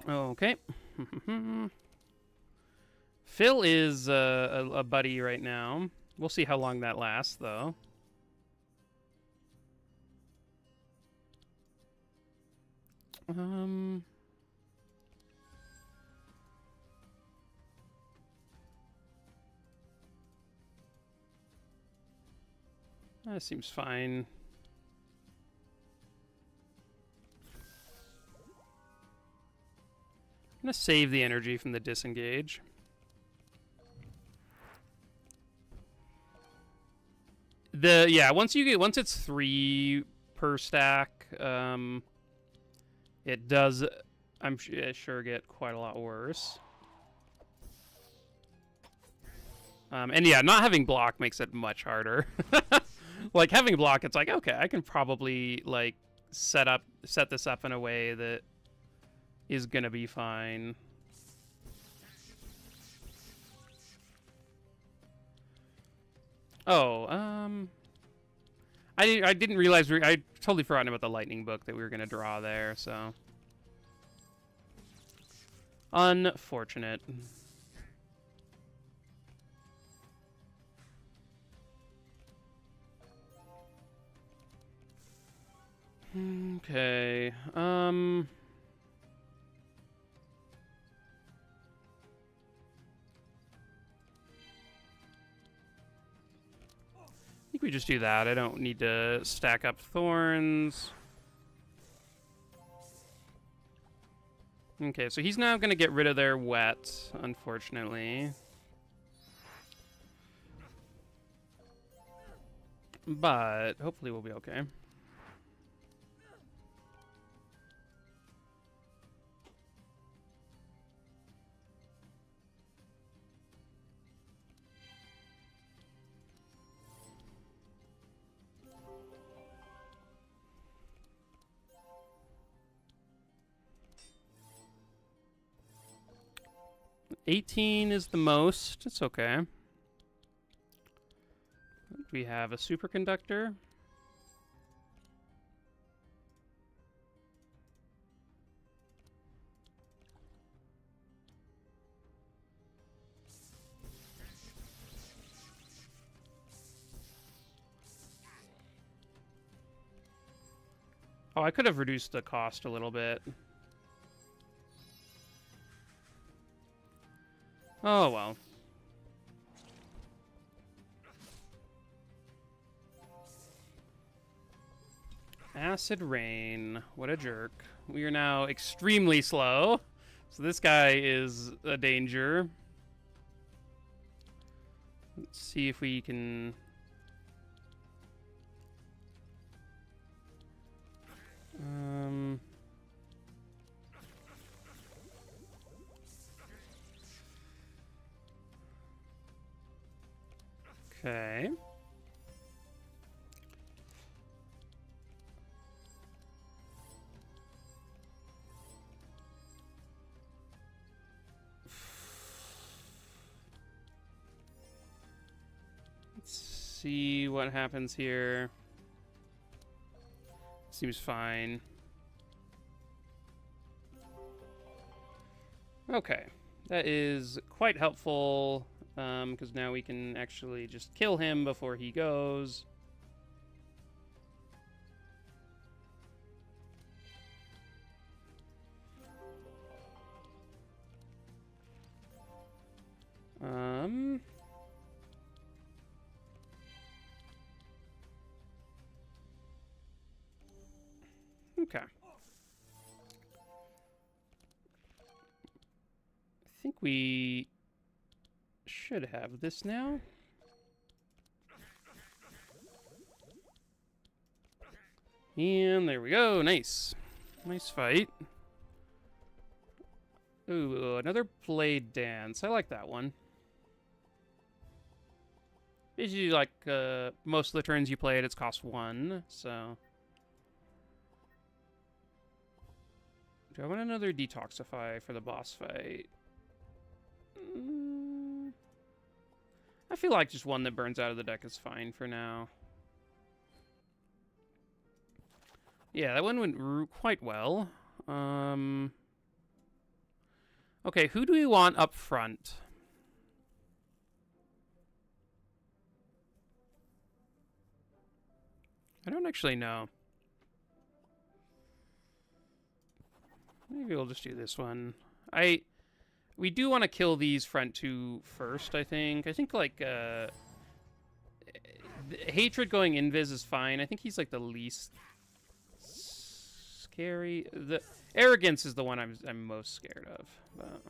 Okay. Phil is a buddy right now. We'll see how long that lasts, though. That seems fine. I'm gonna save the energy from the disengage. Once it's 3 per stack, it does. I'm sure get quite a lot worse. And yeah, not having block makes it much harder. Like having block, it's like okay, I can probably like set this up in a way that is gonna be fine. Oh, I didn't realize I totally forgotten about the lightning book that we were gonna draw there. So unfortunate. Okay. I think we just do that. I don't need to stack up thorns. Okay, so he's now going to get rid of their wet, unfortunately. But hopefully we'll be okay. $18 is the most. It's okay. we have a superconductor. Oh, I could have reduced the cost a little bit. Oh, well. Acid Rain. What a jerk. We are now extremely slow. So this guy is a danger. Let's see if we can... Okay. Let's see what happens here. Seems fine. Okay. That is quite helpful, because now we can actually just kill him before he goes. Okay. I think we should have this now. And there we go. Nice. Nice fight. Ooh, another blade dance. I like that one. Usually, like, most of the turns you play it, it's cost 1, so... Do I want another detoxify for the boss fight? I feel like just one that burns out of the deck is fine for now. Yeah, that one went quite well. Okay, who do we want up front? I don't actually know. Maybe we'll just do this one. We do want to kill these front two first, I think. I think, like, Hatred going invis is fine. I think he's, like, the least scary. The Arrogance is the one I'm most scared of. But...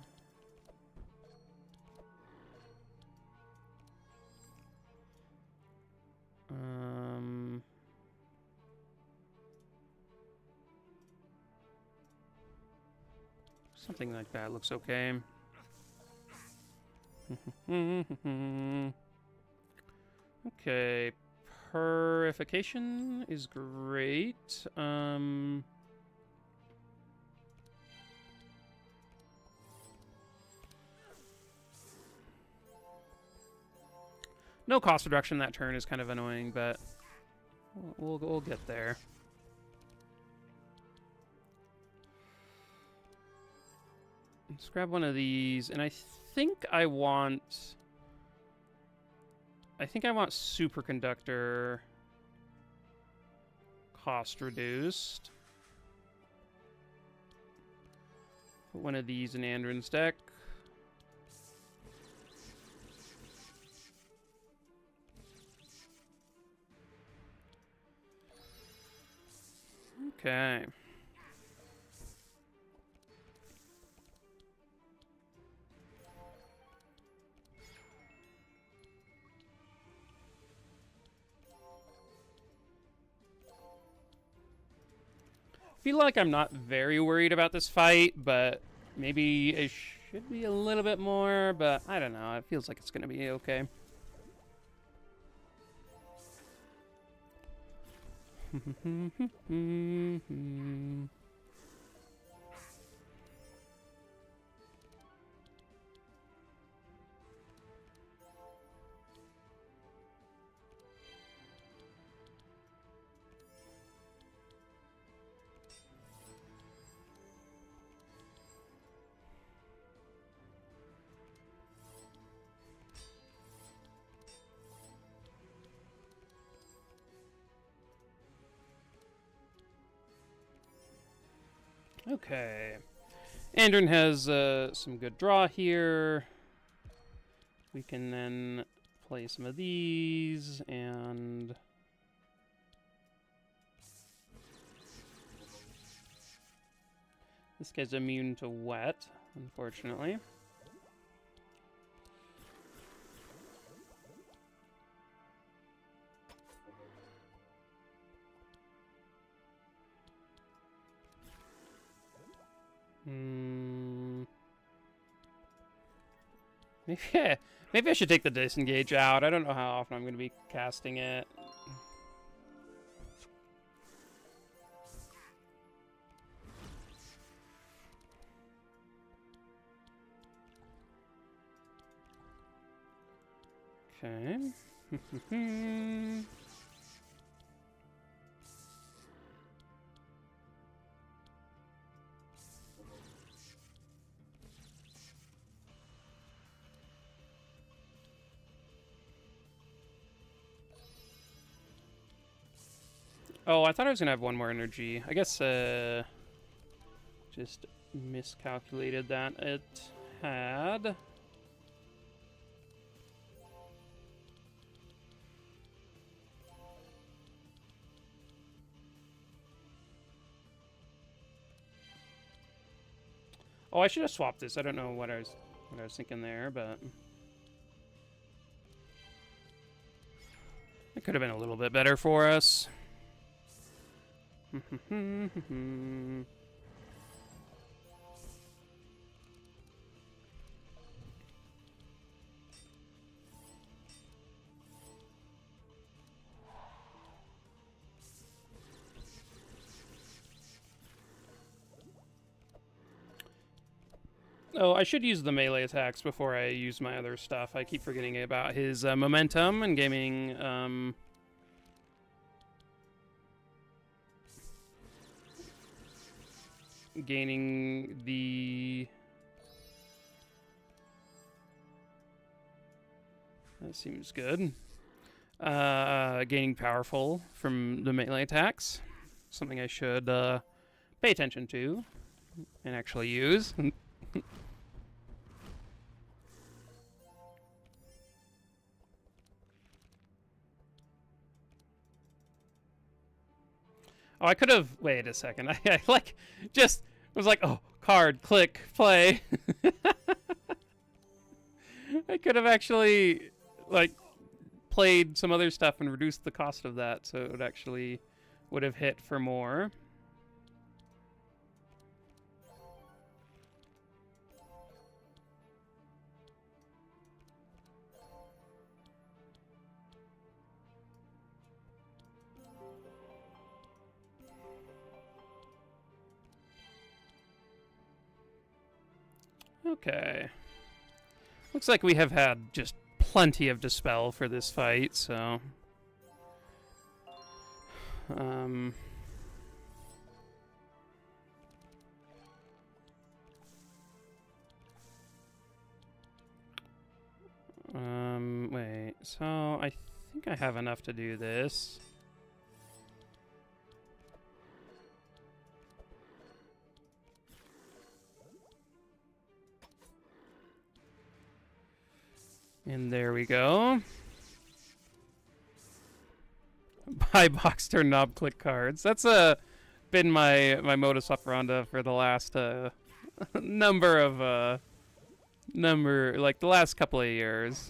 something like that looks okay. Okay, Purification is great. No cost reduction that turn is kind of annoying, but we'll get there. Let's grab one of these, and I think I want Superconductor cost reduced. Put one of these in Andron's deck. Okay. Feel like I'm not very worried about this fight, but maybe I should be a little bit more, but I don't know. It feels like it's going to be okay. Okay. Andron has some good draw here. We can then play some of these, and this guy's immune to wet, unfortunately. Maybe I should take the disengage out. I don't know how often I'm going to be casting it. Okay. Oh, I thought I was going to have one more energy. I guess, just miscalculated that. It had... Oh, I should have swapped this. I don't know what I was thinking there, but it could have been a little bit better for us. Oh, I should use the melee attacks before I use my other stuff. I keep forgetting about his momentum and gaining the... That seems good. Gaining powerful from the melee attacks. Something I should pay attention to and actually use. Oh, I could have... Wait a second. I like, just was like, oh, card, click, play. I could have actually, like, played some other stuff and reduced the cost of that, so it would actually would have hit for more. Okay. Looks like we have had just plenty of Dispel for this fight, so... Wait, so I think I have enough to do this. And there we go. Buy box, turn knob, click cards. That's been my modus operandi for the last number like the last couple of years.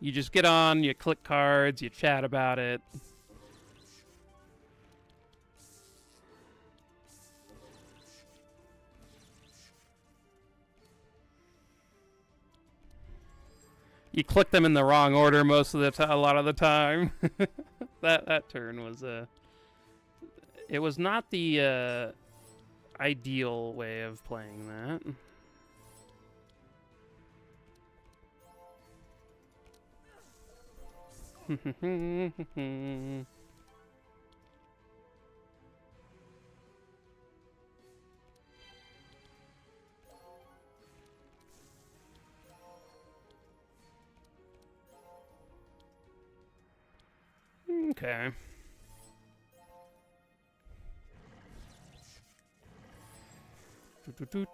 You just get on, you click cards, you chat about it. You click them in the wrong order most of the a lot of the time. that turn was it was not the ideal way of playing that. Okay.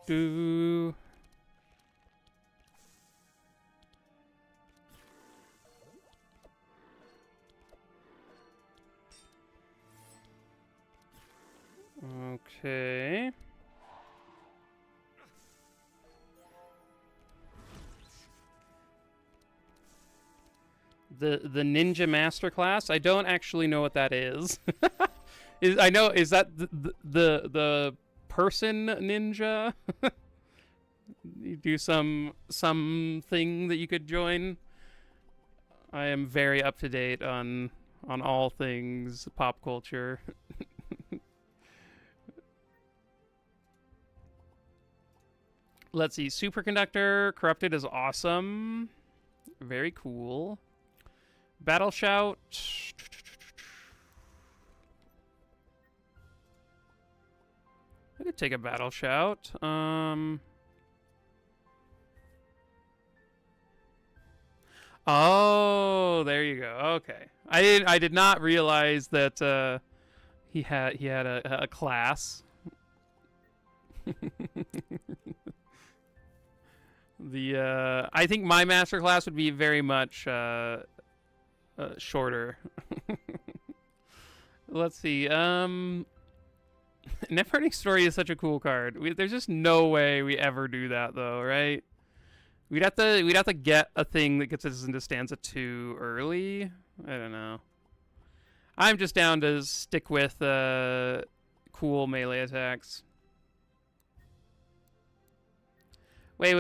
Do. Okay. The ninja masterclass. I don't actually know what that is. Is that the person ninja? You do something that you could join. I am very up to date on all things pop culture. Let's see. Superconductor corrupted is awesome. Very cool. Battle shout. I could take a battle shout. Oh, there you go. Okay. I did not realize that he had a class. I think my master class would be very much shorter. Let's see. Never-ending Story is such a cool card. There's just no way we ever do that, though, right? We'd have to get a thing that gets us into stanza 2 early. I don't know. I'm just down to stick with cool melee attacks. Wait.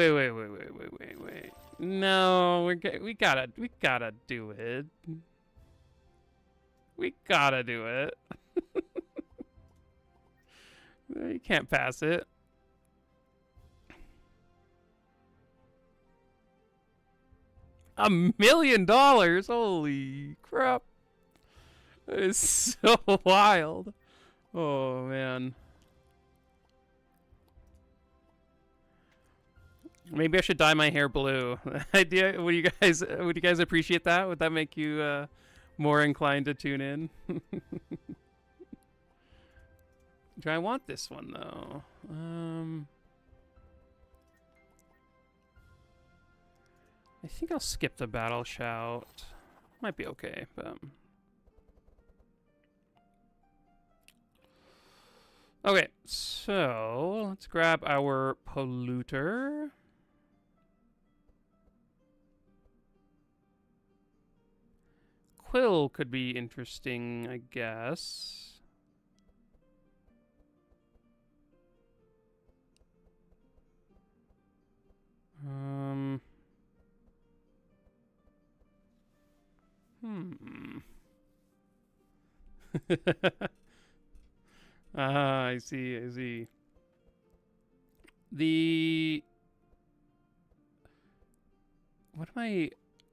No, we gotta do it. We gotta do it. You can't pass it. $1 million? Holy crap. That is so wild. Oh, man. Maybe I should dye my hair blue. Idea? Would you guys appreciate that? Would that make you more inclined to tune in? Do I want this one though? I think I'll skip the battle shout. Might be okay, but okay. So let's grab our polluter. Quill could be interesting, I guess. I see.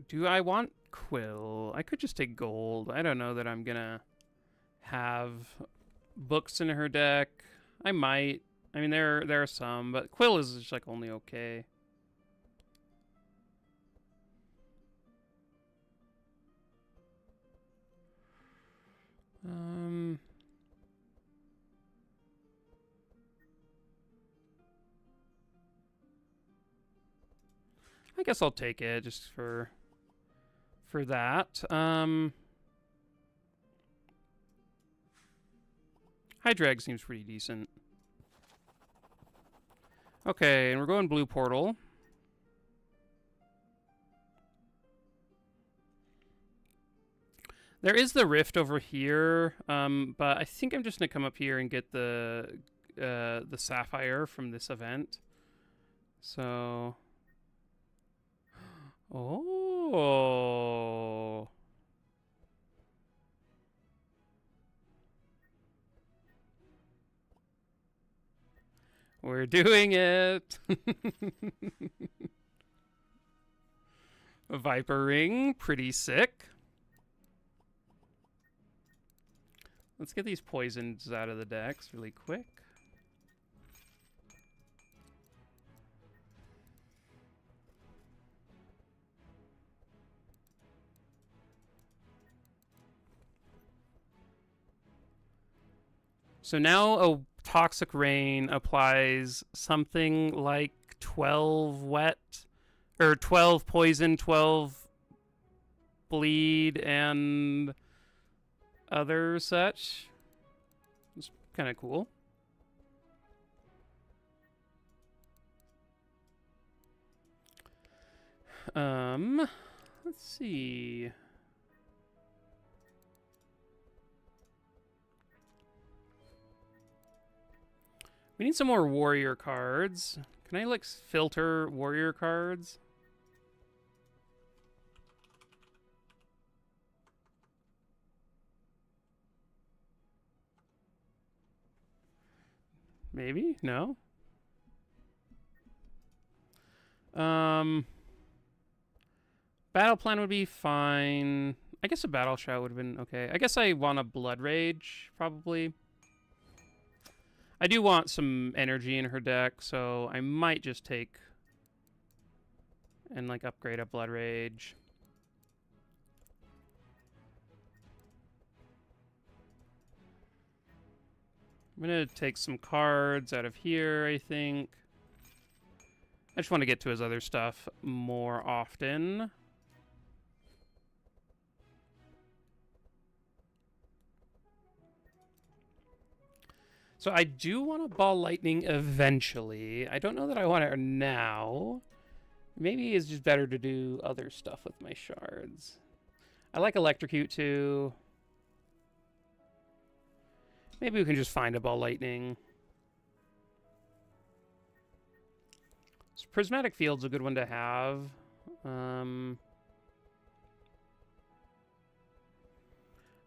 Do I want Quill? I could just take gold. I don't know that I'm gonna have books in her deck. I might. I mean, there are some, but Quill is just like only okay. I guess I'll take it just for that. Hydrag seems pretty decent. Okay, and we're going blue portal. There is the rift over here, but I think I'm just gonna come up here and get the sapphire from this event. So, oh, we're doing it. A Viper Ring, pretty sick. Let's get these poisons out of the decks really quick. So now a Toxic Rain applies something like 12 wet, or 12 poison, 12 bleed, and other such. It's kind of cool. Let's see. We need some more warrior cards. Can I, like, filter warrior cards? Maybe? No? Battle plan would be fine. I guess a battle shout would have been okay. I guess I want a blood rage, probably. I do want some energy in her deck, so I might just take and, like, upgrade a blood rage. I'm gonna take some cards out of here, I think. I just want to get to his other stuff more often. So I do want to ball lightning eventually. I don't know that I want it now. Maybe it's just better to do other stuff with my shards. I like electrocute too. Maybe we can just find a ball lightning. So prismatic field's a good one to have.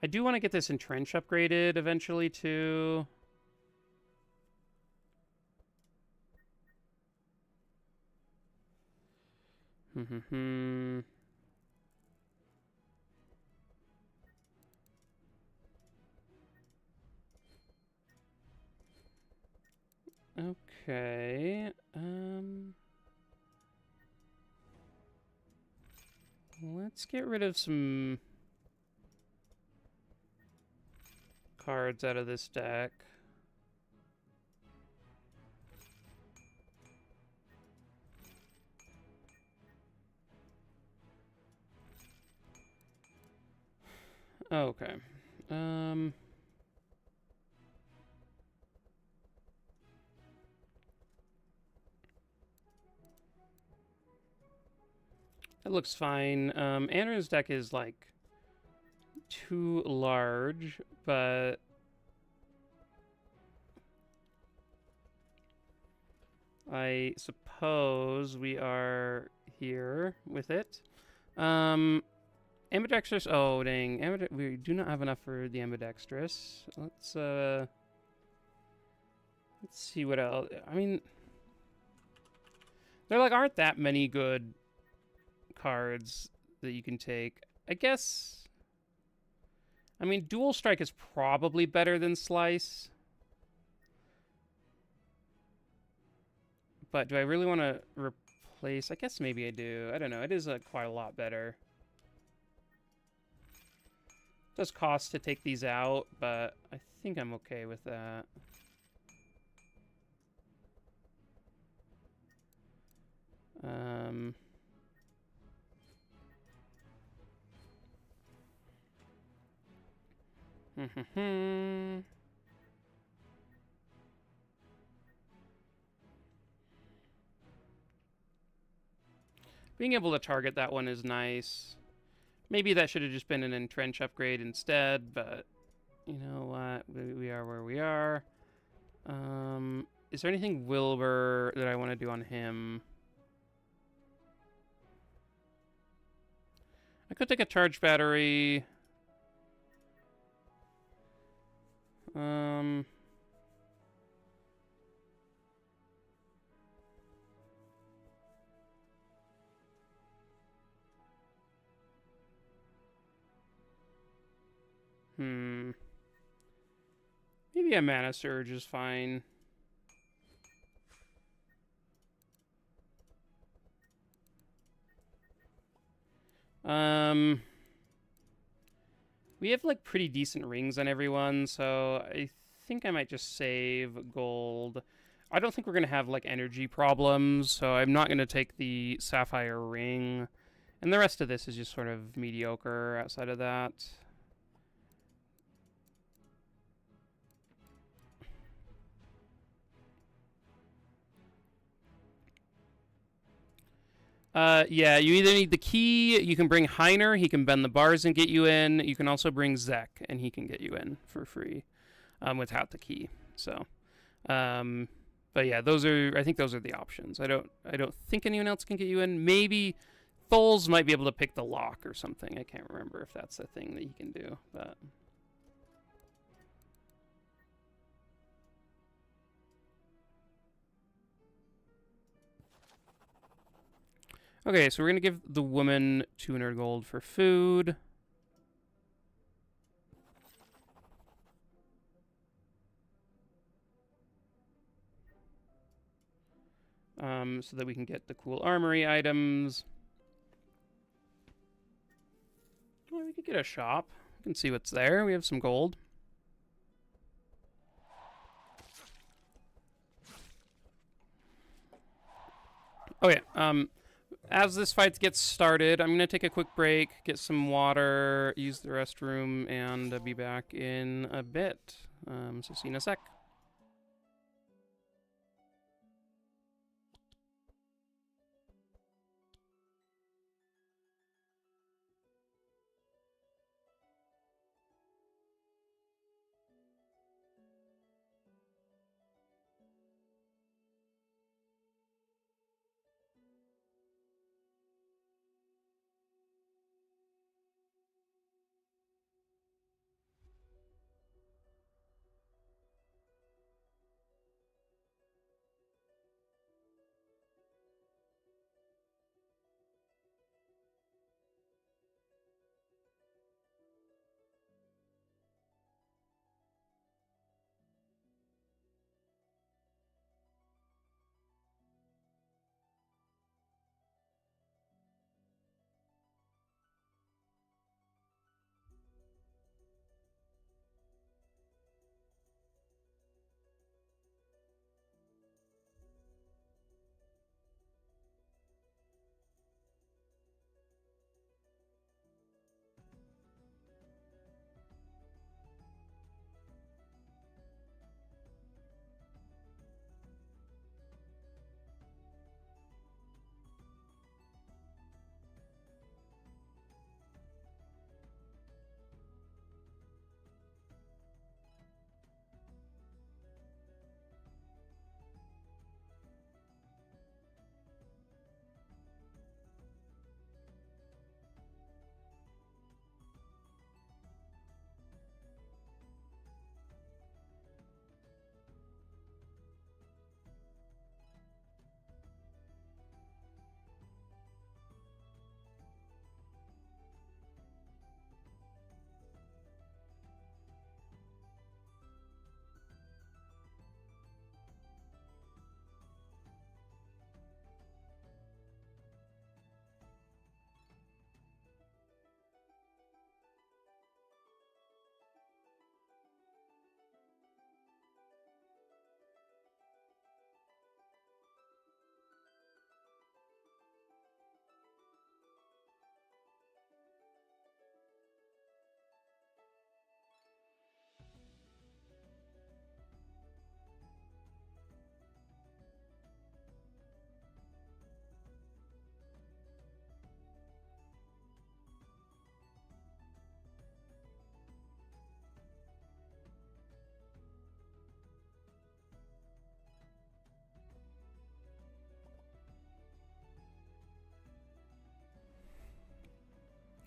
I do want to get this entrench upgraded eventually too. Okay. Let's get rid of some cards out of this deck. Okay. That looks fine. Andron's deck is, like, too large, but I suppose we are here with it. Ambidextrous. Oh, dang. We do not have enough for the ambidextrous. Let's see what else. I mean, there, like, aren't that many good cards that you can take. I guess... I mean, Dual Strike is probably better than Slice. But do I really want to replace... I guess maybe I do. I don't know. It is quite a lot better. It does cost to take these out, but I think I'm okay with that. Being able to target that one is nice. Maybe that should have just been an entrench upgrade instead, but you know what? We are where we are. Is there anything Wilbur that I want to do on him? I could take a charge battery. Maybe a Mana Surge is fine. We have, like, pretty decent rings on everyone, so I think I might just save gold. I don't think we're going to have, like, energy problems, so I'm not going to take the sapphire ring. And the rest of this is just sort of mediocre outside of that. Yeah, you either need the key, you can bring Heiner, he can bend the bars and get you in. You can also bring Zek, and he can get you in for free without the key. So, but yeah, I think those are the options. I don't think anyone else can get you in. Maybe Tholes might be able to pick the lock or something. I can't remember if that's a thing that he can do, but... Okay, so we're going to give the woman 200 gold for food. So that we can get the cool armory items. Well, we could get a shop. We can see what's there. We have some gold. Okay, as this fight gets started, I'm going to take a quick break, get some water, use the restroom, and be back in a bit. So see you in a sec.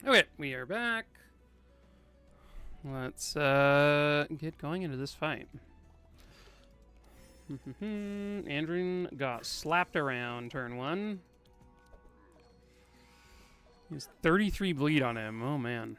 Okay, we are back. Let's get going into this fight. Andron got slapped around turn 1. He has 33 bleed on him. Oh, man.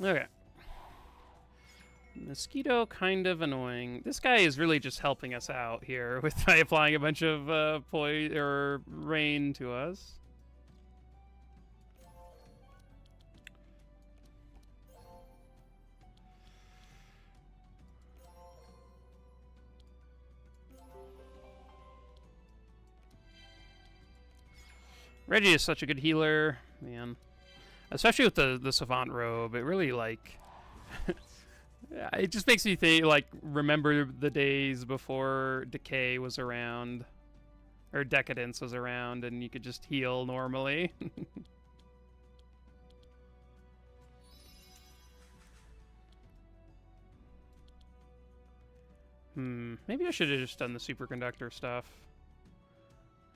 Okay. Mosquito, kind of annoying. This guy is really just helping us out here with by applying a bunch of rain to us. Reggie is such a good healer, man. Especially with the Savant Robe, it really, like... it just makes me think, like, remember the days before Decay was around. Or Decadence was around, and you could just heal normally. Maybe I should have just done the superconductor stuff.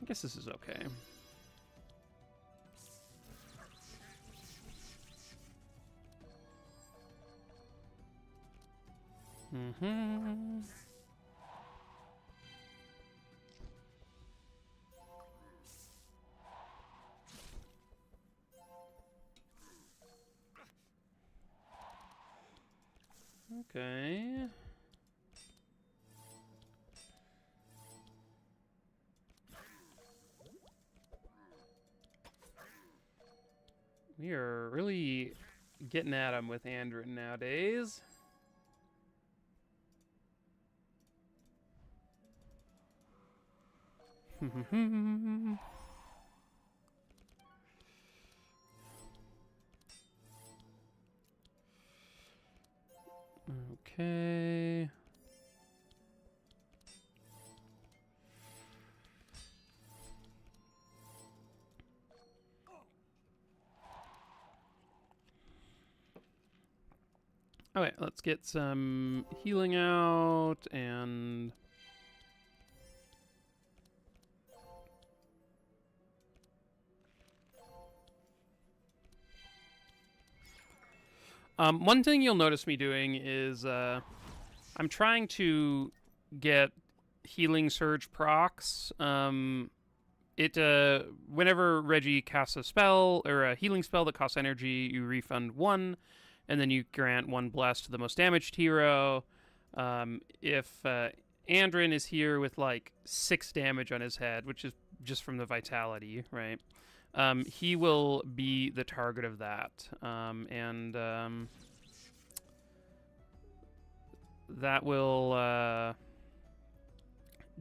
I guess this is okay. Okay. We are really getting at him with Andron nowadays. Okay. Okay, let's get some healing out and... one thing you'll notice me doing is I'm trying to get healing surge procs. Whenever Reggie casts a spell or a healing spell that costs energy, you refund 1, and then you grant 1 bless to the most damaged hero. If Andrin is here with like 6 damage on his head, which is just from the vitality, right? He will be the target of that, that will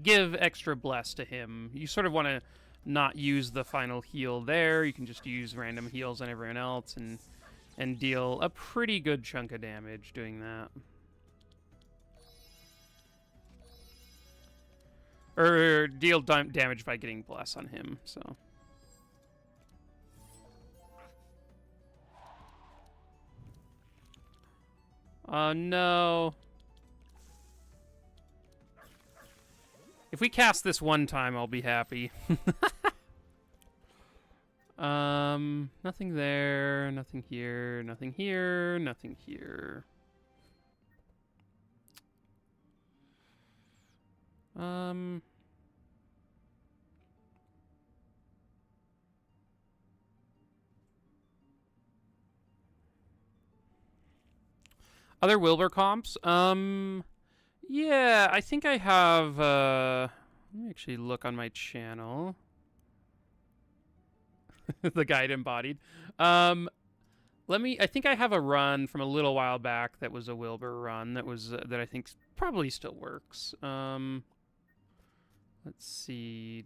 give extra bless to him. You sort of want to not use the final heal there. You can just use random heals on everyone else and deal a pretty good chunk of damage doing that. Or deal damage by getting bless on him, so... Oh, no. If we cast this one time, I'll be happy. Nothing there, nothing here, nothing here, nothing here. Other Wilbur comps? Yeah, I think I have, let me actually look on my channel. The guide embodied. I think I have a run from a little while back that was a Wilbur run that was, that I think probably still works. Let's see.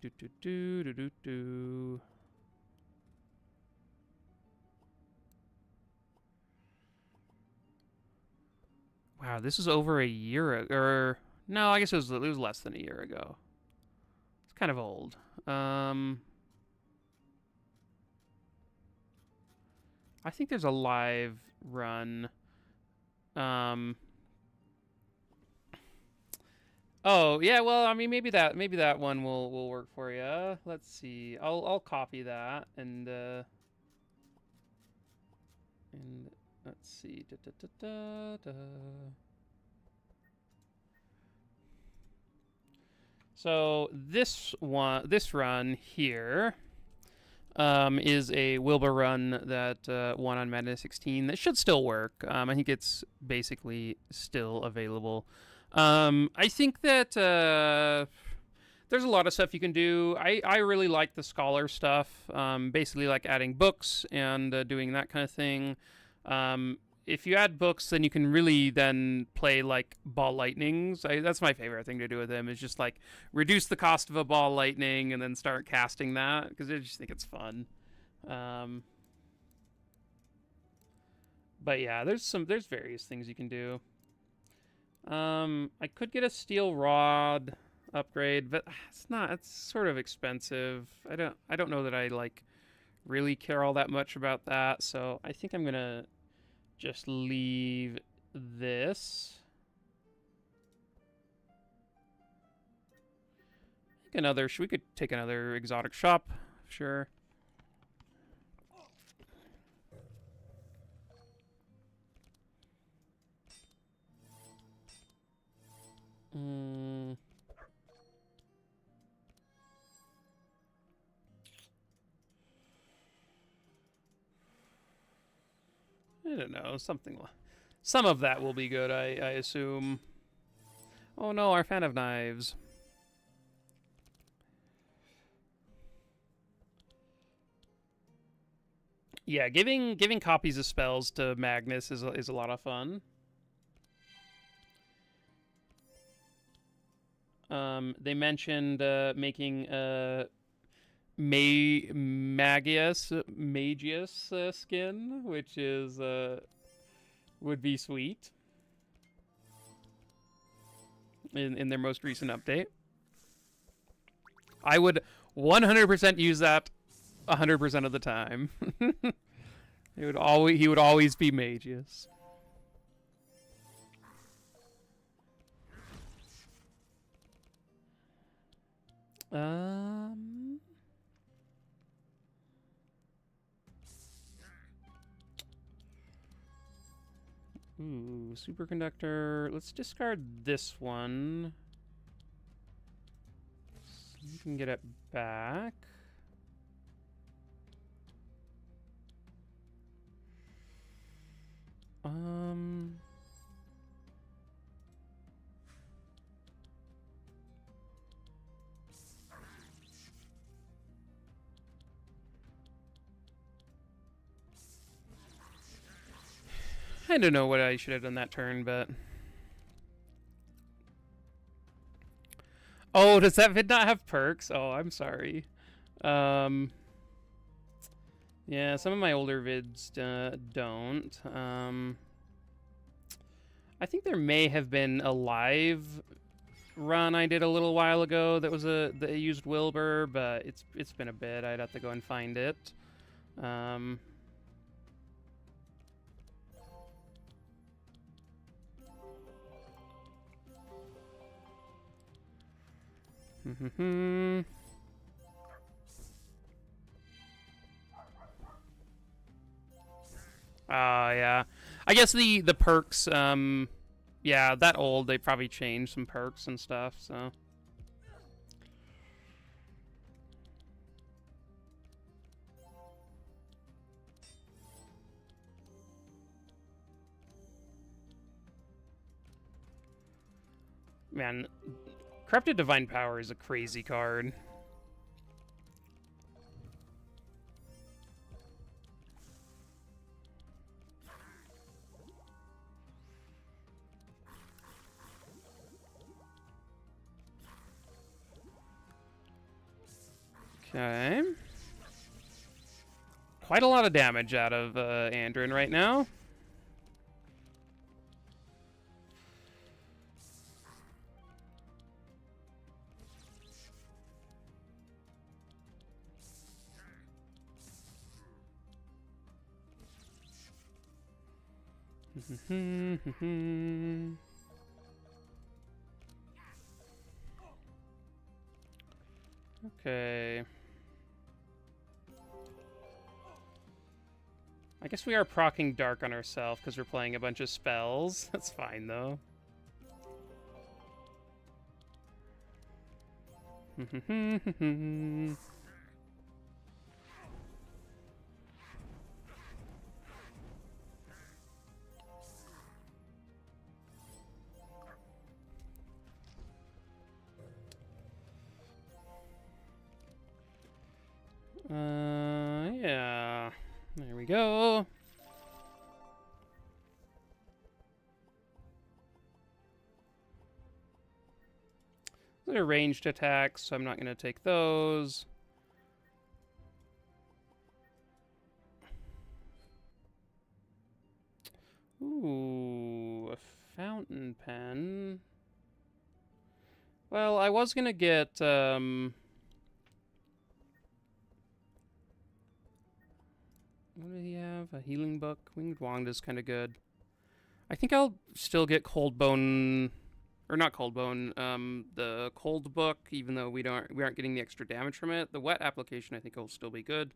Wow, this is over a year ago. Or no, I guess it was less than a year ago. It's kind of old. I think there's a live run. Oh yeah, well, I mean, maybe that one will work for you. Let's see. I'll copy that and let's see. So this run here, is a Wilbur run that won on Madness 16 that should still work. I think it's basically still available. I think that there's a lot of stuff you can do. I really like the scholar stuff, basically like adding books and doing that kind of thing. If you add books, then you can really then play like ball lightnings. That's my favorite thing to do with them, is just like reduce the cost of a ball lightning and then start casting that, because I just think it's fun. But yeah, there's various things you can do. I could get a steel rod upgrade, but it's sort of expensive. I don't know that I like really care all that much about that, so I think I'm gonna just leave this. We could take another exotic shop, sure. I don't know, some of that will be good, I assume. Oh no, our fan of knives. Yeah, giving copies of spells to Magnus is a lot of fun. They mentioned making Magius skin, which is would be sweet in their most recent update. I would 100% use that 100% of the time. He would always be Magius. Ooh, superconductor. Let's discard this one. So you can get it back. I don't know what I should have done that turn, but... Oh, does that vid not have perks? Oh, I'm sorry. Yeah, some of my older vids don't. I think there may have been a live run I did a little while ago that used Wilbur, but it's been a bit. I'd have to go and find it. Yeah. I guess the perks, yeah, that old, they probably changed some perks and stuff, so. Man, Corrupted Divine Power is a crazy card. Okay. Quite a lot of damage out of Andron right now. Okay. I guess we are proccing Dark on ourselves because we're playing a bunch of spells. That's fine, though. we go. They're ranged attacks, so I'm not going to take those. Ooh, a fountain pen. Well, I was going to get, what do he have? A healing book? Winged Wand is kind of good. I think I'll still get Cold Bone, or not Cold Bone, the Cold Book, even though we aren't getting the extra damage from it. The Wet application I think will still be good.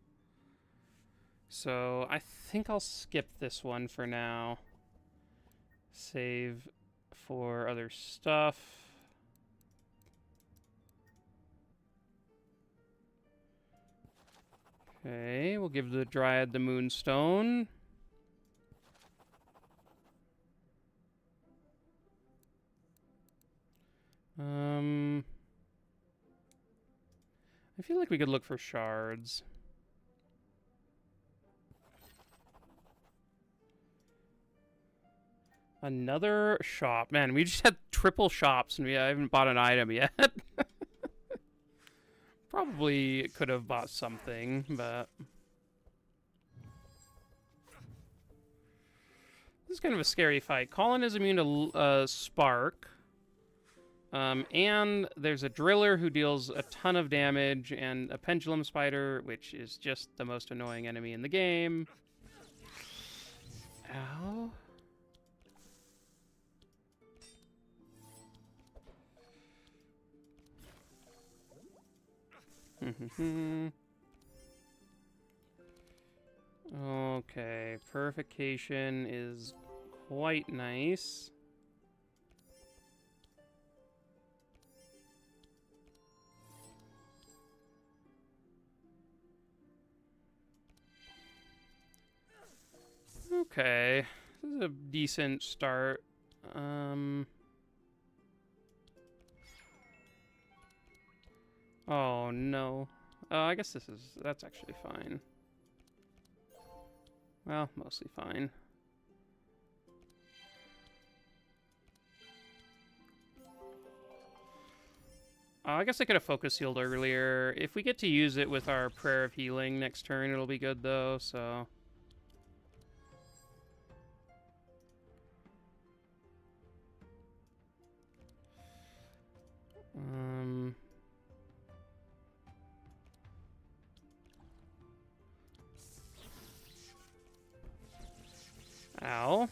So I think I'll skip this one for now. Save for other stuff. Okay, we'll give the Dryad the Moonstone. I feel like we could look for shards. Another shop. Man, we just had triple shops and I haven't bought an item yet. Probably could have bought something, but... This is kind of a scary fight. Colin is immune to Spark. And there's a Driller who deals a ton of damage, and a Pendulum Spider, which is just the most annoying enemy in the game. Ow. Okay, Purification is quite nice. Okay, this is a decent start. Oh no. I guess that's actually fine. Well, mostly fine. I guess I could have focus healed earlier. If we get to use it with our Prayer of Healing next turn, it'll be good though, so... Ow.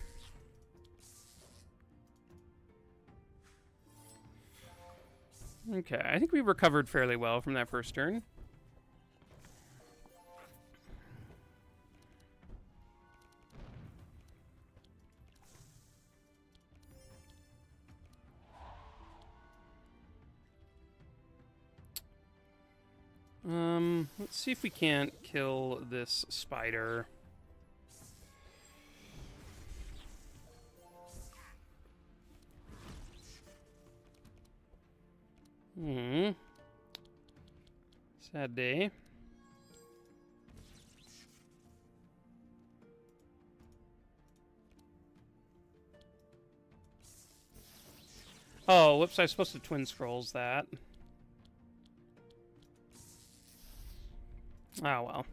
Okay, I think we recovered fairly well from that first turn. Let's see if we can't kill this spider. Sad day. Oh, whoops, I was supposed to twin scrolls that. Oh, well.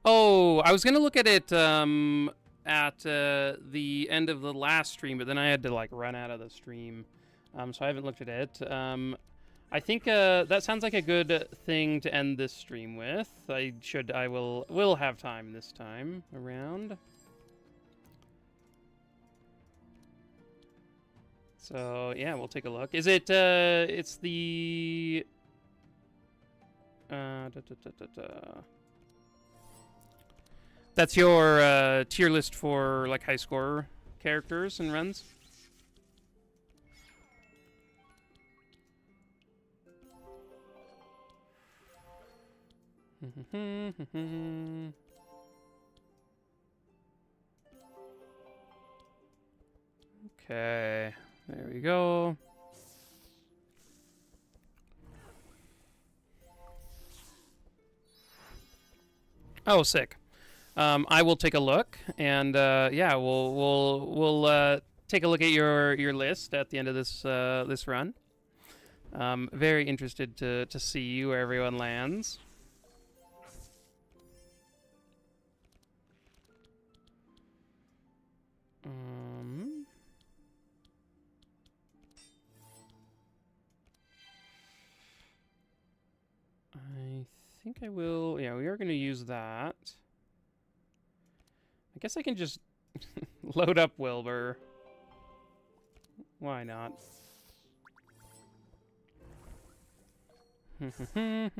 Oh, I was gonna look at it, at the end of the last stream, but then I had to, like, run out of the stream. So I haven't looked at it. I think, that sounds like a good thing to end this stream with. I will have time this time around. So, yeah, we'll take a look. Is it, it's the... That's your, tier list for, like, high score characters and runs? Okay, there we go. Oh, sick. I will take a look, and yeah, we'll take a look at your list at the end of this run. Very interested to see where everyone lands. I think I will. Yeah, we are going to use that. I guess I can just load up Wilbur. Why not? Okay.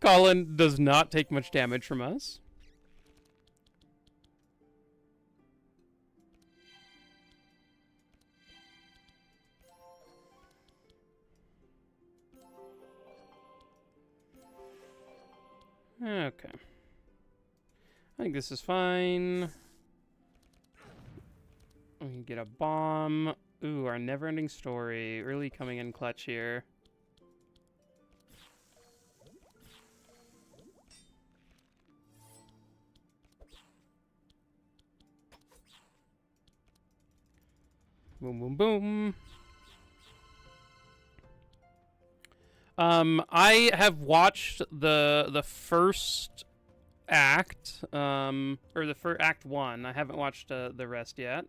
Colin does not take much damage from us. Okay. I think this is fine. We can get a bomb. Ooh, our never-ending story. Really coming in clutch here. Boom, boom, boom. I have watched the first act, or the first act 1. I haven't watched the rest yet.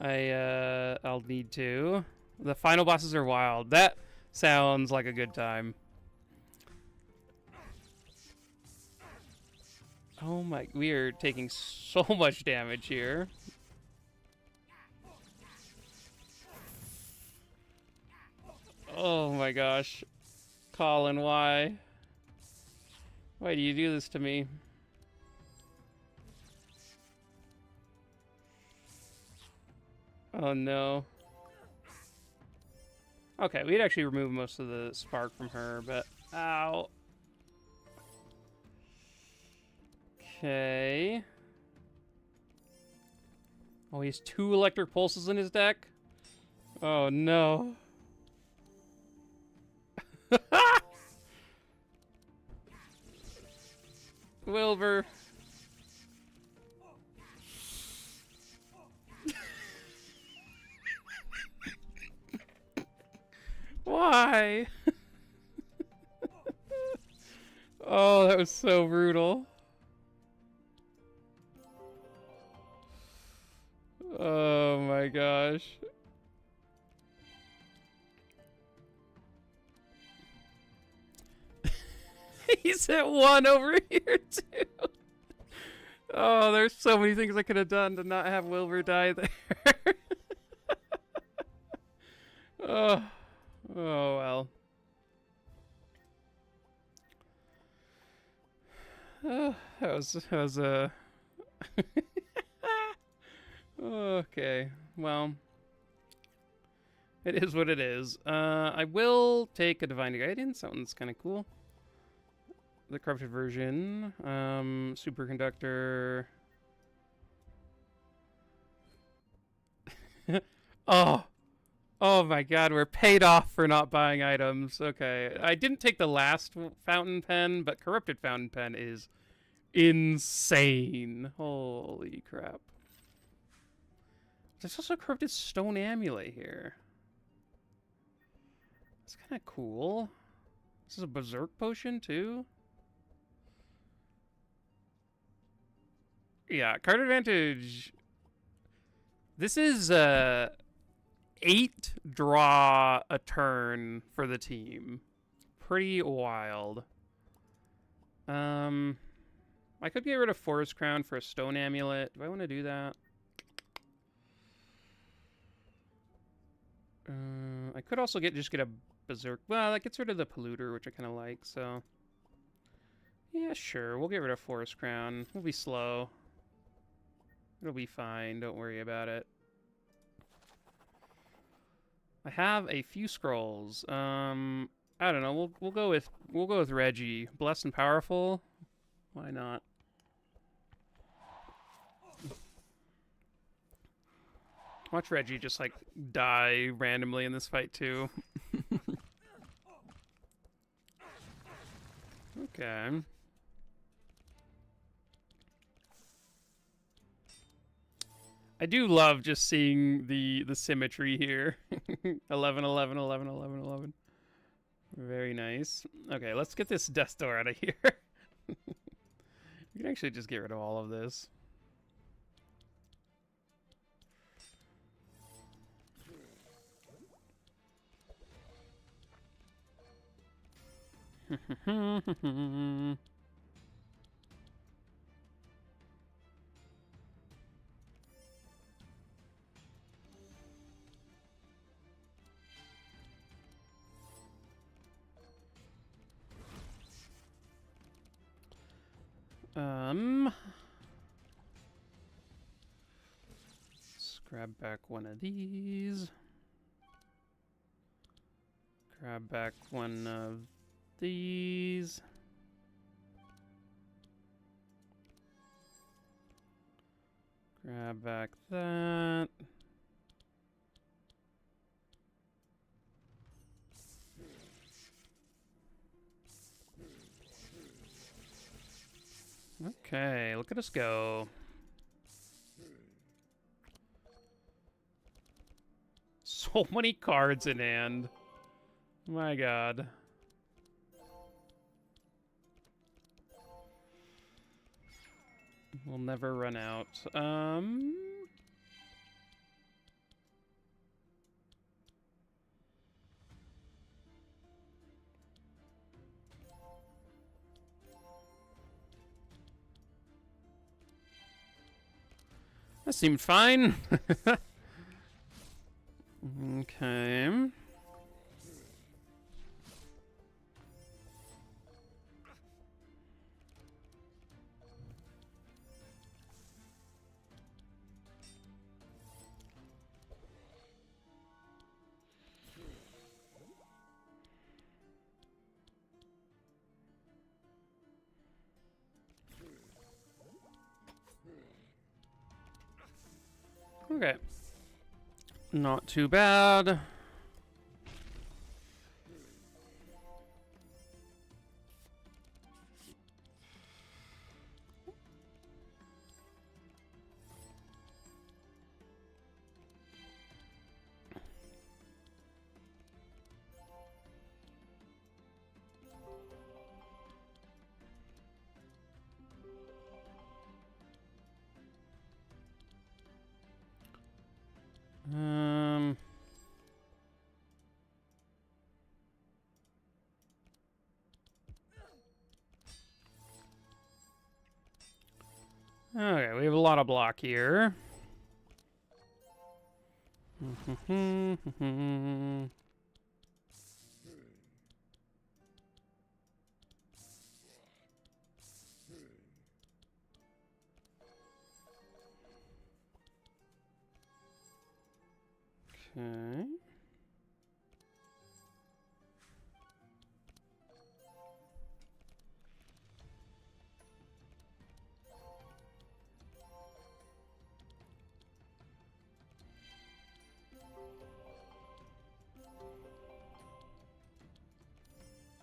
I'll need to. The final bosses are wild. That sounds like a good time. Oh my, we are taking so much damage here. Oh my gosh. Colin, why? Why do you do this to me? Oh no. Okay, we'd actually remove most of the spark from her, but... Ow. Okay. Oh, he has 2 electric pulses in his deck? Oh no. Wilbur. Why? Oh, that was so brutal. Oh my gosh. He's at 1 over here too. Oh, there's so many things I could have done to not have Wilbur die there. Oh, oh well. Oh, that was okay. Well, it is what it is. I will take a Divine Guidance. That one's kind of cool. The corrupted version, superconductor. Oh my god, we're paid off for not buying items. Okay, I didn't take the last fountain pen, but corrupted fountain pen is insane. Holy crap. There's also a corrupted stone amulet here. That's kind of cool. This is a berserk potion too. Yeah, card advantage. This is 8 draw a turn for the team. Pretty wild. I could get rid of Forest Crown for a stone amulet. Do I want to do that? I could also just get a Berserk. Well, that gets rid of the polluter, which I kind of like, so... Yeah, sure. We'll get rid of Forest Crown. We'll be slow. It'll be fine. Don't worry about it. I have a few scrolls. I don't know. We'll go with Reggie. Blessed and Powerful. Why not? Watch Reggie just like die randomly in this fight too. Okay. I do love just seeing the symmetry here. 11, 11, 11, 11, 11. Very nice. Okay, let's get this death door out of here. We can actually just get rid of all of this. Let's grab back one of these. Grab back one of these. Grab back that. Okay, look at us go. So many cards in hand. My god. We'll never run out. That seemed fine. Okay. Okay. Not too bad. Okay, we have a lot of block here. Okay.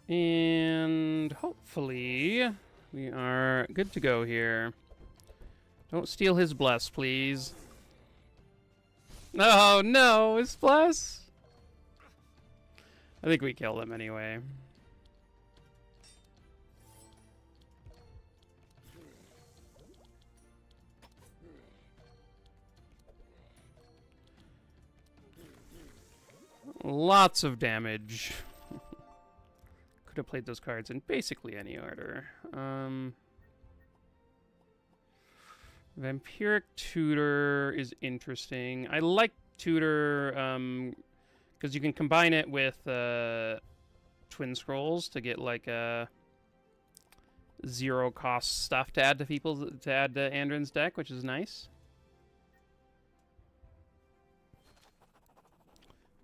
And hopefully we are good to go here. Don't steal his bless, please. Oh no, his bless. I think we killed him anyway. Lots of damage. Could have played those cards in basically any order. Vampiric Tutor is interesting. I like Tutor Because you can combine it with Twin Scrolls to get like zero cost stuff to add to Andron's deck, which is nice.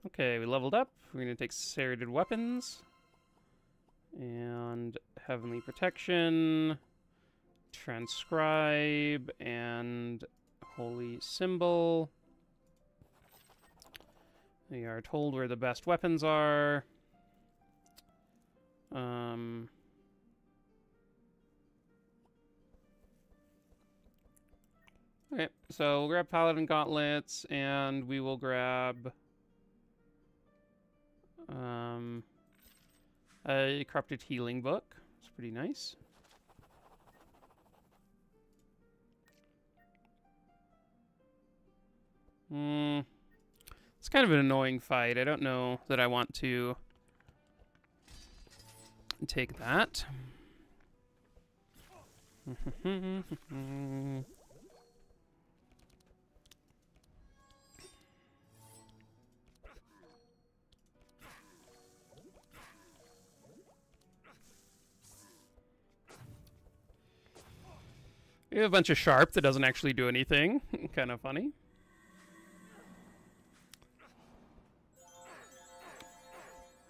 Okay, we leveled up. We're gonna take Serrated Weapons and Heavenly Protection, Transcribe, and Holy Symbol. We are told where the best weapons are. Okay, so we'll grab Paladin Gauntlets, and we will grab a Corrupted Healing Book. It's pretty nice. It's kind of an annoying fight. I don't know that I want to take that. We have a bunch of Sharp that doesn't actually do anything. Kind of funny.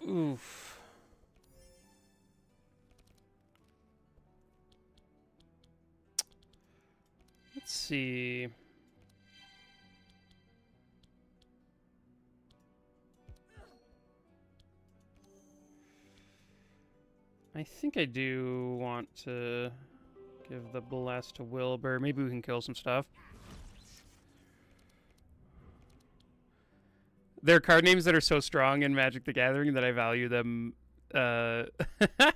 Oof. Let's see. I think I do want to give the Bless to Wilbur. Maybe we can kill some stuff. There are card names that are so strong in Magic the Gathering that I value them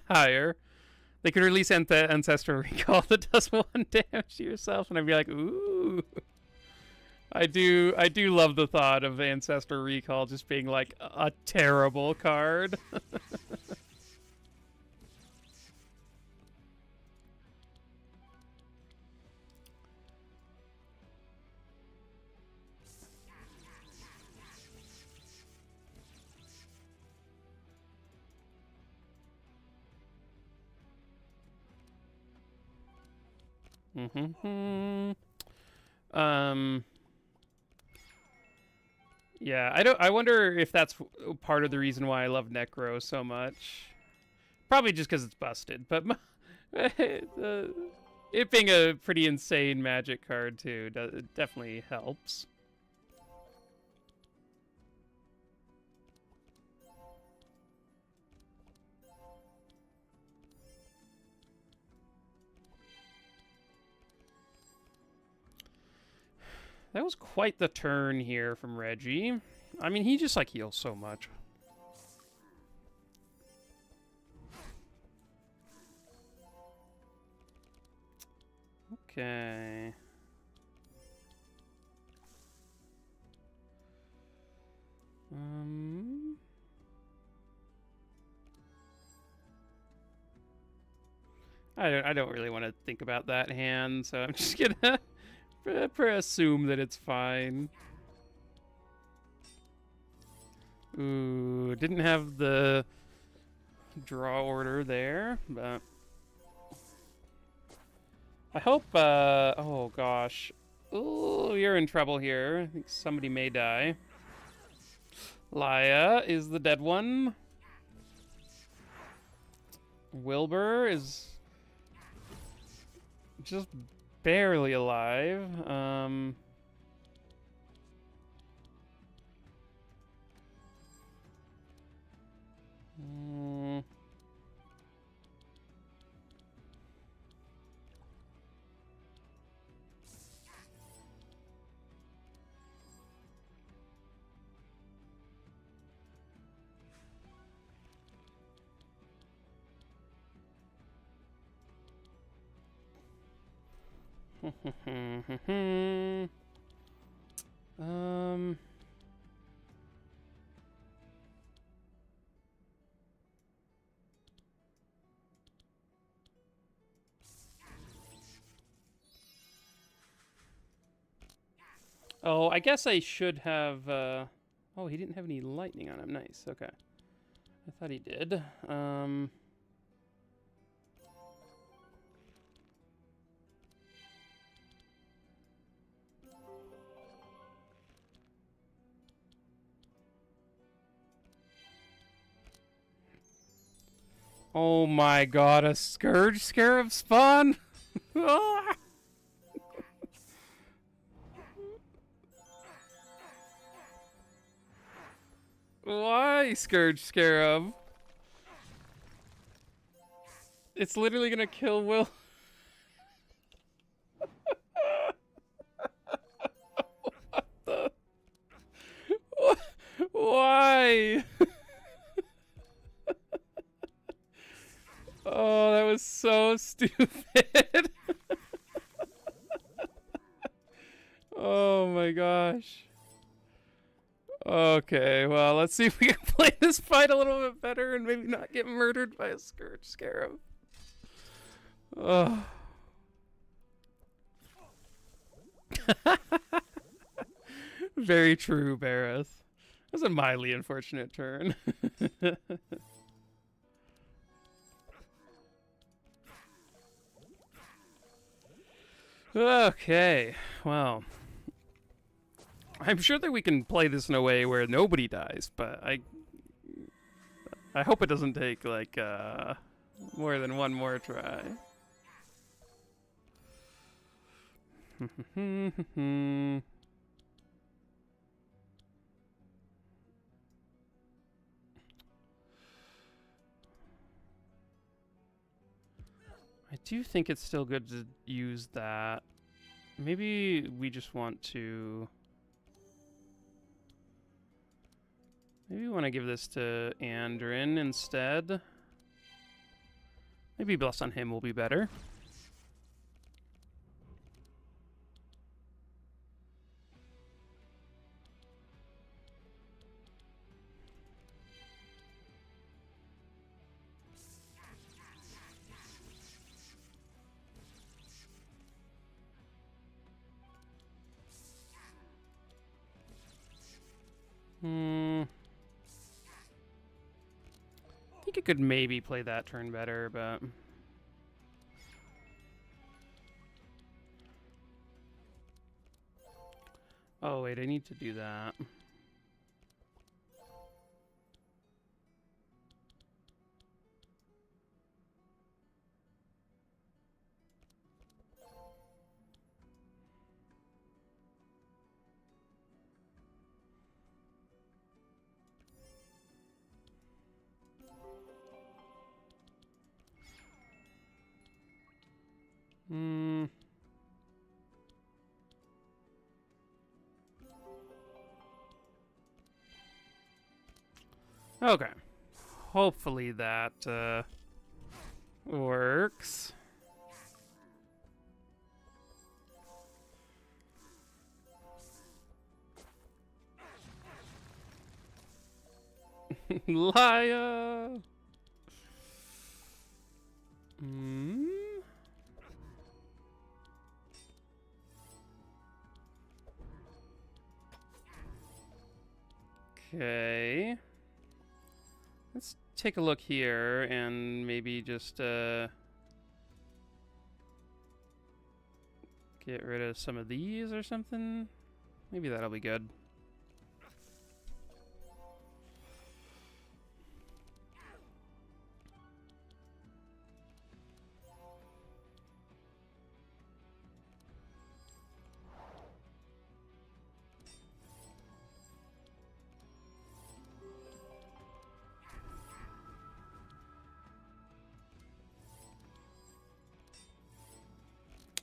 higher. They could release Ancestral Recall that does 1 damage to yourself, and I'd be like, ooh. I do love the thought of Ancestral Recall just being like a terrible card. Yeah, I wonder if that's part of the reason why I love Necro so much. Probably just because it's busted, but it being a pretty insane Magic card too definitely helps. That was quite the turn here from Reggie. I mean, he just, like, heals so much. Okay. I don't really want to think about that hand, so I'm just gonna assume that it's fine. Ooh, didn't have the draw order there, but I hope, oh gosh. Ooh, you're in trouble here. I think somebody may die. Laya is the dead one. Wilbur is just barely alive. Oh, I guess I should have, Oh, he didn't have any lightning on him. Nice. Okay. I thought he did. Oh my god, a Scourge Scarab spawn? Ah! Why, Scourge Scarab? It's literally gonna kill Will. What the? Why? Oh, that was so stupid. Oh my gosh. Okay, well, let's see if we can play this fight a little bit better and maybe not get murdered by a Scourge Scarab. Oh. Very true, Bareth. That was a mildly unfortunate turn. Okay, well. I'm sure that we can play this in a way where nobody dies, but I hope it doesn't take, like, more than one more try. I do think it's still good to use that. Maybe we just want to... Maybe we want to give this to Andrin instead. Maybe Bless on him will be better. I think it could maybe play that turn better, but... Oh, wait, I need to do that. Okay. Hopefully that works. Liar! Okay. Let's take a look here and maybe just get rid of some of these or something. Maybe that'll be good.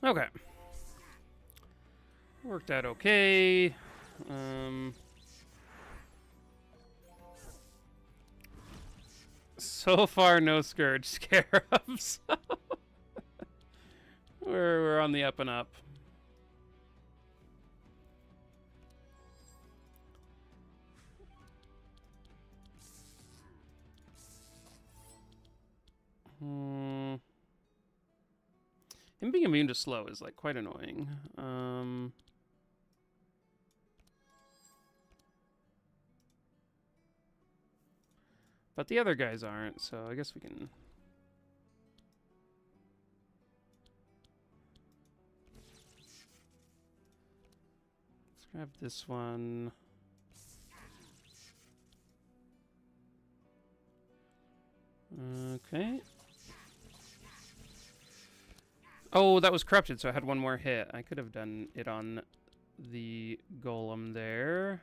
Okay. Worked out okay. So far, no Scourge Scarabs. We're on the up and up. Him being immune to slow is like quite annoying. But the other guys aren't, so I guess we can... Let's grab this one. Okay. Oh, that was corrupted, so I had one more hit. I could have done it on the golem there.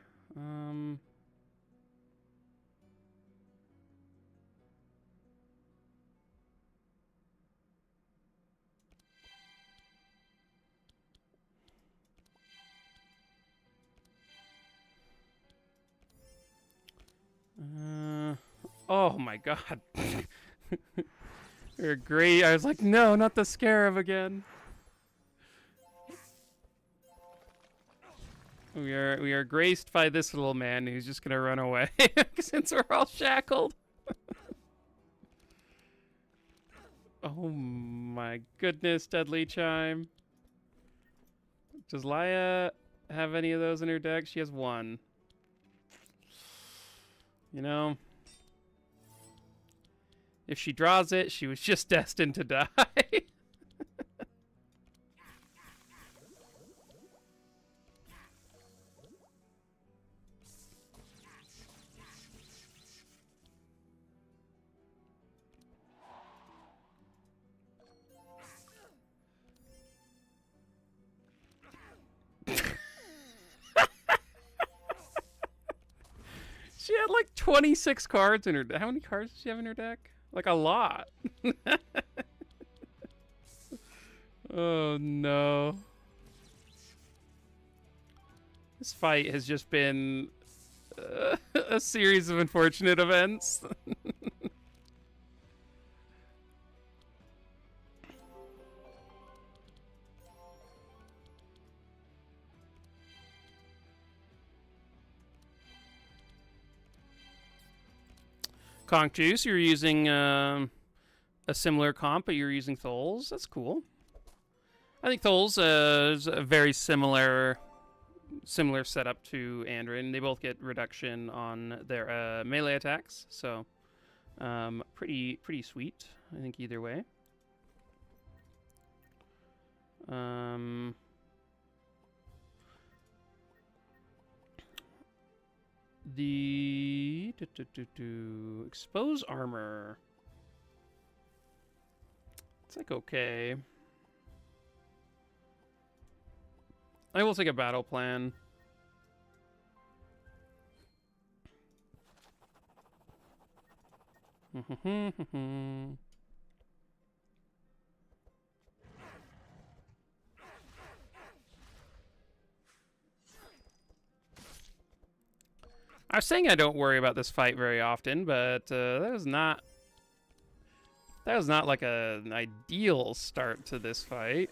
Oh my god. You're great. I was like, no, not the scarab again. We are graced by this little man who's just gonna run away since we're all shackled. Oh my goodness, Deadly Chime. Does Laya have any of those in her deck? She has one. You know, if she draws it, she was just destined to die. She had like 26 cards in her deck. How many cards does she have in her deck? Like a lot. Oh no. This fight has just been a series of unfortunate events. Conch Juice, you're using a similar comp, but you're using Tholes. That's cool. I think Tholes is a very similar setup to Andrin. They both get reduction on their melee attacks, so pretty sweet. I think either way. The expose armor. It's like okay. I will take a battle plan. I was saying I don't worry about this fight very often, but that was not like an ideal start to this fight.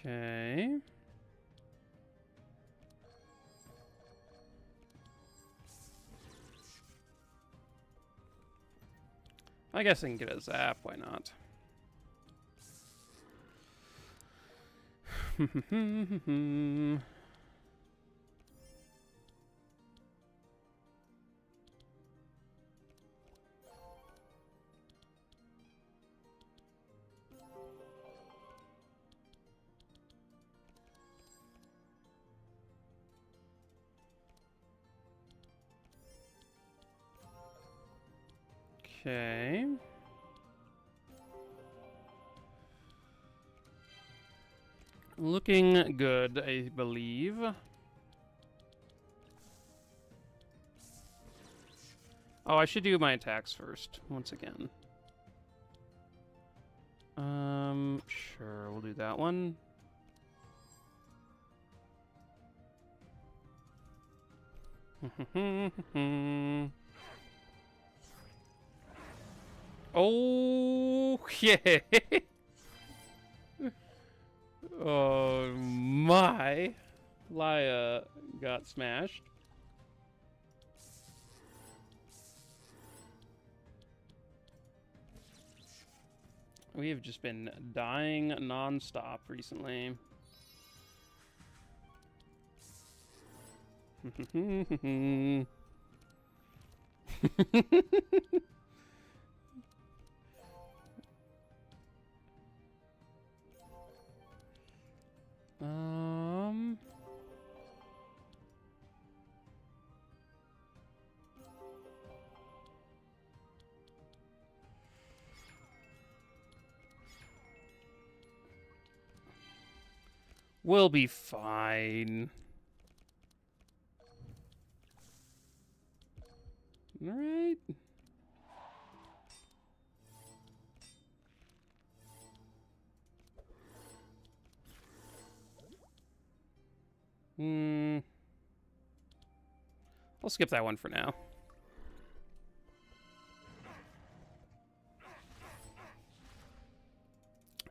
Okay. I guess I can get a zap, why not? Okay. Looking good, I believe. Oh, I should do my attacks first, once again. Sure, we'll do that one. Oh, Okay. Oh my. Laya got smashed. We have just been dying non-stop recently. We'll be fine. All right. I'll skip that one for now.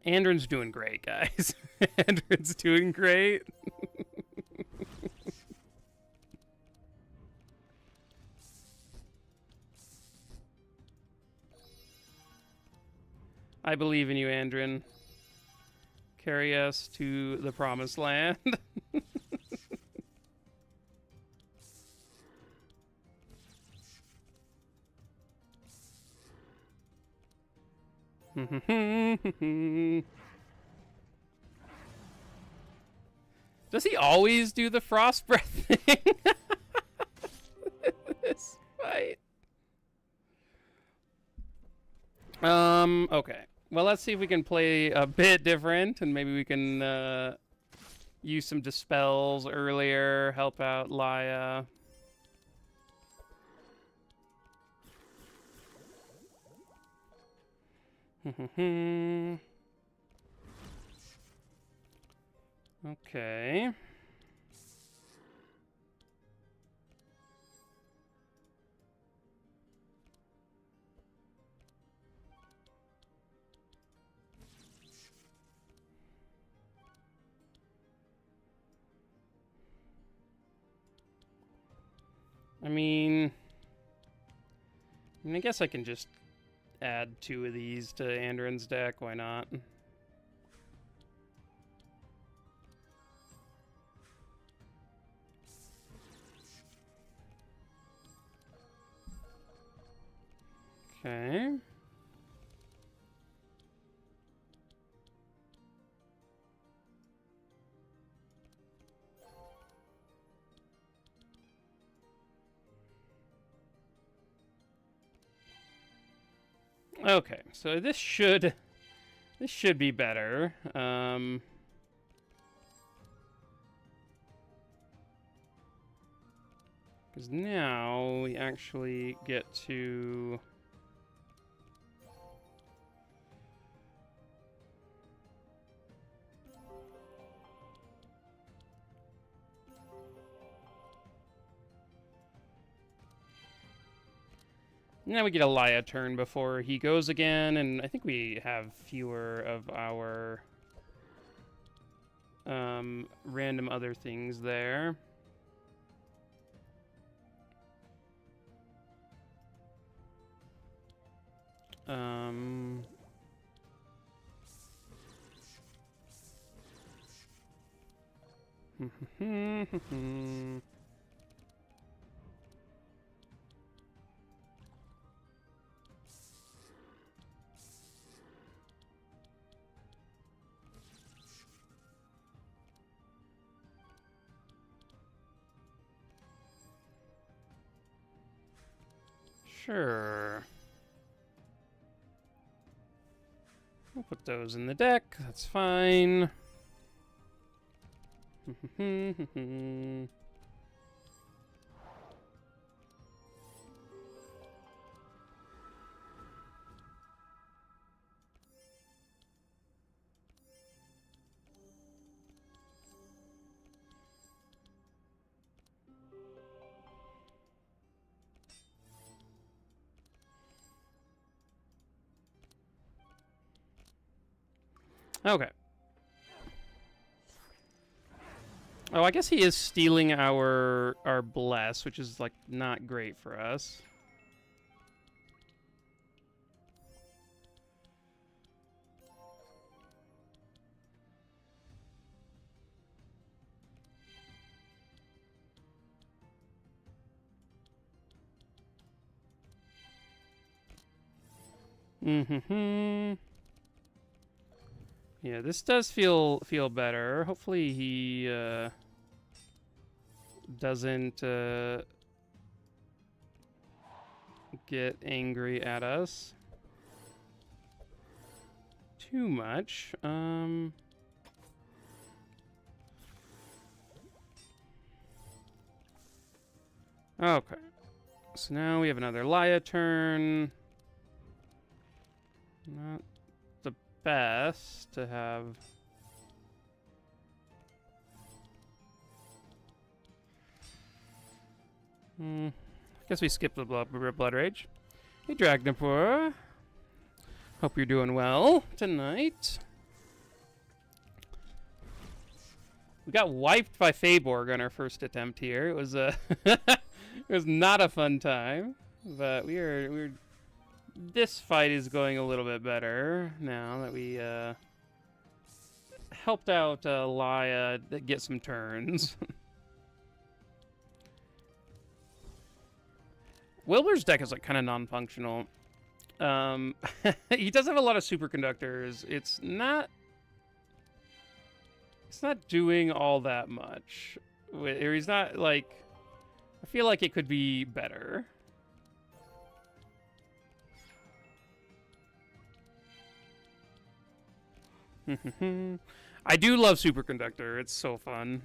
Andron's doing great, guys. Andron's doing great. I believe in you, Andron. Carry us to the promised land. Does he always do the frost breath thing? This fight. Okay. Well, let's see if we can play a bit different, and maybe we can use some dispels earlier, help out Laya. Okay. I mean, I guess I can just add 2 of these to Andron's deck. Why not? Okay. Okay, so this should be better. Because now we actually get to now we get a Laya turn before he goes again, and I think we have fewer of our random other things there. Sure. We'll put those in the deck. That's fine. Okay. Oh, I guess he is stealing our bless, which is like not great for us. Mm-hmm. Yeah, this does feel better. Hopefully he doesn't get angry at us too much. Okay. So now we have another Laya turn. Not the best to have. I guess we skipped the blood rage. Hey, Dragnapur. Hope you're doing well tonight. We got wiped by Feyborg on our first attempt here. It was it was not a fun time, but we're this fight is going a little bit better now that we helped out Laya get some turns. Wilbur's deck is like kind of non-functional. He does have a lot of superconductors. It's not doing all that much. Or he's not like, I feel like it could be better. I do love superconductor. It's so fun.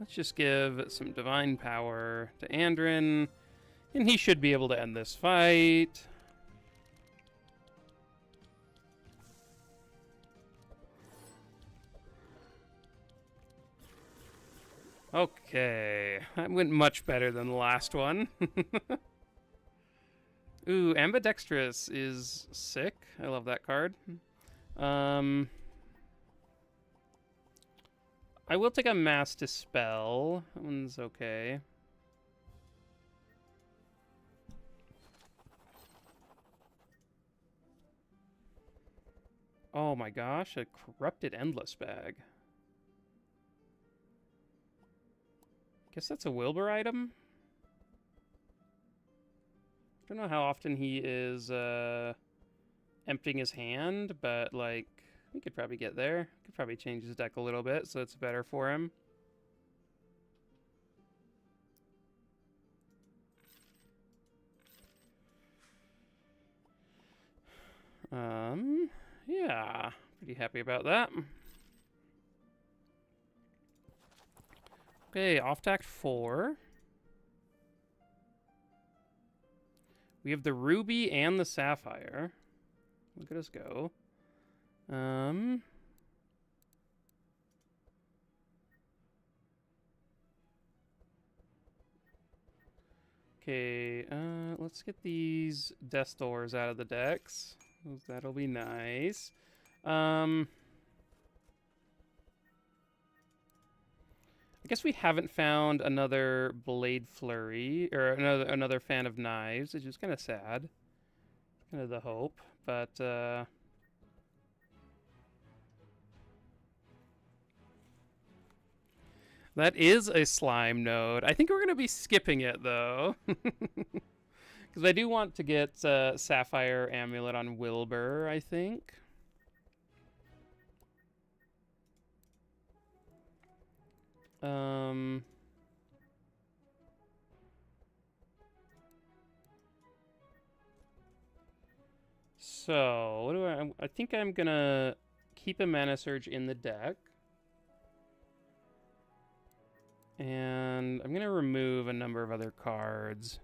Let's just give some divine power to Andron, and he should be able to end this fight. Okay, that went much better than the last one. Ooh, Ambidextrous is sick. I love that card. I will take a Mass Dispel. That one's okay. Oh my gosh, a Corrupted Endless Bag. Guess that's a Wilbur item? I don't know how often he is emptying his hand, but like, we could probably get there. Could probably change his deck a little bit so it's better for him. Yeah, pretty happy about that. Okay, off to Act 4. We have the Ruby and the Sapphire. Look at us go. Okay, let's get these Death Doors out of the decks. That'll be nice. I guess we haven't found another Blade Flurry, or another Fan of Knives, which is kind of sad. Kind of the hope, but that is a slime node. I think we're going to be skipping it, though. Because I do want to get Sapphire Amulet on Wilbur, I think. So, what do I think I'm going to keep a Mana Surge in the deck. And I'm going to remove a number of other cards.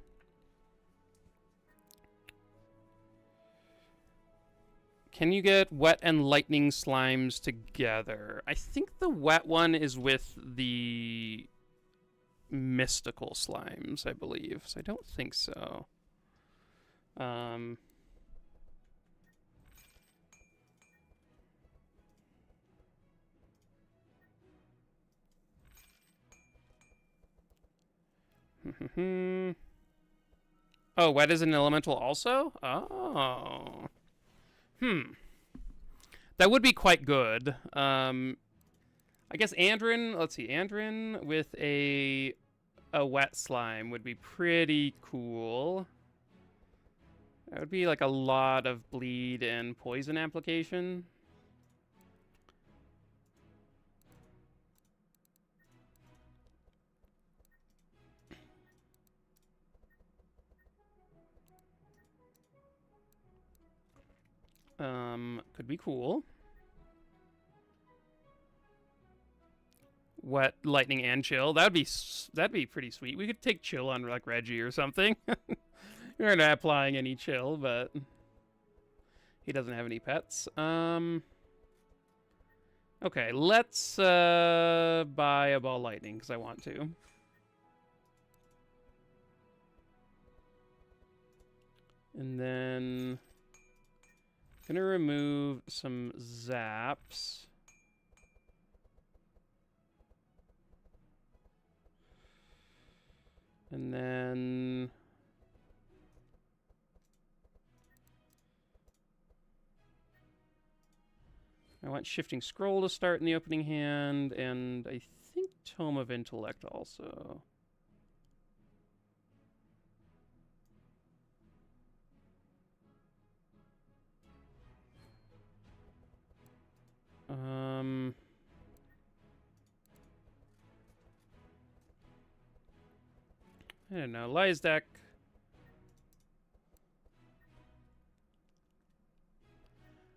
Can you get Wet and Lightning Slimes together? I think the Wet one is with the mystical slimes, I believe. So I don't think so. Oh, wet is an elemental also? Oh. That would be quite good. I guess Andrin, let's see, Andrin with a wet slime would be pretty cool. That would be like a lot of bleed and poison application. Could be cool. Wet, lightning, and chill. That'd be pretty sweet. We could take chill on like Reggie or something. We're not applying any chill, but he doesn't have any pets. Okay, let's buy a ball lightning because I want to. And then gonna remove some zaps. And then I want Shifting Scroll to start in the opening hand, and I think Tome of Intellect also. I don't know. Lies deck.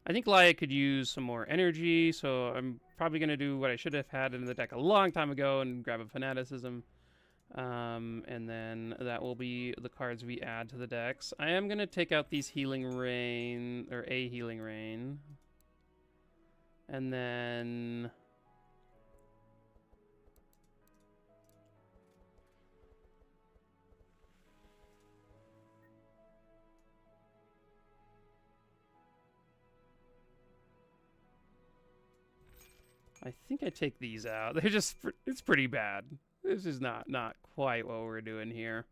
I think Laia could use some more energy, so I'm probably going to do what I should have had in the deck a long time ago and grab a Fanaticism. And then that will be the cards we add to the decks. I am going to take out these Healing Rain, or a Healing Rain. And then I think I take these out. They're just, it's pretty bad. This is not quite what we're doing here.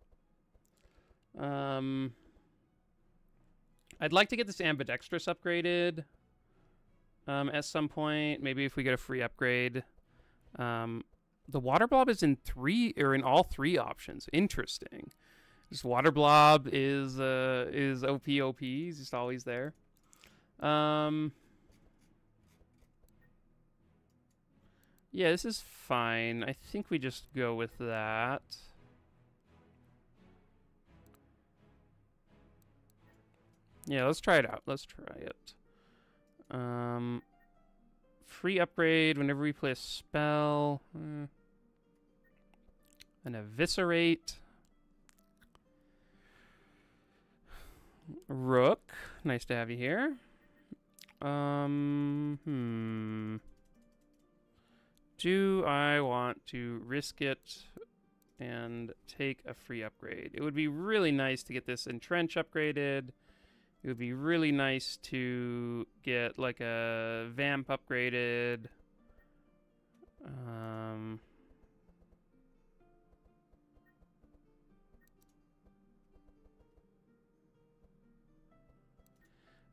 I'd like to get this Ambidextrous upgraded at some point. Maybe if we get a free upgrade. The Water Blob is in all three options. Interesting. This Water Blob is OP. He's just always there. Yeah, this is fine. I think we just go with that. Yeah, let's try it out. Let's try it. Free upgrade whenever we play a spell. An Eviscerate. Rook. Nice to have you here. Do I want to risk it and take a free upgrade? It would be really nice to get this Entrench upgraded. It would be really nice to get like a Vamp upgraded.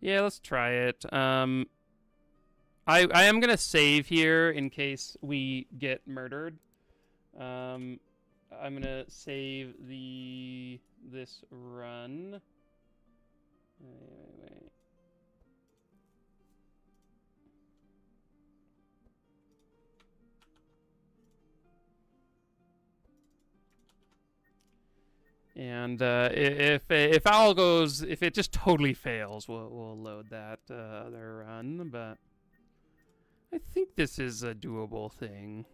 Yeah, let's try it. I am gonna save here in case we get murdered. I'm gonna save this run. Wait. And if Owl goes, if it just totally fails, we'll load that other run. But I think this is a doable thing.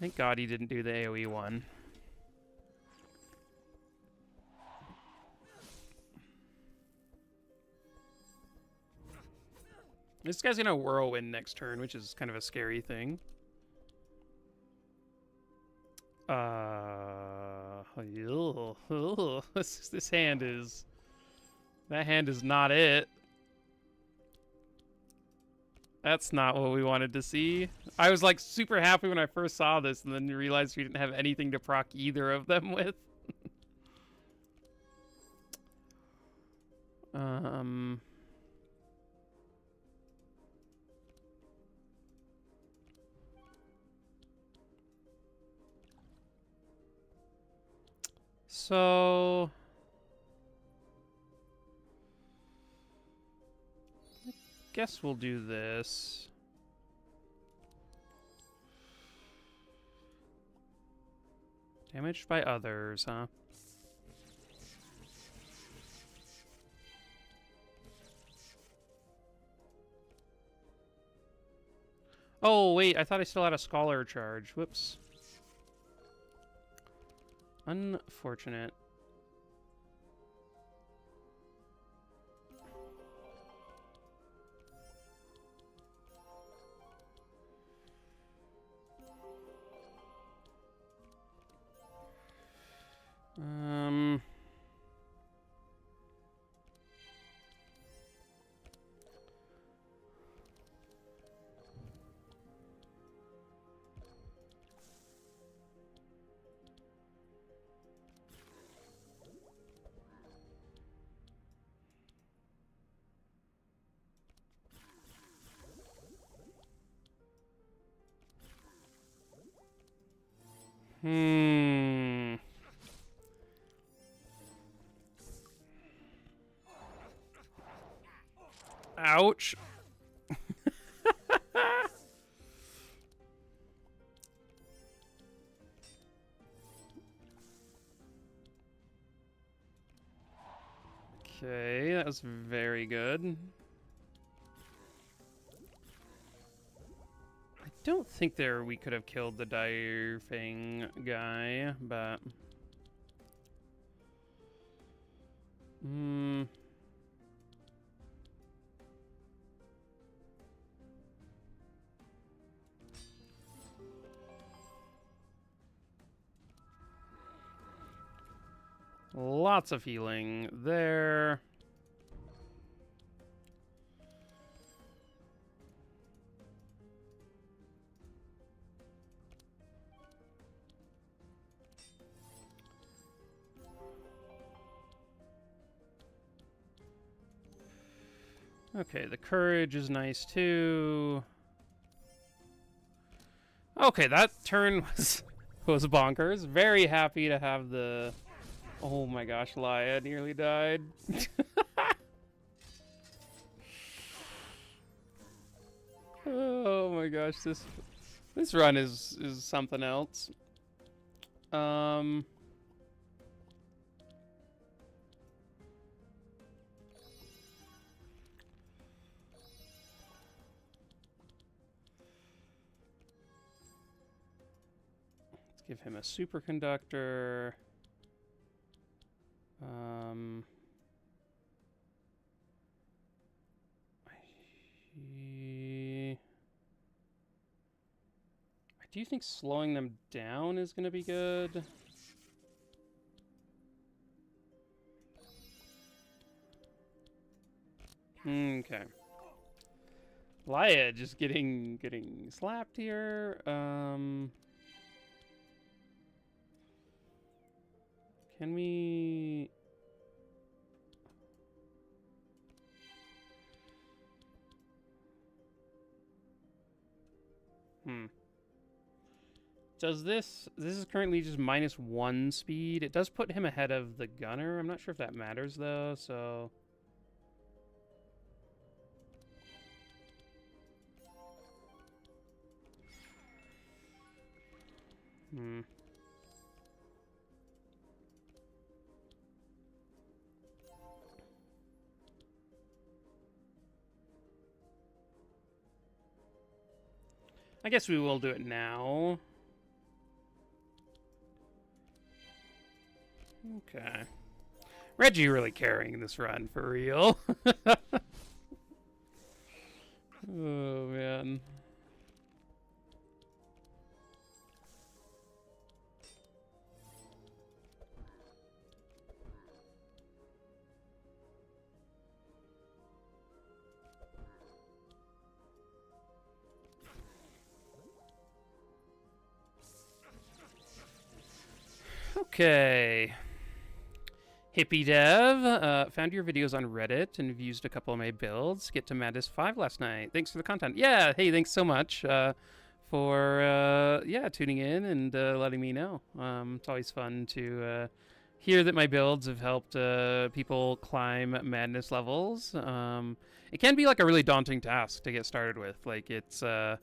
Thank God he didn't do the AoE one. This guy's gonna whirlwind next turn, which is kind of a scary thing. This hand is... That hand is not it. That's not what we wanted to see. I was like super happy when I first saw this and then realized we didn't have anything to proc either of them with. So I guess we'll do this. Damaged by others, huh? Oh, wait, I thought I still had a scholar charge. Whoops. Unfortunate. Ouch. Okay, that was very good. I don't think we could have killed the Dire Fang guy, but... Lots of healing there. Okay, the courage is nice too. Okay, that turn was bonkers. Very happy to have the... Oh my gosh, Laia nearly died. Oh my gosh, this run is something else. Let's give him a superconductor. Do you think slowing them down is going to be good? Okay. Laia just getting slapped here. Can we... Does this is currently just -1 speed. It does put him ahead of the gunner. I'm not sure if that matters though, so... I guess we will do it now. Okay. Reggie really carrying this run for real. Okay. Hippie Dev, found your videos on Reddit and used a couple of my builds. Get to Madness 5 last night. Thanks for the content. Yeah, hey, thanks so much for tuning in and letting me know. It's always fun to hear that my builds have helped people climb Madness levels. It can be like a really daunting task to get started with. Like it's so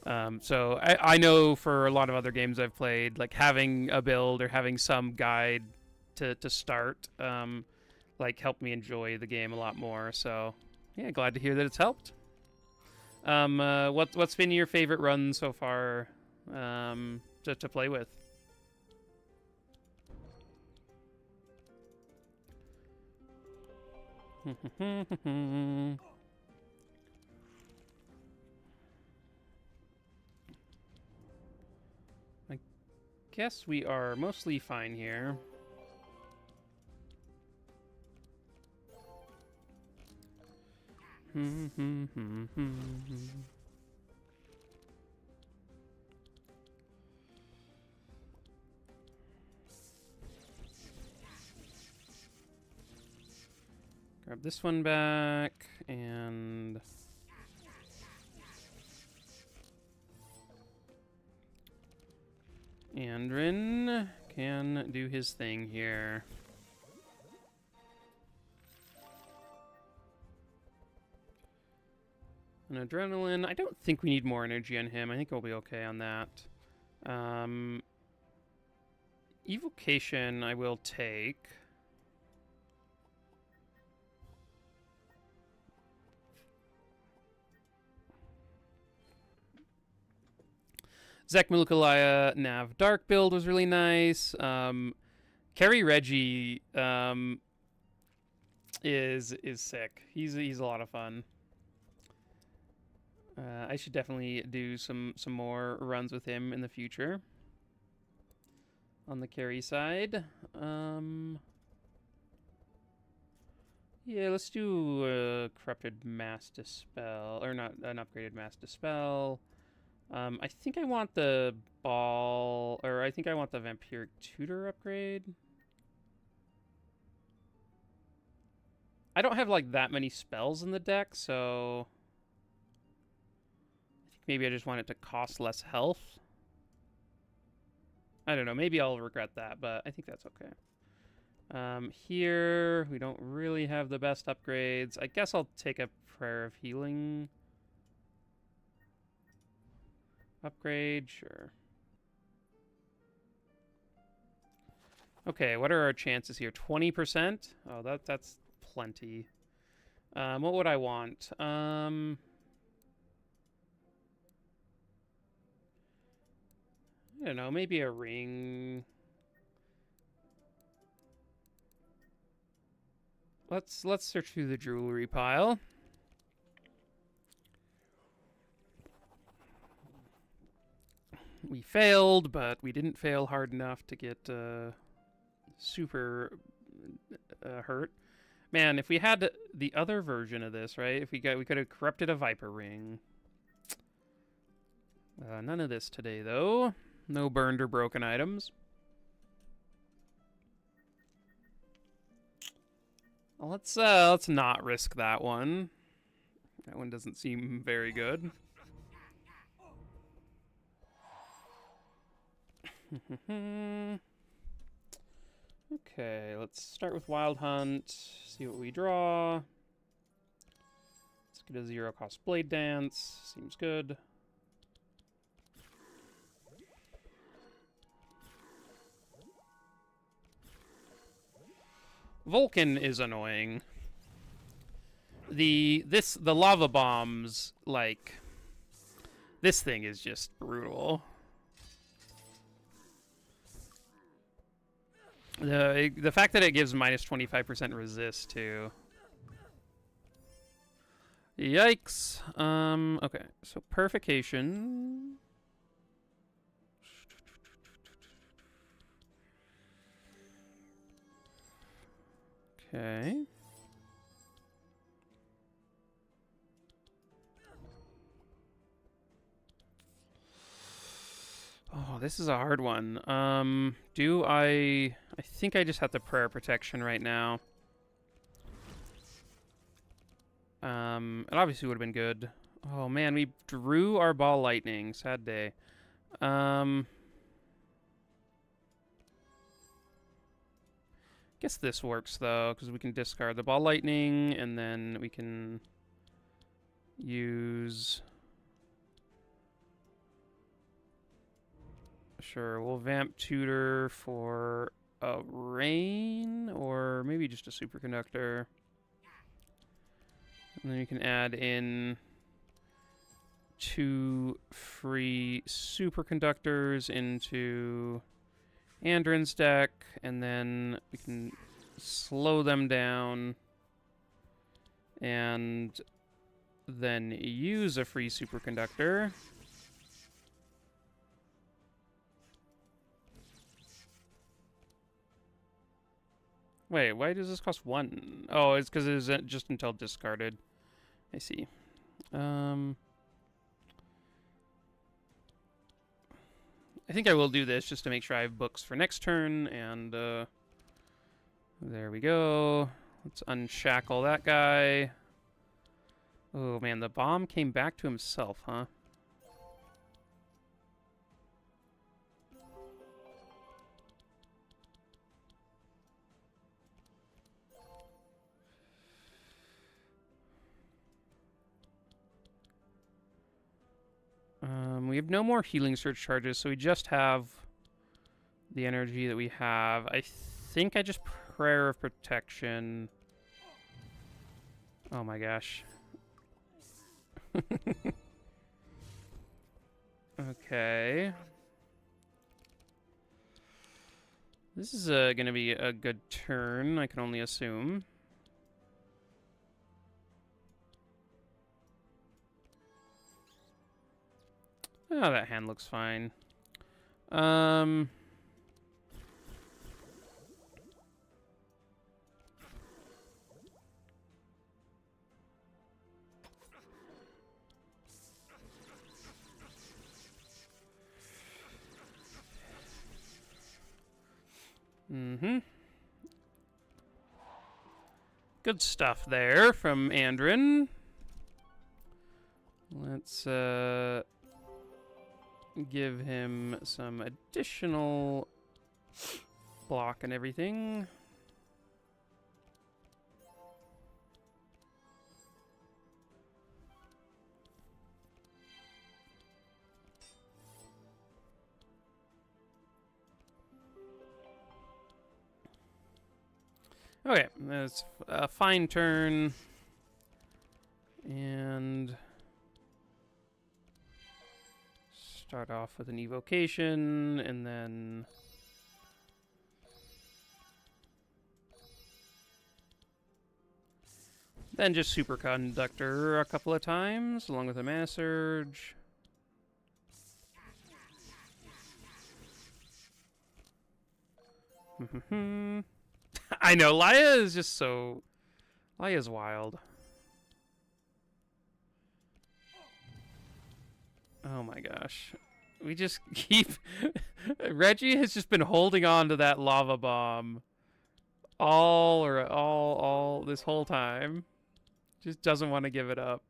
I know for a lot of other games I've played, like having a build or having some guide to start like helped me enjoy the game a lot more. So yeah, glad to hear that it's helped. What's been your favorite run so far to play with? I guess we are mostly fine here. Grab this one back, and Andron can do his thing here. An adrenaline. I don't think we need more energy on him. I think we'll be okay on that. Evocation I will take. Zach Mulukalaya Nav Dark build was really nice. Kerry Reggie is sick. He's a lot of fun. I should definitely do some more runs with him in the future. On the carry side, yeah, let's do a corrupted mass dispel, or not an upgraded mass dispel. I think I want the ball, or I think I want the vampiric tutor upgrade. I don't have like that many spells in the deck, so maybe I just want it to cost less health. I don't know. Maybe I'll regret that, but I think that's okay. Here, we don't really have the best upgrades. I guess I'll take a Prayer of Healing upgrade. Sure. Okay, what are our chances here? 20%? Oh, that's plenty. What would I want? I don't know, maybe a ring. Let's search through the jewelry pile. We failed, but we didn't fail hard enough to get super hurt. Man, if we had the other version of this, right? If we could have corrupted a Viper ring. None of this today, though. No burned or broken items. Well, let's not risk that one. That one doesn't seem very good. Okay, let's start with Wild Hunt. See what we draw. Let's get a 0-cost Blade Dance. Seems good. Vulcan is annoying. The lava bombs, like, this thing is just brutal. The fact that it gives minus 25% resist too. Yikes. Okay, so Purification. Okay. Oh, this is a hard one. I think I just have the prayer protection right now. It obviously would have been good. Oh man, we drew our ball lightning. Sad day. Guess this works though, because we can discard the ball lightning, and then we can use. Sure, we'll vamp tutor for a rain, or maybe just a superconductor. And then you can add in 2 free superconductors into Andron's deck, and then we can slow them down and then use a free superconductor. Wait, why does this cost 1? Oh, it's because it is just until discarded. I see. I think I will do this just to make sure I have books for next turn, and there we go. Let's unshackle that guy. Oh man, the bomb came back to himself, huh? We have no more healing surge charges, so we just have the energy that we have. I think I just prayer of protection. Oh my gosh. Okay. This is going to be a good turn, I can only assume. Oh, that hand looks fine. Good stuff there from Andrin. Let's give him some additional block and everything. Okay, that's a fine turn. And start off with an evocation, and then just superconductor a couple of times, along with a mana surge. I know, Laya is just so... Laya's wild. Oh my gosh. We just keep... Reggie has just been holding on to that lava bomb all this whole time. Just doesn't want to give it up.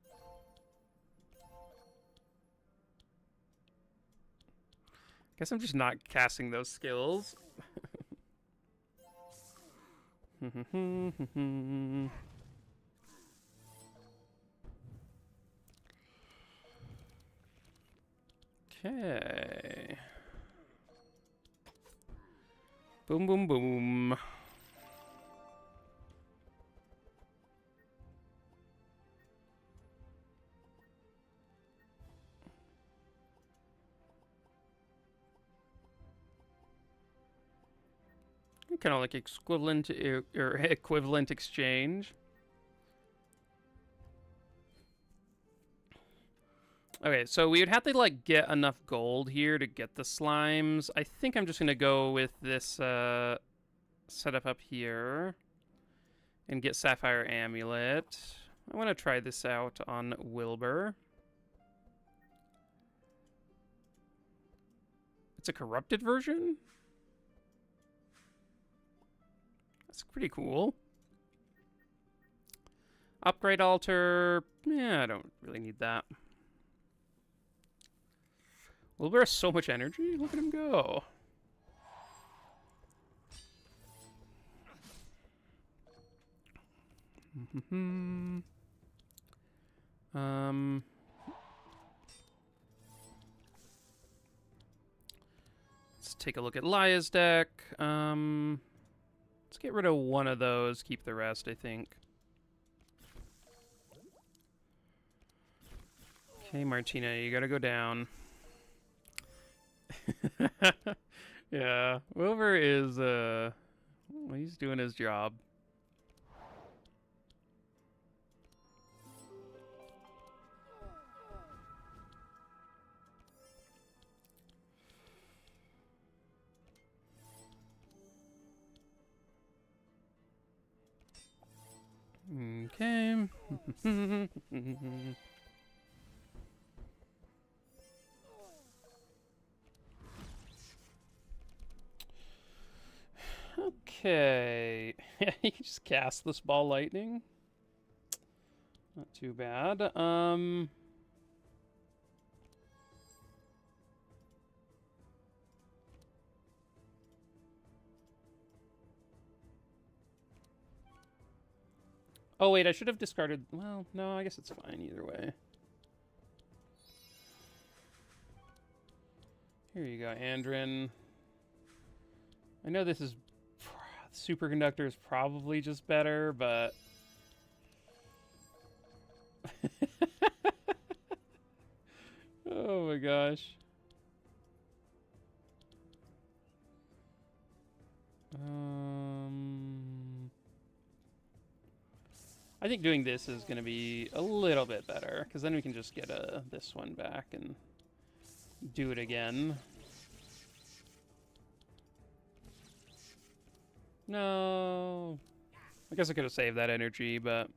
Guess I'm just not casting those skills. Okay. Boom, boom, boom. Kind of like equivalent or equivalent exchange. Okay, so we would have to like get enough gold here to get the slimes. I think I'm just gonna go with this setup up here and get Sapphire Amulet. I want to try this out on Wilbur. It's a corrupted version? That's pretty cool. Upgrade altar. Yeah, I don't really need that. Wilbur has so much energy. Look at him go. Let's take a look at Laya's deck. Let's get rid of one of those. Keep the rest, I think. Okay, Martina, you gotta go down. Yeah, Wilbur is, well, he's doing his job. Okay. Okay. You can just cast this ball lightning. Not too bad. Oh, wait, I should have discarded... Well, no, I guess it's fine either way. Here you go, Andrin. I know this is... Superconductor is probably just better, but... Oh my gosh. I think doing this is going to be a little bit better, because then we can just get this one back and do it again. No. I guess I could have saved that energy, but...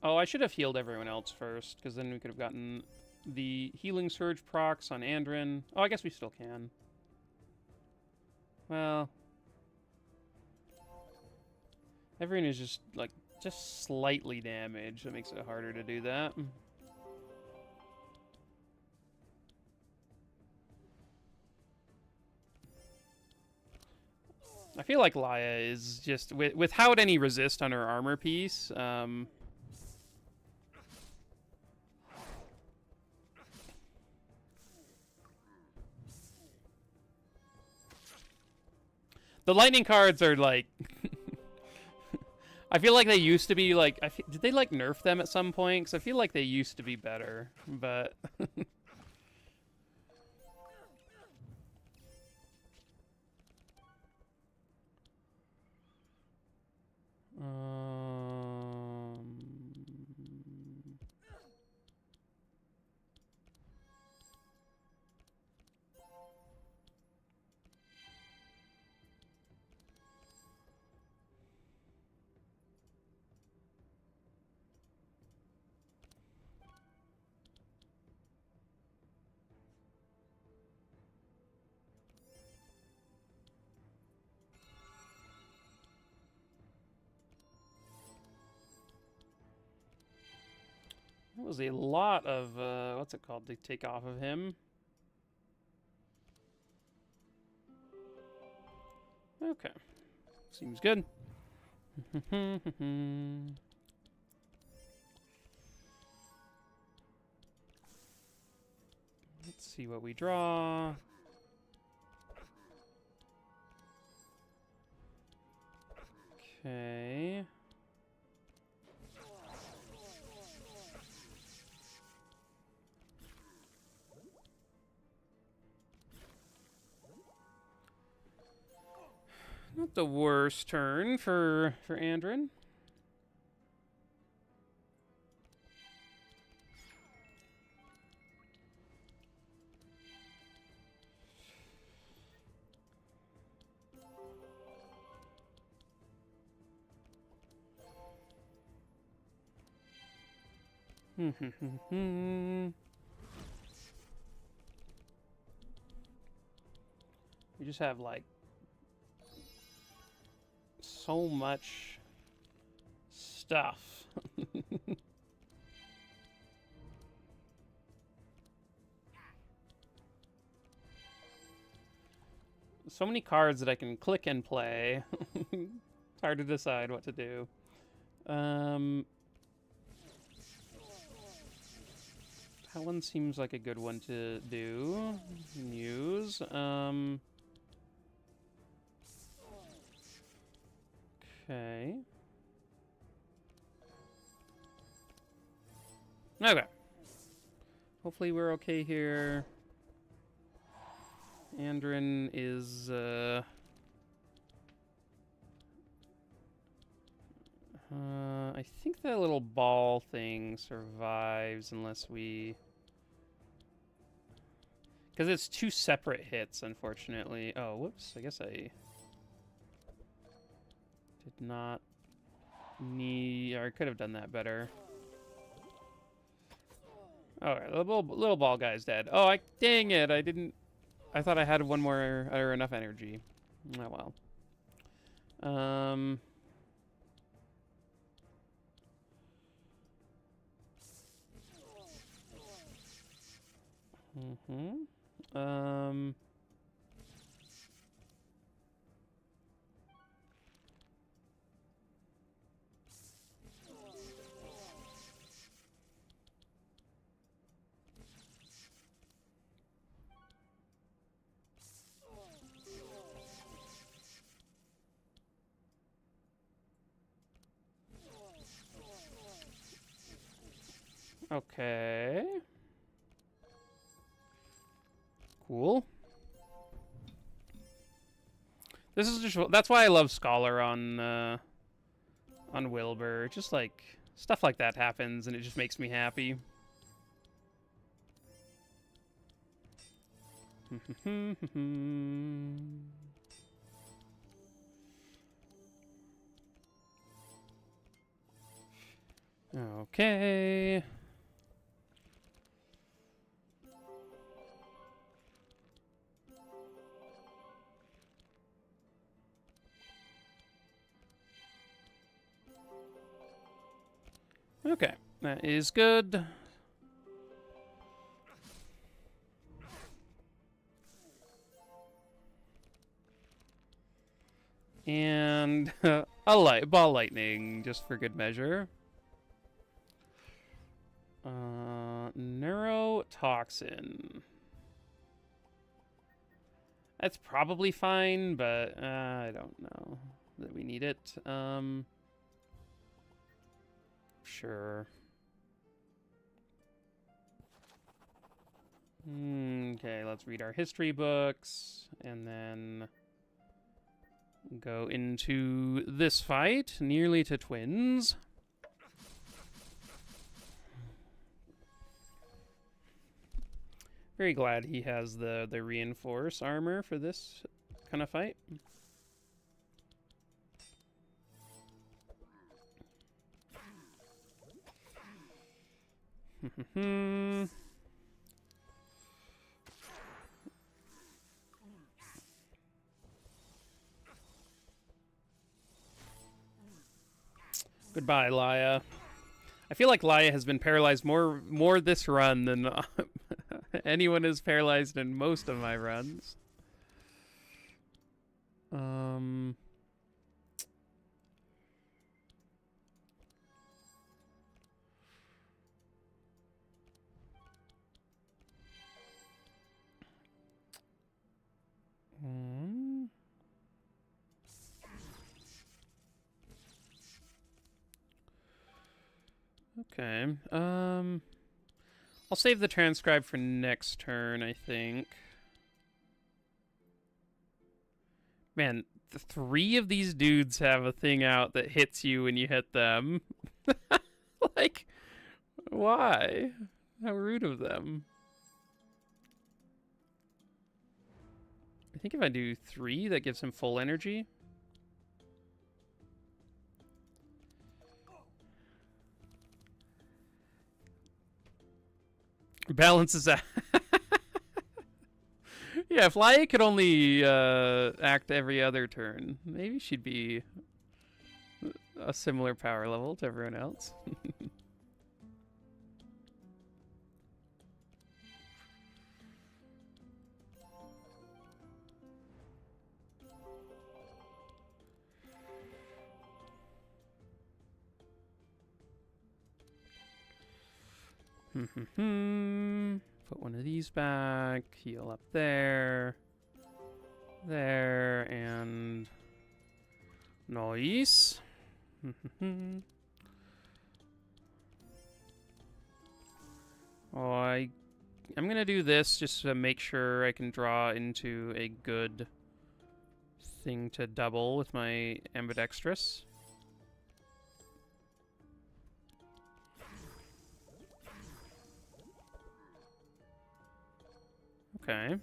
Oh, I should have healed everyone else first, because then we could have gotten the healing surge procs on Andron. Oh, I guess we still can. Well... Everyone is just, like, just slightly damaged. That makes it harder to do that. I feel like Laya is just, without any resist on her armor piece, the lightning cards are like... I feel like they used to be like... did they like nerf them at some point? Because I feel like they used to be better, but... That was a lot of, what's it called, to take off of him. Okay. Seems good. Let's see what we draw. Okay. Not the worst turn for Andron. We just have, like, so much stuff. So many cards that I can click and play. It's hard to decide what to do. That one seems like a good one to do and use. Okay. Okay. Hopefully we're okay here. Andron is, I think that little ball thing survives unless we... Because it's 2 separate hits, unfortunately. Oh, whoops. I guess I did not need... Or I could have done that better. Alright, the little ball guy's dead. Oh, dang it. I didn't... I thought I had one more... or enough energy. Oh, well. Okay. Cool. This is just... That's why I love Scholar on Wilbur. Just, like, stuff like that happens, and it just makes me happy. Okay. Okay, that is good. And a ball lightning, just for good measure. Neurotoxin. That's probably fine, but I don't know that we need it. Sure. Okay, let's read our history books and then go into this fight, nearly to twins. Very glad he has the reinforce armor for this kind of fight. Goodbye, Laya. I feel like Laya has been paralyzed more this run than anyone is paralyzed in most of my runs. Okay. I'll save the transcribe for next turn, I think. Man, the 3 of these dudes have a thing out that hits you when you hit them. Like, why? How rude of them. I think if I do 3, that gives him full energy. Balances out. Yeah, if Laia could only act every other turn, maybe she'd be a similar power level to everyone else. Put one of these back. Heal up there. There, and... Nice. I'm gonna do this just to make sure I can draw into a good thing to double with my ambidextrous. Okay.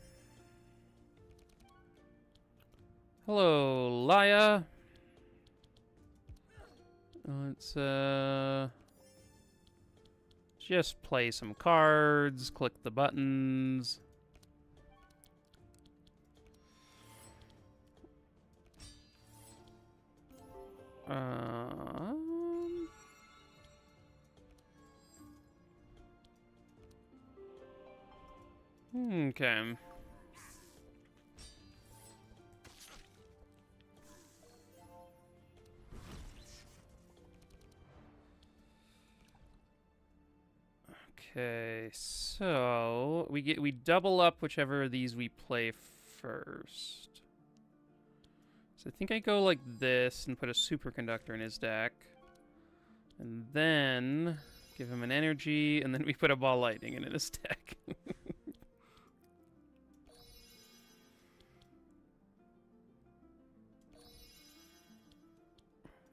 Hello, Laia. Let's just play some cards, click the buttons. Okay. Okay, so we double up whichever of these we play first. So I think I go like this and put a superconductor in his deck. And then give him an energy, and then we put a ball lightning in his deck.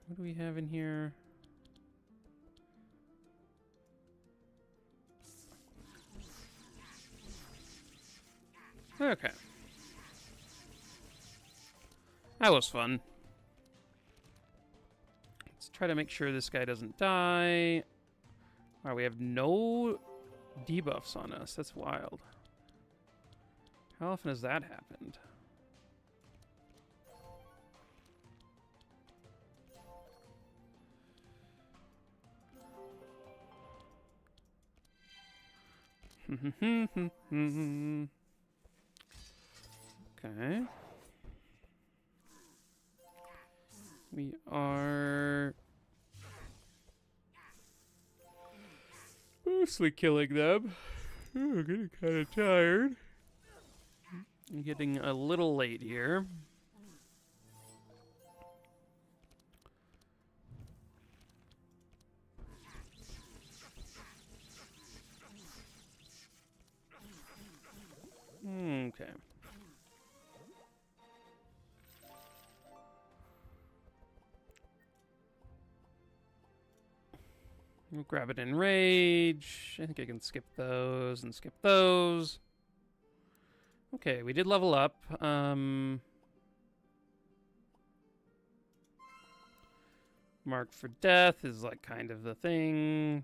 What do we have in here? Okay. That was fun. Let's try to make sure this guy doesn't die. Wow, we have no debuffs on us. That's wild. How often has that happened? Okay. We are mostly killing them. Oh, I'm getting kind of tired. I'm getting a little late here. Okay. We'll grab it in rage. I think I can skip those and skip those. Okay, we did level up. Mark for death is like kind of the thing.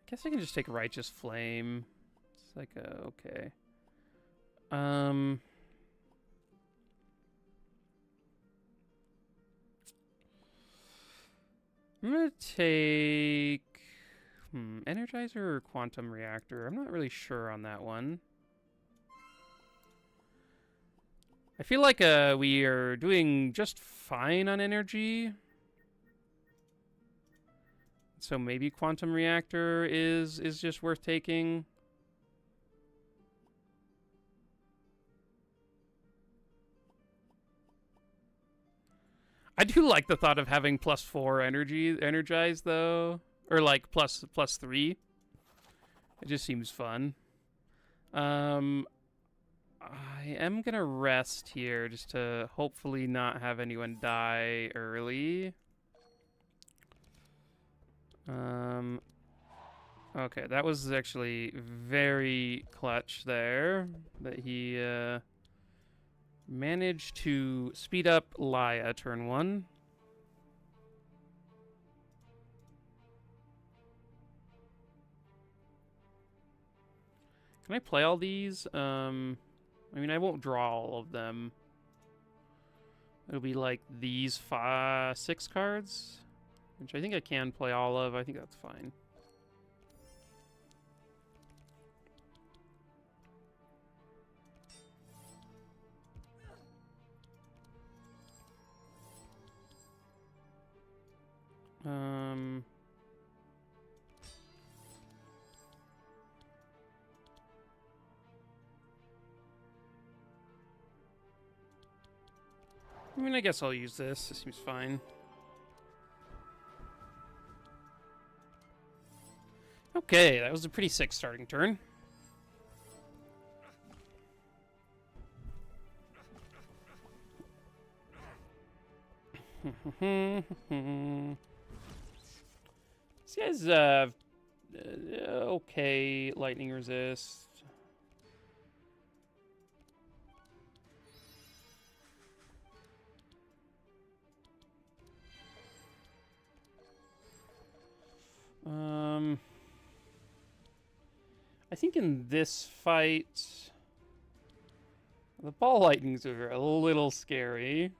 I guess I can just take Righteous Flame. It's like a, okay. I'm gonna take Energizer or Quantum Reactor. I'm not really sure on that one. I feel like we are doing just fine on energy. So maybe Quantum Reactor is just worth taking. I do like the thought of having +4 energized though, or like +3. It just seems fun. I am gonna rest here just to hopefully not have anyone die early. Okay, that was actually very clutch there that he managed to speed up Laia turn 1. Can I play all these? I mean, I won't draw all of them. It'll be like these 6 cards, which I think I can play all of. I think that's fine. I mean, I guess I'll use this. This seems fine. Okay, that was a pretty sick starting turn. This guy's, okay, lightning resist. I think in this fight, the ball lightnings are a little scary.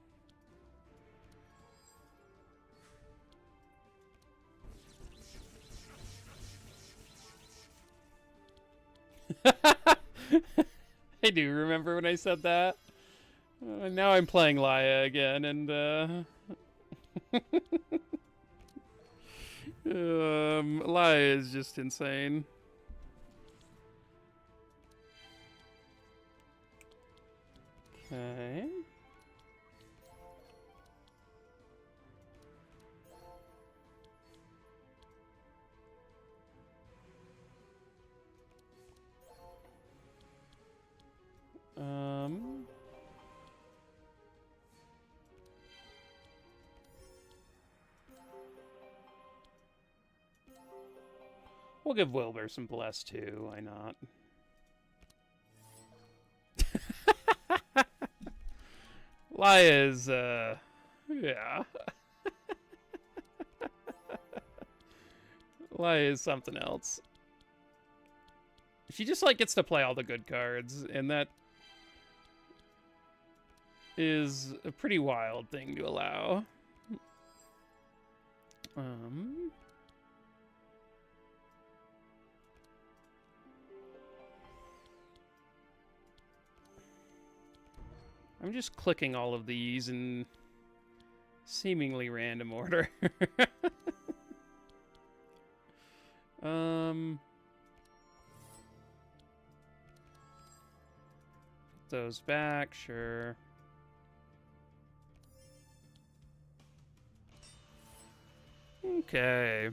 I do remember when I said that. Now I'm playing Laya again, and Laya is just insane. Okay. We'll give Wilbur some bless too, why not? Laya is, yeah. Laya is something else. She just, like, gets to play all the good cards, and that is a pretty wild thing to allow. I'm just clicking all of these in seemingly random order. Those back, sure. Okay.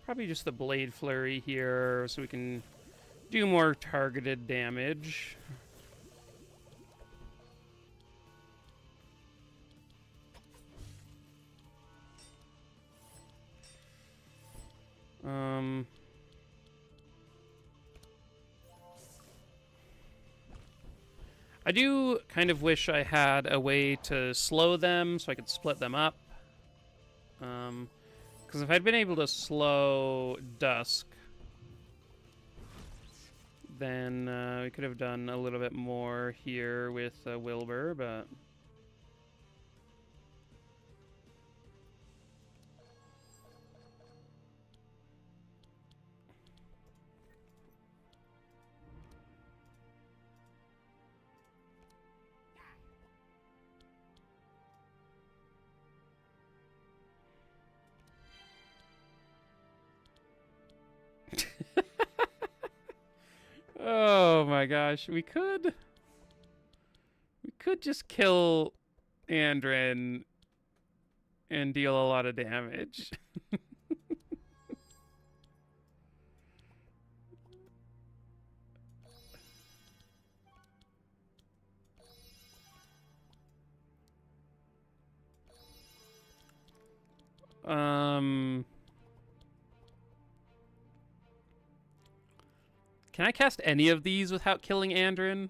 Probably just the Blade Flurry here, so we can do more targeted damage. I do kind of wish I had a way to slow them so I could split them up. Because if I'd been able to slow Dusk, then we could have done a little bit more here with Wilbur, but... Oh my gosh, we could just kill Andron and deal a lot of damage. Can I cast any of these without killing Andron?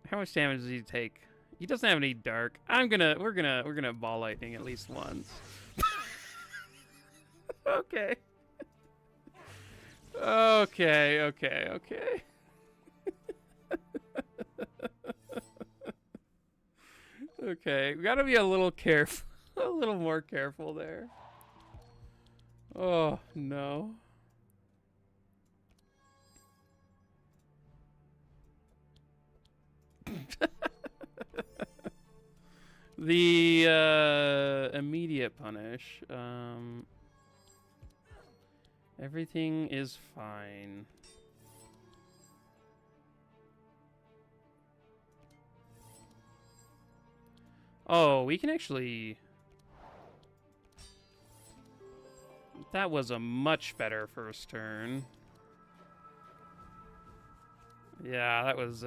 How much damage does he take? He doesn't have any dark. We're gonna ball lightning at least once. Okay. Okay. Okay, we gotta be a little careful, a little more careful there. Oh no. The immediate punish. Everything is fine. Oh, we can actually... That was a much better first turn. Yeah, that was,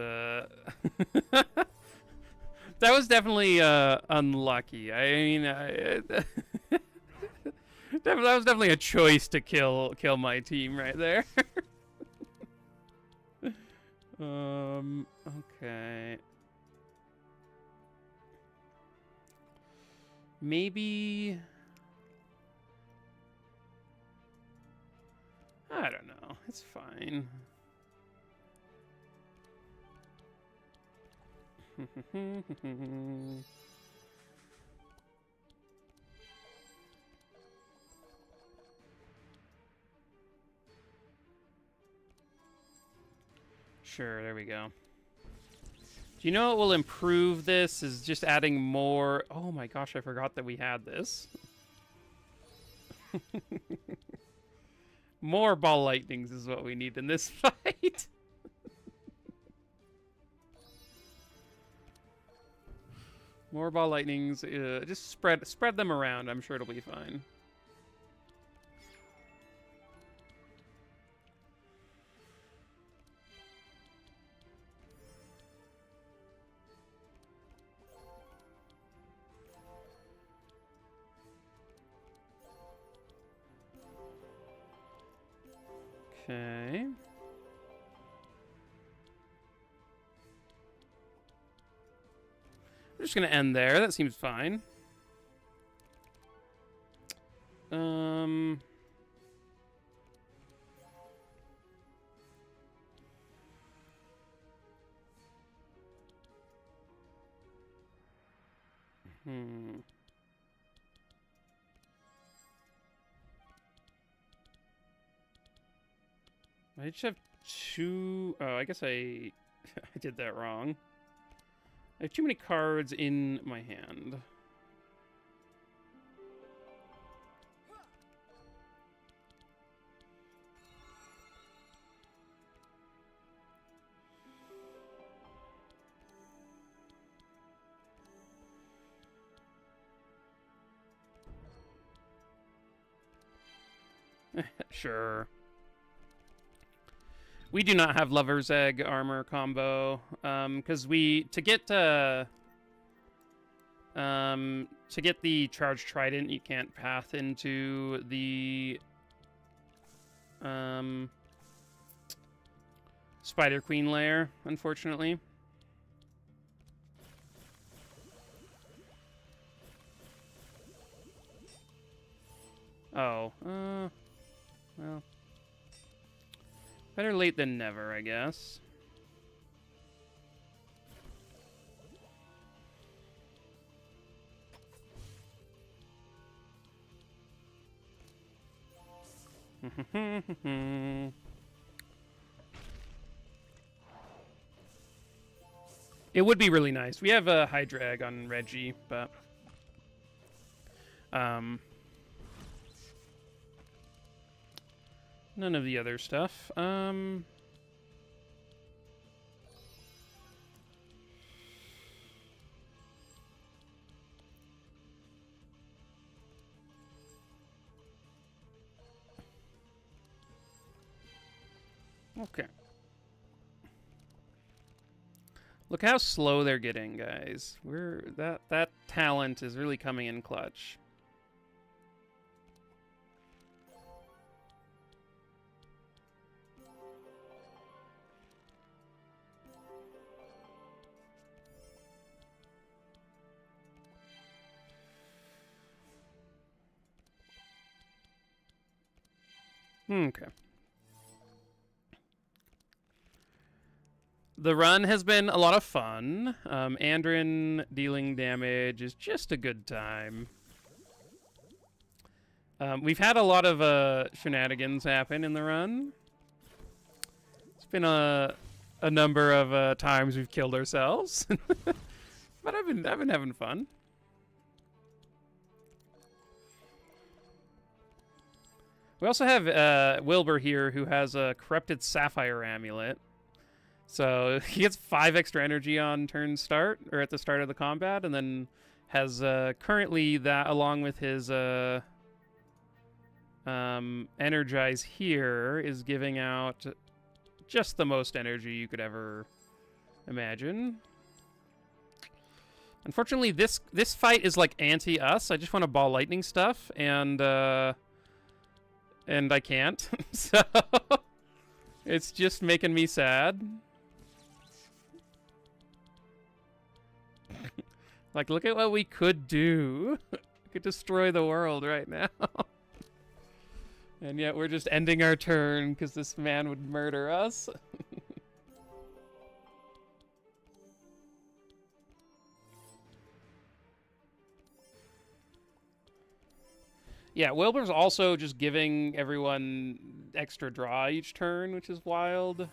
that was definitely, unlucky. I mean, that was definitely a choice to kill my team right there. Okay. Maybe... I don't know. It's fine. Sure, there we go. Do you know what will improve this is just adding more... Oh my gosh, I forgot that we had this. More ball lightnings is what we need in this fight. More ball lightnings. Just spread them around. I'm sure it'll be fine. Okay. We're just gonna end there. That seems fine. I just have two... Oh, I guess I did that wrong. I have too many cards in my hand. Sure. We do not have Lover's Egg armor combo, because to get the Charged Trident, you can't path into the Spider Queen lair, unfortunately. Oh, well. Better late than never, I guess. It would be really nice. We have a Hydra Egg on Reggie, but... none of the other stuff. Okay. Look how slow they're getting, guys. That talent is really coming in clutch. Okay. The run has been a lot of fun. Andrin dealing damage is just a good time. We've had a lot of shenanigans happen in the run. It's been a number of times we've killed ourselves, but I've been having fun. We also have Wilbur here, who has a corrupted sapphire amulet. So he gets 5 extra energy on turn start, or at the start of the combat, and then has currently that along with his energize here is giving out just the most energy you could ever imagine. Unfortunately, this fight is like anti-us. I just want to ball lightning stuff, and I can't. So it's just making me sad. Like, look at what we could do. We could destroy the world right now. And yet we're just ending our turn because this man would murder us. Yeah, Wilbur's also just giving everyone extra draw each turn, which is wild.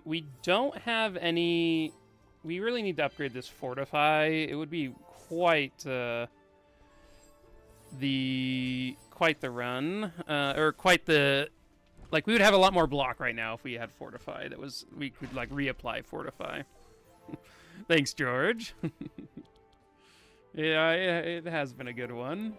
We don't have any... We really need to upgrade this Fortify. It would be quite the run. Or quite the... Like, we would have a lot more block right now if we had Fortify. We could, like, reapply Fortify. Thanks, George. Yeah, it has been a good one.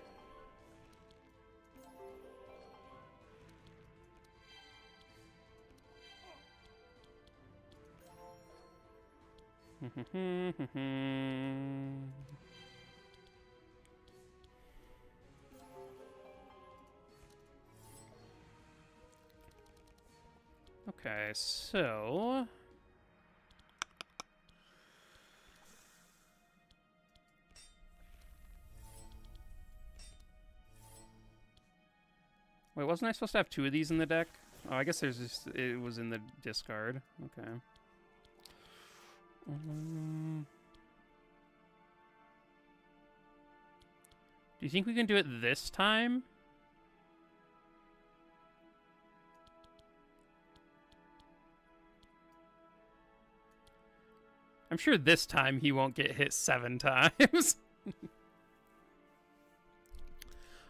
Okay, so... Wait, wasn't I supposed to have 2 of these in the deck? Oh, I guess there's just... It was in the discard. Okay. Do you think we can do it this time? I'm sure this time he won't get hit 7 times.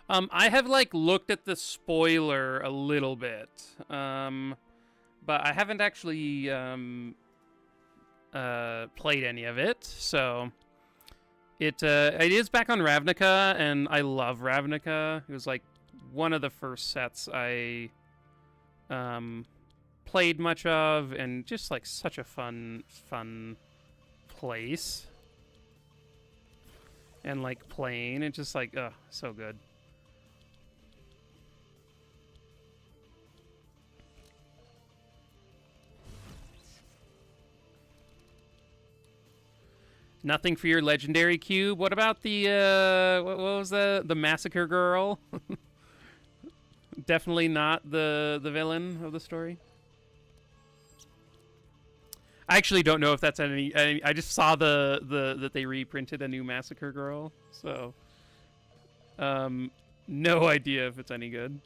I have, like, looked at the spoiler a little bit. But I haven't actually played any of it, so... It is back on Ravnica, and I love Ravnica. It was, like, one of the first sets I played much of, and just, like, such a fun place. And, like, playing, it's just, like, ugh, so good. Nothing for your legendary cube. What about the what was the massacre girl? Definitely not the villain of the story. I actually don't know if that's any. I just saw that they reprinted a new massacre girl, so no idea if it's any good.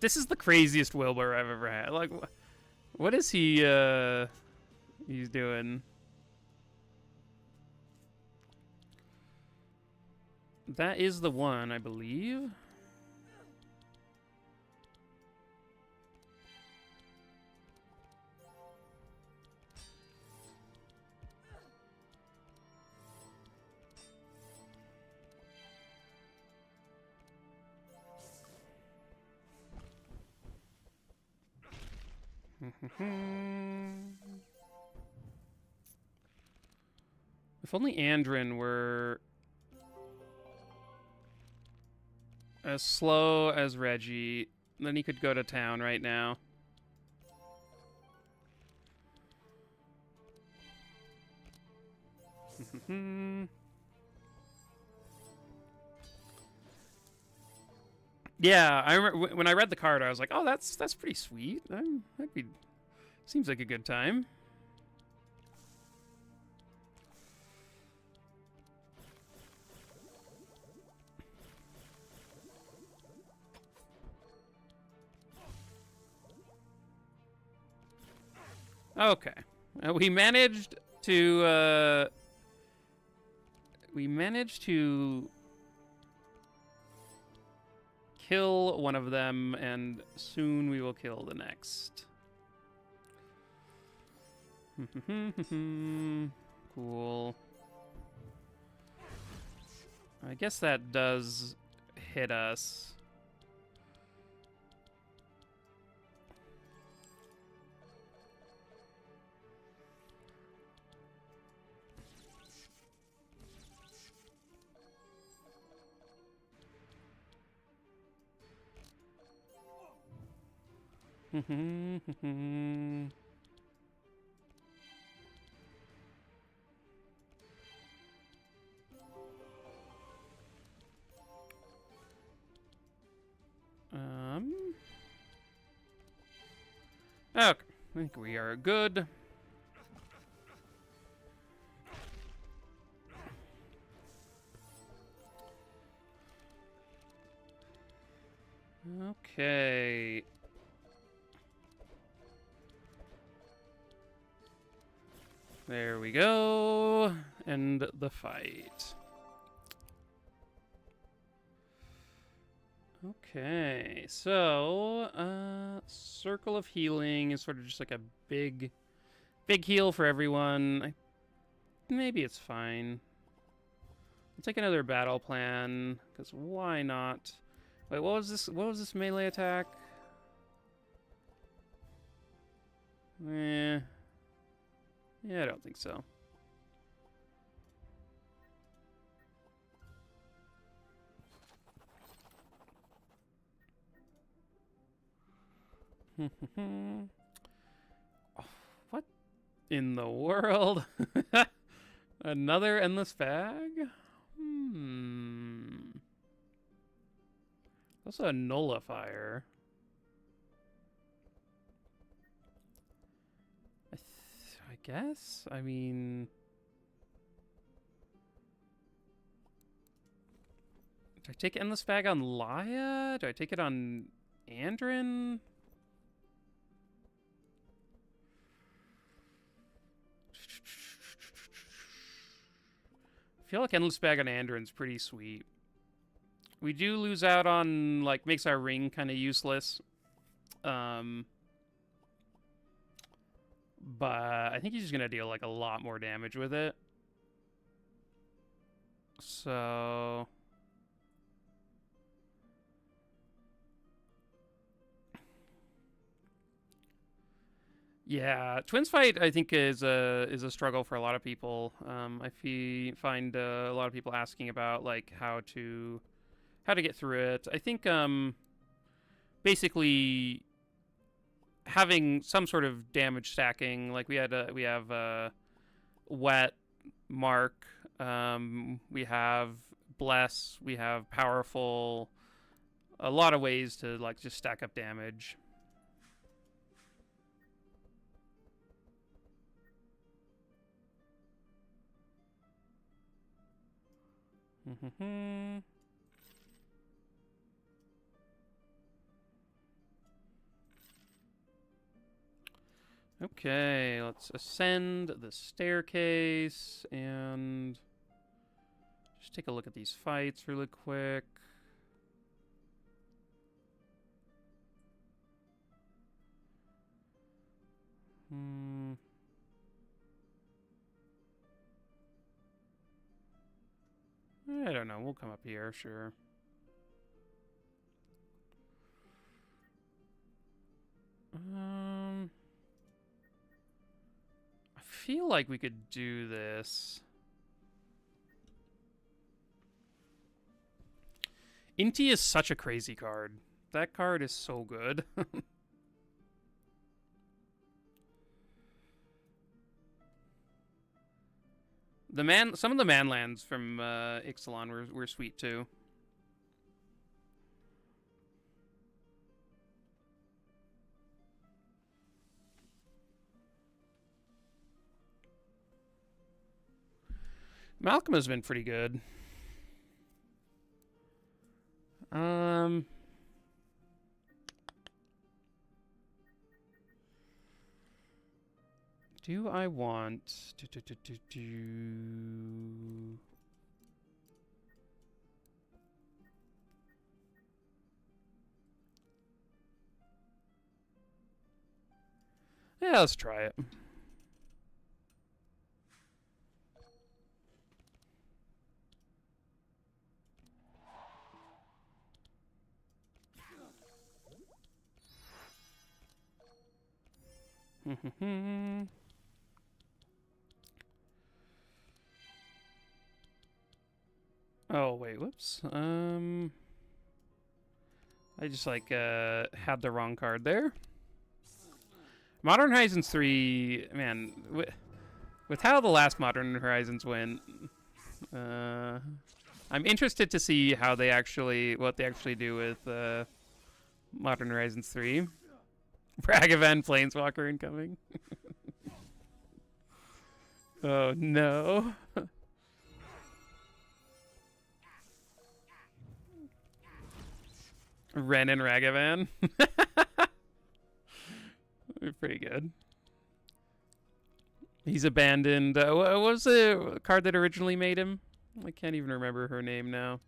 This is the craziest Wilbur I've ever had. Like, what is he, he's doing? That is the one, I believe. If only Andron were as slow as Reggie. Then he could go to town right now. Yeah, I remember when I read the card, I was like, "Oh, that's pretty sweet. That'd be seems like a good time." Okay, we managed to kill one of them, and soon we will kill the next. Cool. I guess that does hit us. Okay, I think we are good. Okay. There we go. End the fight. Okay, so Circle of Healing is sort of just like a big heal for everyone. Maybe it's fine. I'll take another battle plan, because why not? Wait, what was this? What was this melee attack? Yeah, I don't think so. What in the world? Another endless bag? Also a nullifier. I guess? I mean... Do I take endless bag on Laia? Do I take it on Andrin? I feel like endless bag on Andron's pretty sweet. We do lose out on, like, makes our ring kind of useless. But I think he's just gonna deal, like, a lot more damage with it. So... Yeah, Twins fight I think is a struggle for a lot of people. I find a lot of people asking about like how to get through it. I think basically having some sort of damage stacking. Like we have wet, mark, we have bless, we have powerful. A lot of ways to like just stack up damage. Okay, let's ascend the staircase and just take a look at these fights really quick. I don't know. We'll come up here, sure. I feel like we could do this. Inti is such a crazy card. That card is so good. Some of the man lands from Ixalan were sweet too. Malcolm has been pretty good. Do I want Yeah, let's try it. Oh, wait, whoops. I just, like, had the wrong card there. Modern Horizons 3, man, with how the last Modern Horizons went, I'm interested to see how what they actually do with, Modern Horizons 3. Ragavan Planeswalker incoming. Oh, no. Ren and Ragavan. Pretty good. He's abandoned. What was the card that originally made him? I can't even remember her name now.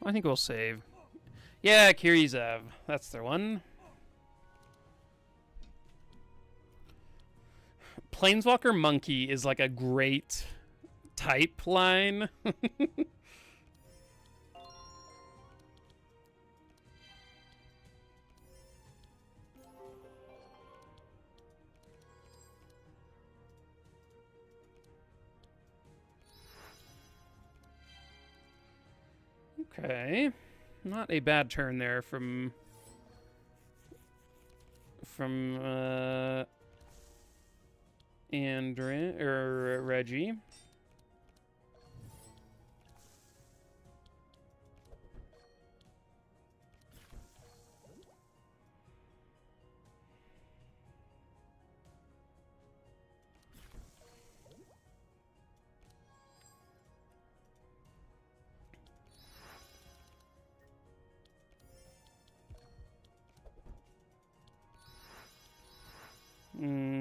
I think we'll save. Yeah, Kirizev. That's the one. Planeswalker Monkey is like a great type line. Okay. Not a bad turn there from Andrin or Reggie.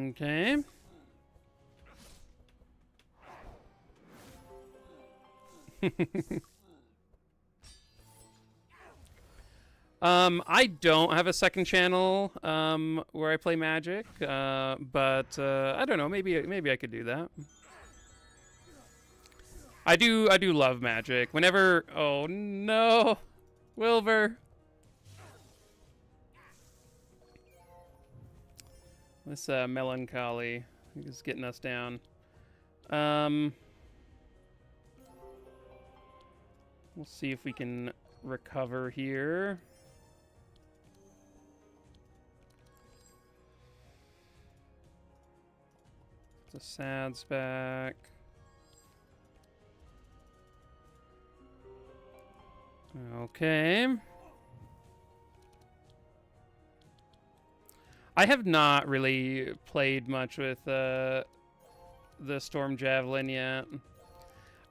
Okay. I don't have a second channel where I play Magic, but I don't know. Maybe I could do that. I do love Magic. Whenever, oh no, Wilbur. This melancholy is getting us down. We'll see if we can recover here. The Sad's back. Okay. I have not really played much with the Storm Javelin yet.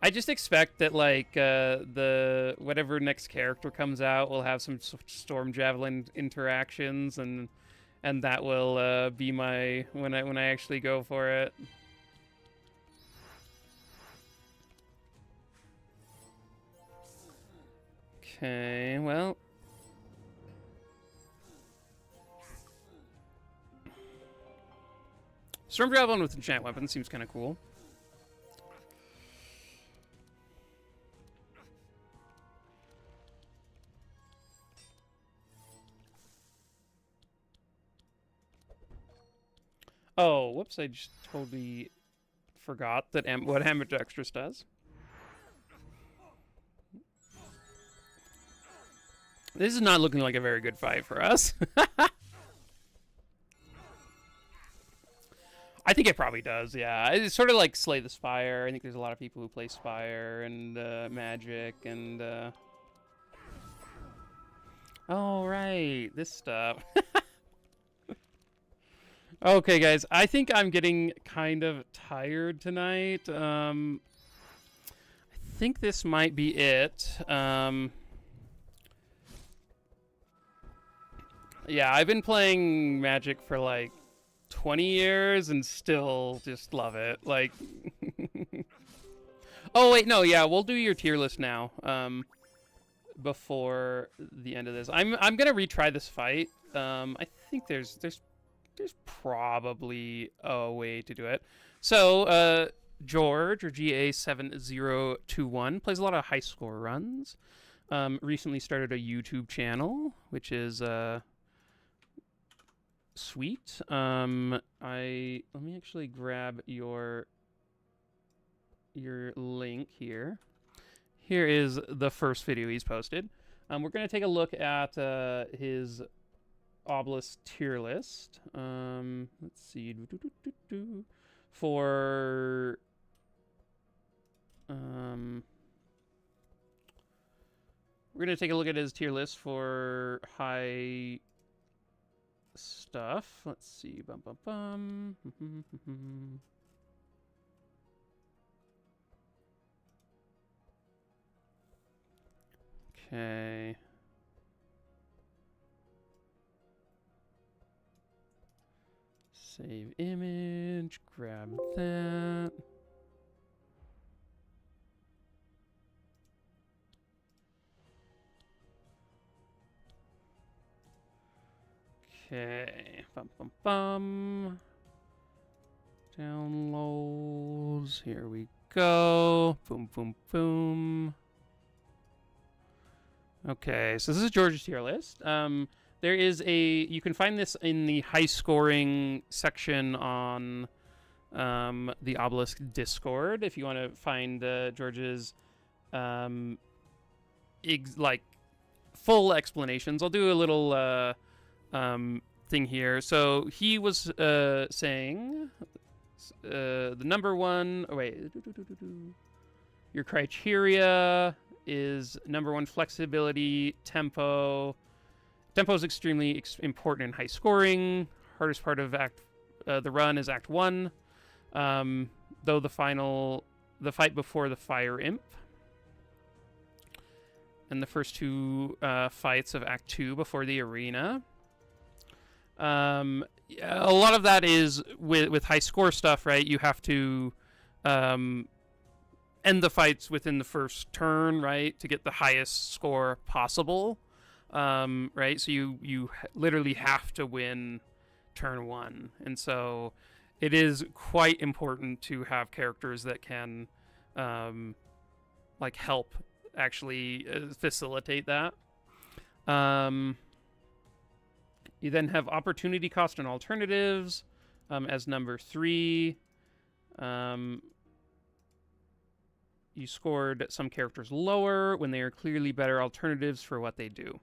I just expect that like the whatever next character comes out will have some Storm Javelin interactions, and that will be my when I actually go for it. Okay, well, Storm Javelin with enchant weapon seems kind of cool. Oh, whoops, I just totally forgot that what ambidextrous does. This is not looking like a very good fight for us. I think it probably does, yeah. It's sort of like Slay the Spire. I think there's a lot of people who play Spire and Magic and... Oh, right. This stuff. Okay, guys. I think I'm getting kind of tired tonight. I think this might be it. Yeah, I've been playing Magic for like 20 years and still just love it. Like, oh wait, no, yeah, we'll do your tier list now. Before the end of this, I'm gonna retry this fight. I think there's probably a way to do it. So, George or GA7021 plays a lot of high score runs. Recently started a YouTube channel, which is sweet. Let me actually grab your link here. Here is the first video he's posted. We're going to take a look at his Obelisk tier list. Let's see. For we're going to take a look at his tier list for high stuff. Let's see. Bum, bum, bum. Okay. Save image. Grab that. Okay, bum bum bum. Downloads. Here we go. Boom, boom, boom. Okay, so this is George's tier list. There is you can find this in the high scoring section on the Obelisk Discord if you want to find George's like full explanations. I'll do a little thing here. So he was saying the number one. Oh, wait, your criteria is number one, flexibility, tempo. Tempo is extremely important in high scoring. Hardest part of the run is Act 1, though the fight before the Fire Imp, and the first two fights of Act 2 before the arena. A lot of that is with high score stuff, right? You have to end the fights within the first turn, right, to get the highest score possible, right? So you literally have to win turn 1, and so it is quite important to have characters that can like help actually facilitate that. You then have opportunity cost and alternatives as number 3. You scored some characters lower when they are clearly better alternatives for what they do.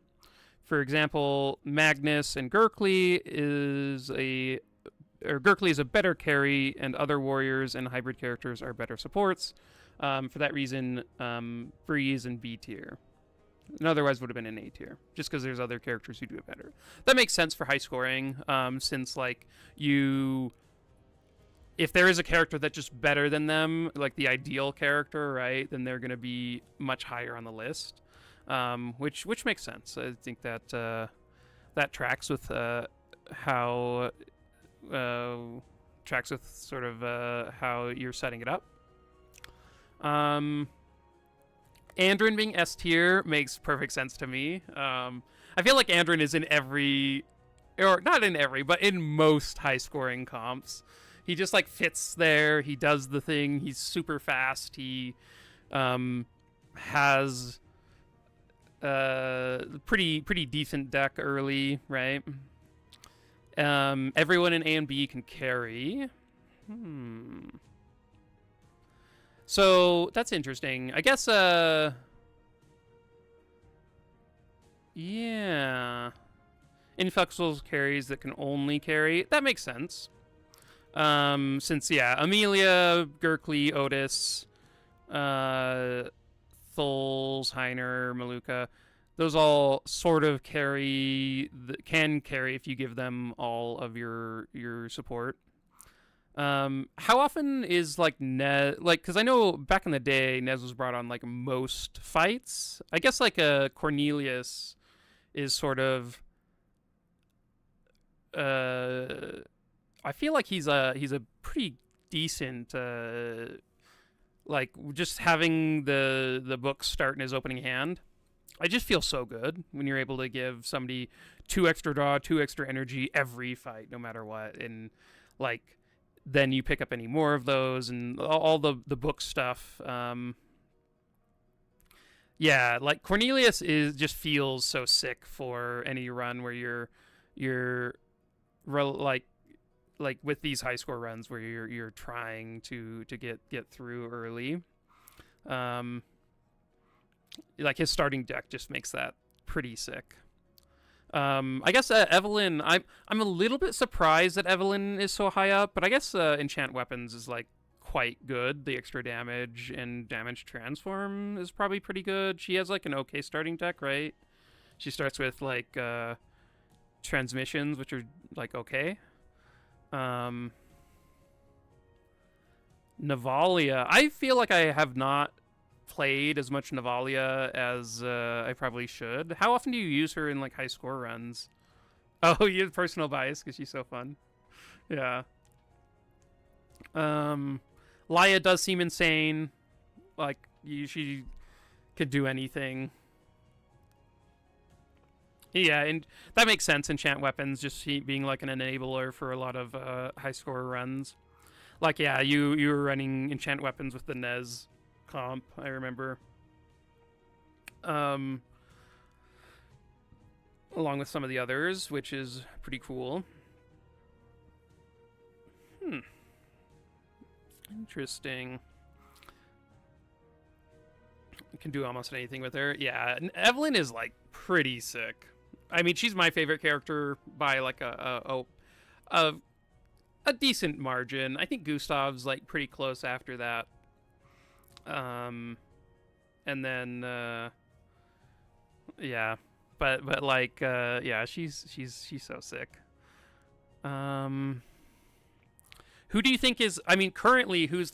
For example, Magnus and Gurkly is a better carry, and other warriors and hybrid characters are better supports. For that reason, Breeze and B tier. And otherwise would have been an A tier, just because there's other characters who do it better. That makes sense for high scoring, since like if there is a character that's just better than them, like the ideal character, right, then they're going to be much higher on the list, which makes sense. I think that that tracks with how sort of how you're setting it up. Andron being S tier makes perfect sense to me. I feel like Andron is in every, or not in every, but in most high scoring comps. he just like fits there. He does the thing. He's super fast. He has pretty decent deck early, right? Everyone in A and B can carry. So that's interesting. I guess yeah. Inflexibles carries that can only carry. That makes sense. Since yeah, Amelia, Gurkley, Otis, Thuls, Heiner, Maluka, those all sort of can carry if you give them all of your support. How often is like Nez, like, because I know back in the day Nez was brought on like most fights. I guess like a Cornelius is sort of I feel like he's a pretty decent like just having the book start in his opening hand. I just feel so good when you're able to give somebody 2 extra draw, 2 extra energy every fight, no matter what, and like then you pick up any more of those and all the book stuff. Yeah, like Cornelius just feels so sick for any run where you're like with these high score runs where you're trying to get through early. Like his starting deck just makes that pretty sick. I guess Evelyn, I'm a little bit surprised that Evelyn is so high up, but I guess enchant weapons is like quite good. The extra damage and damage transform is probably pretty good. She has like an okay starting deck, right? She starts with like transmissions, which are like okay. Navalia, I feel like I have not played as much Navalia as I probably should. How often do you use her in like high score runs? Oh, you have personal bias because she's so fun. Yeah. Laya does seem insane. Like she could do anything. Yeah, and that makes sense. Enchant weapons just being like an enabler for a lot of high score runs. Like yeah, you were running enchant weapons with the Nez comp, I remember. Along with some of the others, which is pretty cool. Interesting. You can do almost anything with her. Yeah, and Evelyn is like pretty sick. I mean, she's my favorite character by like a decent margin. I think Gustav's like pretty close after that. And then yeah, but like yeah, she's so sick. Who do you think is, I mean, currently who's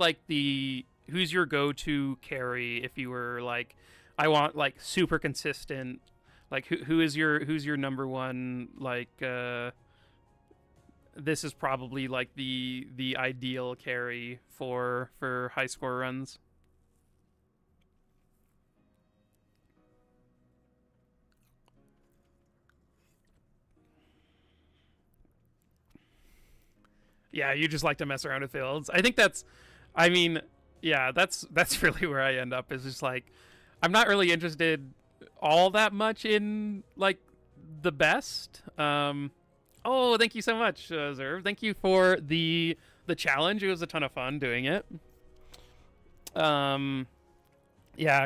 your go-to carry if you were like, I want like super consistent, like who's your number one, like this is probably like the ideal carry for high score runs? Yeah, you just like to mess around with fields. I think I mean, yeah, that's really where I end up, is just like, I'm not really interested all that much in like the best. Oh, thank you so much, Xyvre. Thank you for the challenge. It was a ton of fun doing it. Yeah,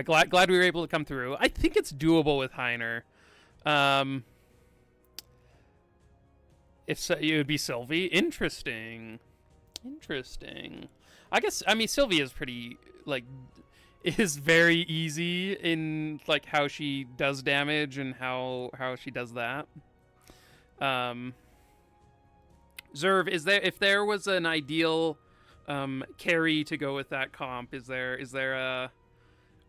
glad we were able to come through. I think it's doable with Heiner. If so, it would be Sylvie. Interesting. I guess, I mean, Sylvie is pretty, like, is very easy in, like, how she does damage and how she does that. Xyvre, if there was an ideal carry to go with that comp, is there a,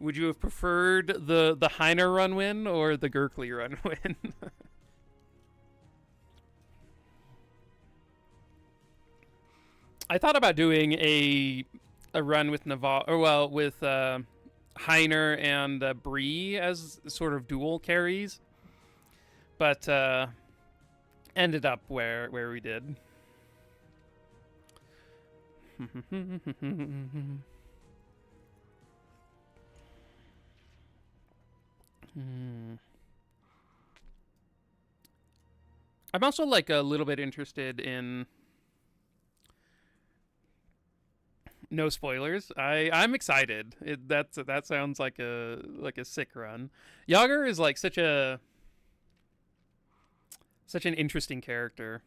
would you have preferred the Heiner run win or the Gurkley run win? I thought about doing a run with with Heiner and Bree as sort of dual carries, but ended up where we did. I'm also like a little bit interested in no spoilers. I'm excited. That sounds like a sick run. Yager is like such an interesting character.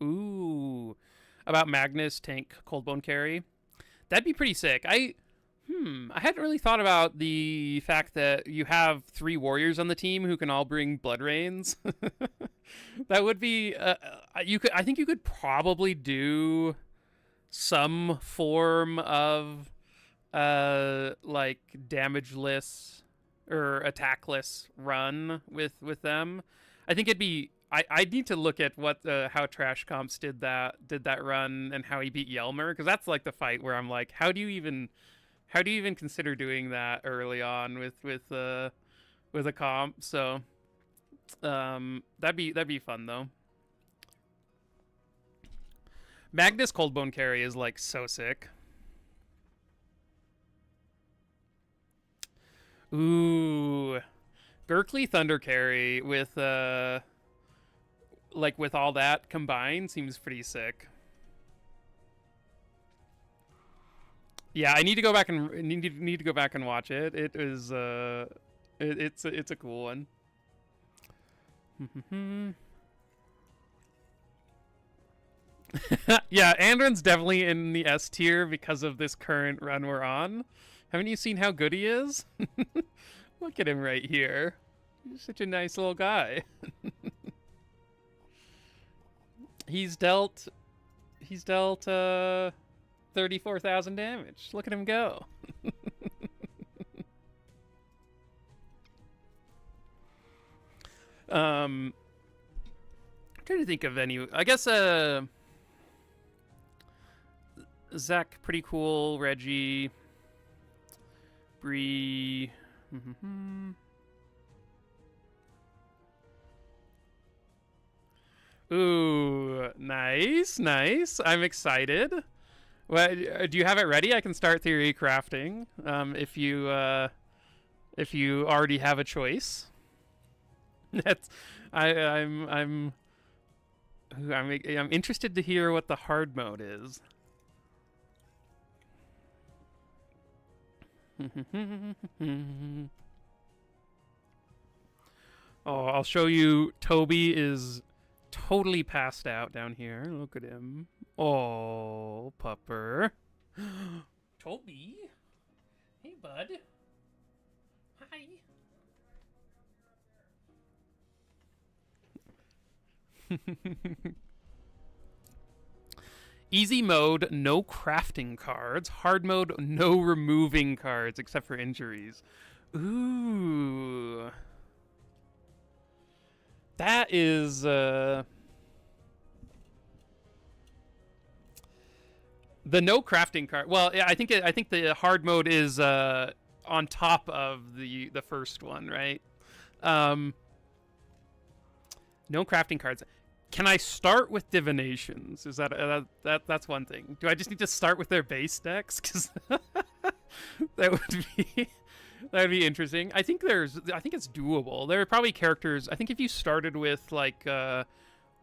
Ooh, about Magnus tank Coldbone carry. That'd be pretty sick. I hadn't really thought about the fact that you have 3 warriors on the team who can all bring blood rains. That would be you could I think you could probably do some form of like damageless or attackless run with them. I think it'd be I need to look at what how Trash Comps did that run and how he beat Yelmer, because that's like the fight where I'm like, how do you even consider doing that early on with a comp? So that'd be fun though. Magnus Coldbone carry is like so sick. Ooh, Berkeley Thunder carry with like with all that combined seems pretty sick. Yeah, I need to go back and need to go back and watch it. It is it's a cool one. Yeah, Andron's definitely in the S tier because of this current run we're on. Haven't you seen how good he is? Look at him right here. He's such a nice little guy. He's dealt 34,000 damage. Look at him go. I'm trying to think of any. I guess Zach, pretty cool. Reggie, Bree. Ooh, nice. I'm excited. Well, do you have it ready? I can start theory crafting. If you already have a choice. That's I'm interested to hear what the hard mode is. Oh, I'll show you. Toby is totally passed out down here. Look at him. Oh, pupper. Toby? Hey, bud. Hi. Easy mode, no crafting cards. Hard mode, no removing cards except for injuries. Ooh. That is the no crafting card. Well, yeah, I think the hard mode is on top of the first one, right? No crafting cards. Can I start with divinations? Is that's one thing. Do I just need to start with their base decks? Because that would be interesting. I think it's doable. There are probably characters. I think if you started with like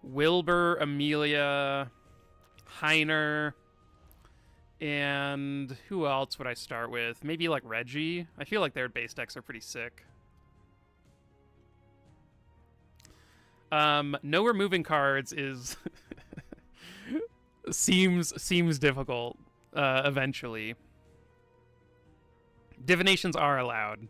Wilbur, Amelia, Heiner, and who else would I start with? Maybe like Reggie. I feel like their base decks are pretty sick. No removing cards is seems difficult eventually. Divinations are allowed.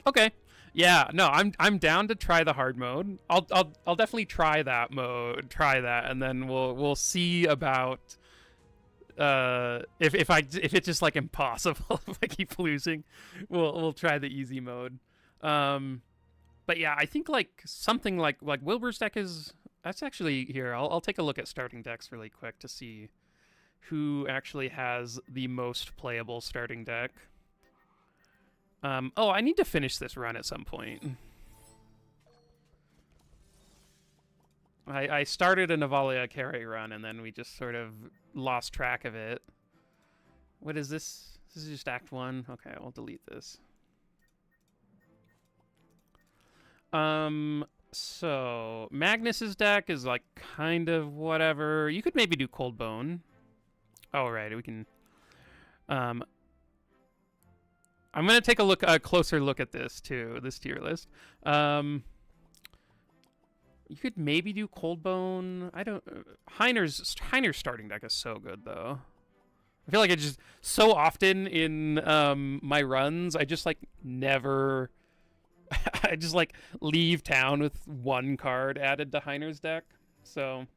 Okay. Yeah, no, I'm down to try the hard mode. I'll definitely try that mode, and then we'll see about if it's just like impossible if I keep losing. We'll try the easy mode. But yeah, I think like something like Wilbur's deck that's actually here. I'll take a look at starting decks really quick to see who actually has the most playable starting deck. Oh, I need to finish this run at some point. I started a Navalia carry run, and then we just sort of lost track of it. What is this? This is just Act 1. Okay, I'll delete this. So Magnus's deck is like kind of whatever. You could maybe do Cold Bone. Oh, right, we can. I'm gonna take a closer look at this too. This tier list. You could maybe do Cold Bone. I don't. Heiner's starting deck is so good though. I feel like I just so often in my runs, I just like never. I just like leave town with one card added to Heiner's deck. So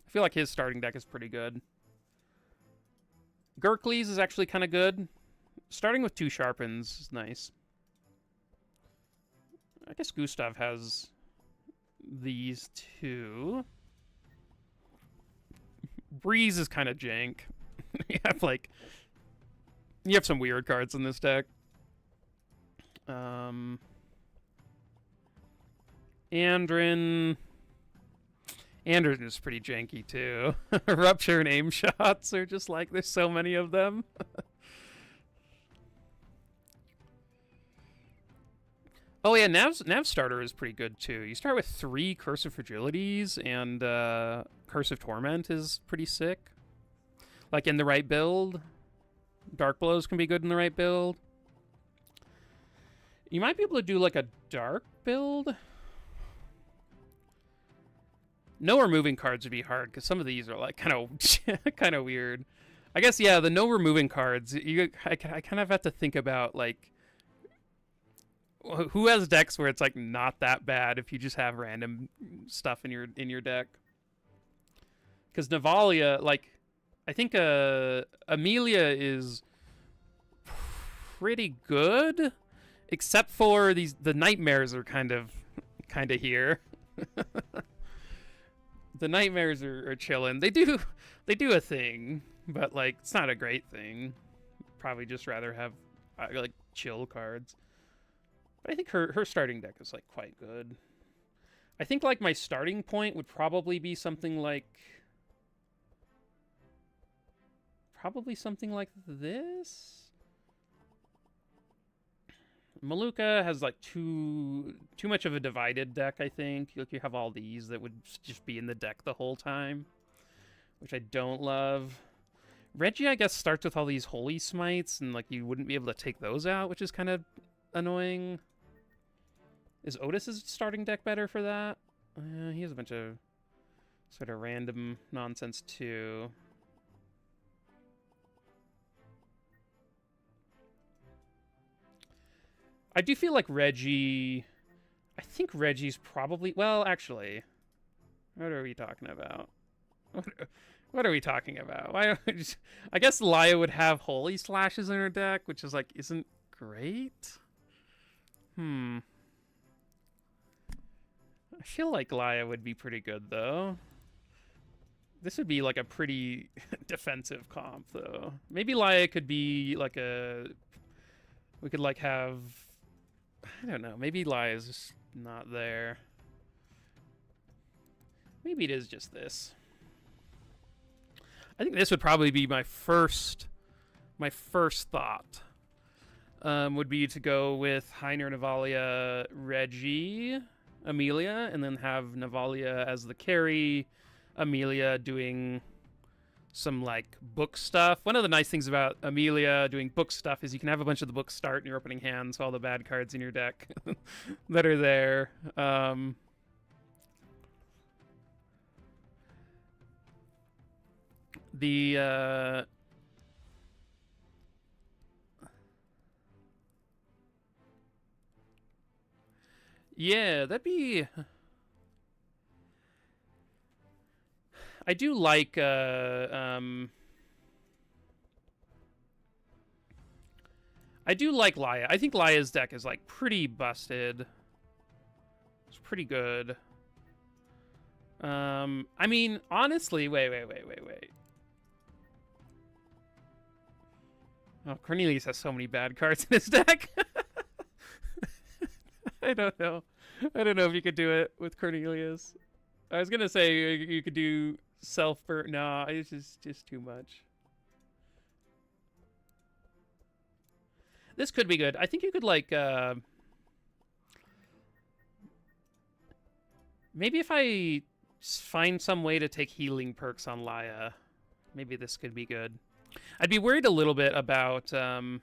I feel like his starting deck is pretty good. Gurkleys is actually kind of good. Starting with 2 Sharpens is nice. I guess Gustav has these 2. Breeze is kind of jank. you have some weird cards in this deck. Andrin is pretty janky too. Rupture and aim shots are just like there's so many of them. Oh yeah, Nav starter is pretty good too. You start with 3 Curse of Fragilities, and Curse of Torment is pretty sick. Like in the right build. Dark Blows can be good in the right build. You might be able to do like a dark build. No removing cards would be hard because some of these are like kind of weird. I guess yeah, the no removing cards. I kind of have to think about like who has decks where it's like not that bad if you just have random stuff in your deck. Because Navalia, like I think Amelia is pretty good, except for the nightmares are kind of here. The nightmares are chilling. They do a thing, but like it's not a great thing. Probably just rather have like chill cards. But I think her starting deck is like quite good. I think like my starting point would probably be something like this. Maluka has like too much of a divided deck, I think. Like you have all these that would just be in the deck the whole time, which I don't love. Reggie, I guess, starts with all these Holy Smites, and like you wouldn't be able to take those out, which is kind of annoying. Is Otis's starting deck better for that? He has a bunch of sort of random nonsense too. I do feel like Reggie... I think Reggie's probably... Well, actually... What are we talking about? What are we talking about? Why don't we just... I guess Laya would have Holy Slashes in her deck, which is like, isn't great? I feel like Laya would be pretty good, though. This would be like a pretty defensive comp, though. Maybe Laya could be like a... We could like have... I don't know. Maybe Laya's just not there. Maybe it is just this. I think this would probably be my first thought. Would be to go with Heiner, Navalia, Reggie, Amelia, and then have Navalia as the carry, Amelia doing some like book stuff. One of the nice things about Amelia doing book stuff is you can have a bunch of the books start in your opening hand, so all the bad cards in your deck that are there. Yeah, that'd be... I do like, I do like Laya. I think Laya's deck is, like, pretty busted. It's pretty good. I mean, honestly, wait. Oh, Cornelius has so many bad cards in his deck. I don't know. I don't know if you could do it with Cornelius. I was gonna say you could do self-burn. No, it's just too much. This could be good. I think you could, like, maybe if I find some way to take healing perks on Laya, maybe this could be good. I'd be worried a little bit about, yeah,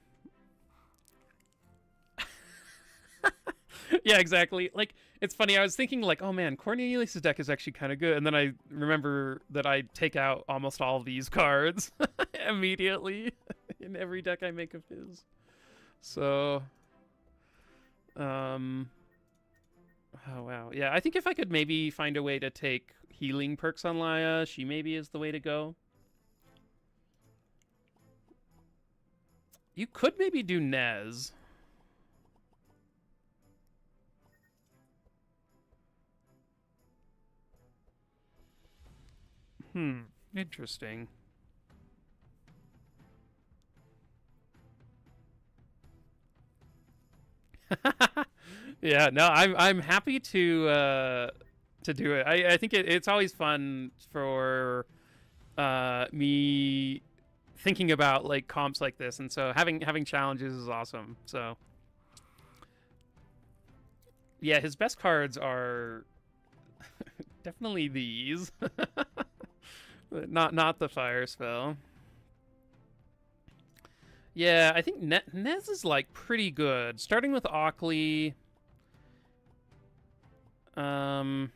exactly. Like, it's funny, I was thinking, like, oh man, Cornelius' deck is actually kind of good, and then I remember that I take out almost all of these cards immediately in every deck I make of his. So, oh wow. Yeah, I think if I could maybe find a way to take healing perks on Laya, she maybe is the way to go. You could maybe do Nez. Interesting. Yeah, no, I'm happy to do it. I think it's always fun for me thinking about like comps like this, and so having challenges is awesome. So yeah, his best cards are definitely these. Not the fire spell. Yeah, I think Nez is like pretty good. Starting with Ockley. And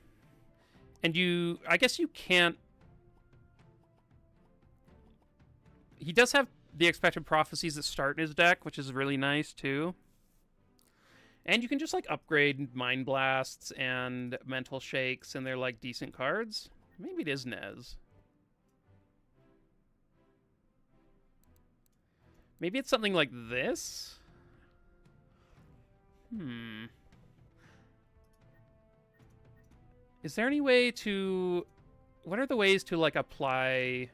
I guess you can't. He does have the expected prophecies that start in his deck, which is really nice too. And you can just like upgrade Mind Blasts and Mental Shakes, and they're like decent cards. Maybe it is Nez. Maybe it's something like this? Is there any way to... What are the ways to, like, apply...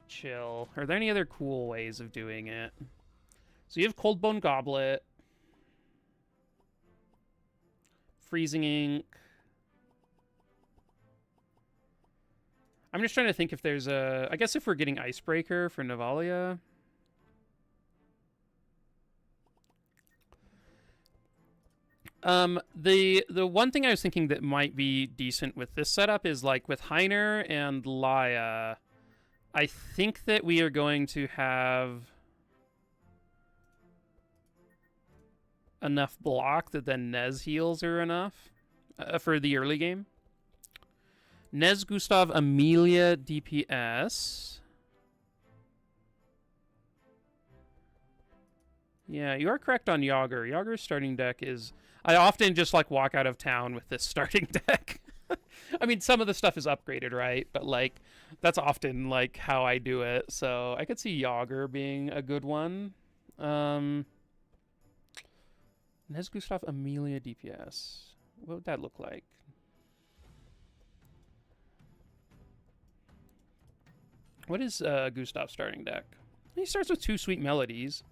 Chill? Are there any other cool ways of doing it? So you have Cold Bone Goblet. Freezing Ink. I'm just trying to think if there's a... I guess if we're getting Icebreaker for Navalia... The one thing I was thinking that might be decent with this setup is like with Heiner and Laya, I think that we are going to have enough block that then Nez heals are enough for the early game. Nez, Gustav, Amelia, DPS. Yeah, you are correct on Yager. Yager's starting deck is... I often just, like, walk out of town with this starting deck. I mean, some of the stuff is upgraded, right? But, like, that's often, like, how I do it. So I could see Yager being a good one. Nez, Gustav, Amelia, DPS. What would that look like? What is Gustav's starting deck? He starts with 2 Sweet Melodies.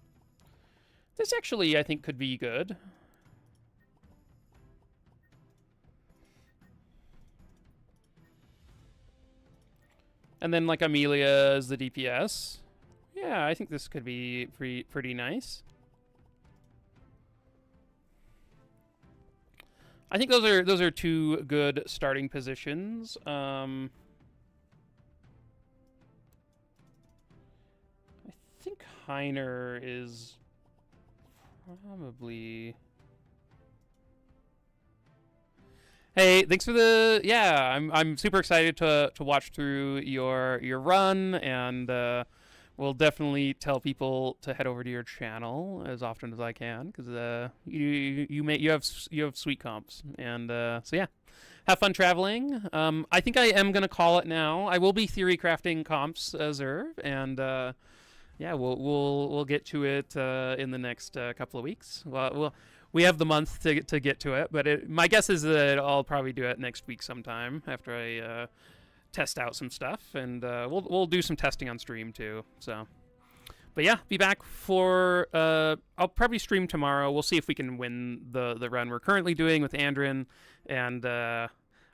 This actually, I think, could be good. And then, like, Amelia is the DPS. Yeah, I think this could be pretty nice. I think those are 2 good starting positions. I think Heiner is probably... Hey, thanks for the... Yeah, I'm super excited to watch through your run, and we'll definitely tell people to head over to your channel as often as I can, because you have sweet comps, and so yeah, have fun traveling. I think I am gonna call it now. I will be theory crafting comps, Xyvre, and yeah, we'll get to it in the next couple of weeks. We have the month to get to it, but my guess is that I'll probably do it next week sometime after I test out some stuff, and we'll do some testing on stream too. So, But yeah, be back for I'll probably stream tomorrow. We'll see if we can win the run we're currently doing with Andrin, and I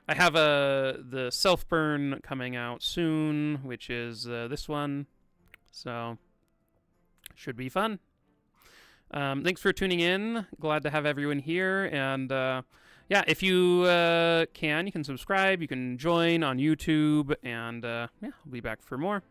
have the self burn coming out soon, which is this one, so should be fun. Thanks for tuning in. Glad to have everyone here, and yeah, if you can subscribe, you can join on YouTube, and yeah, I'll be back for more.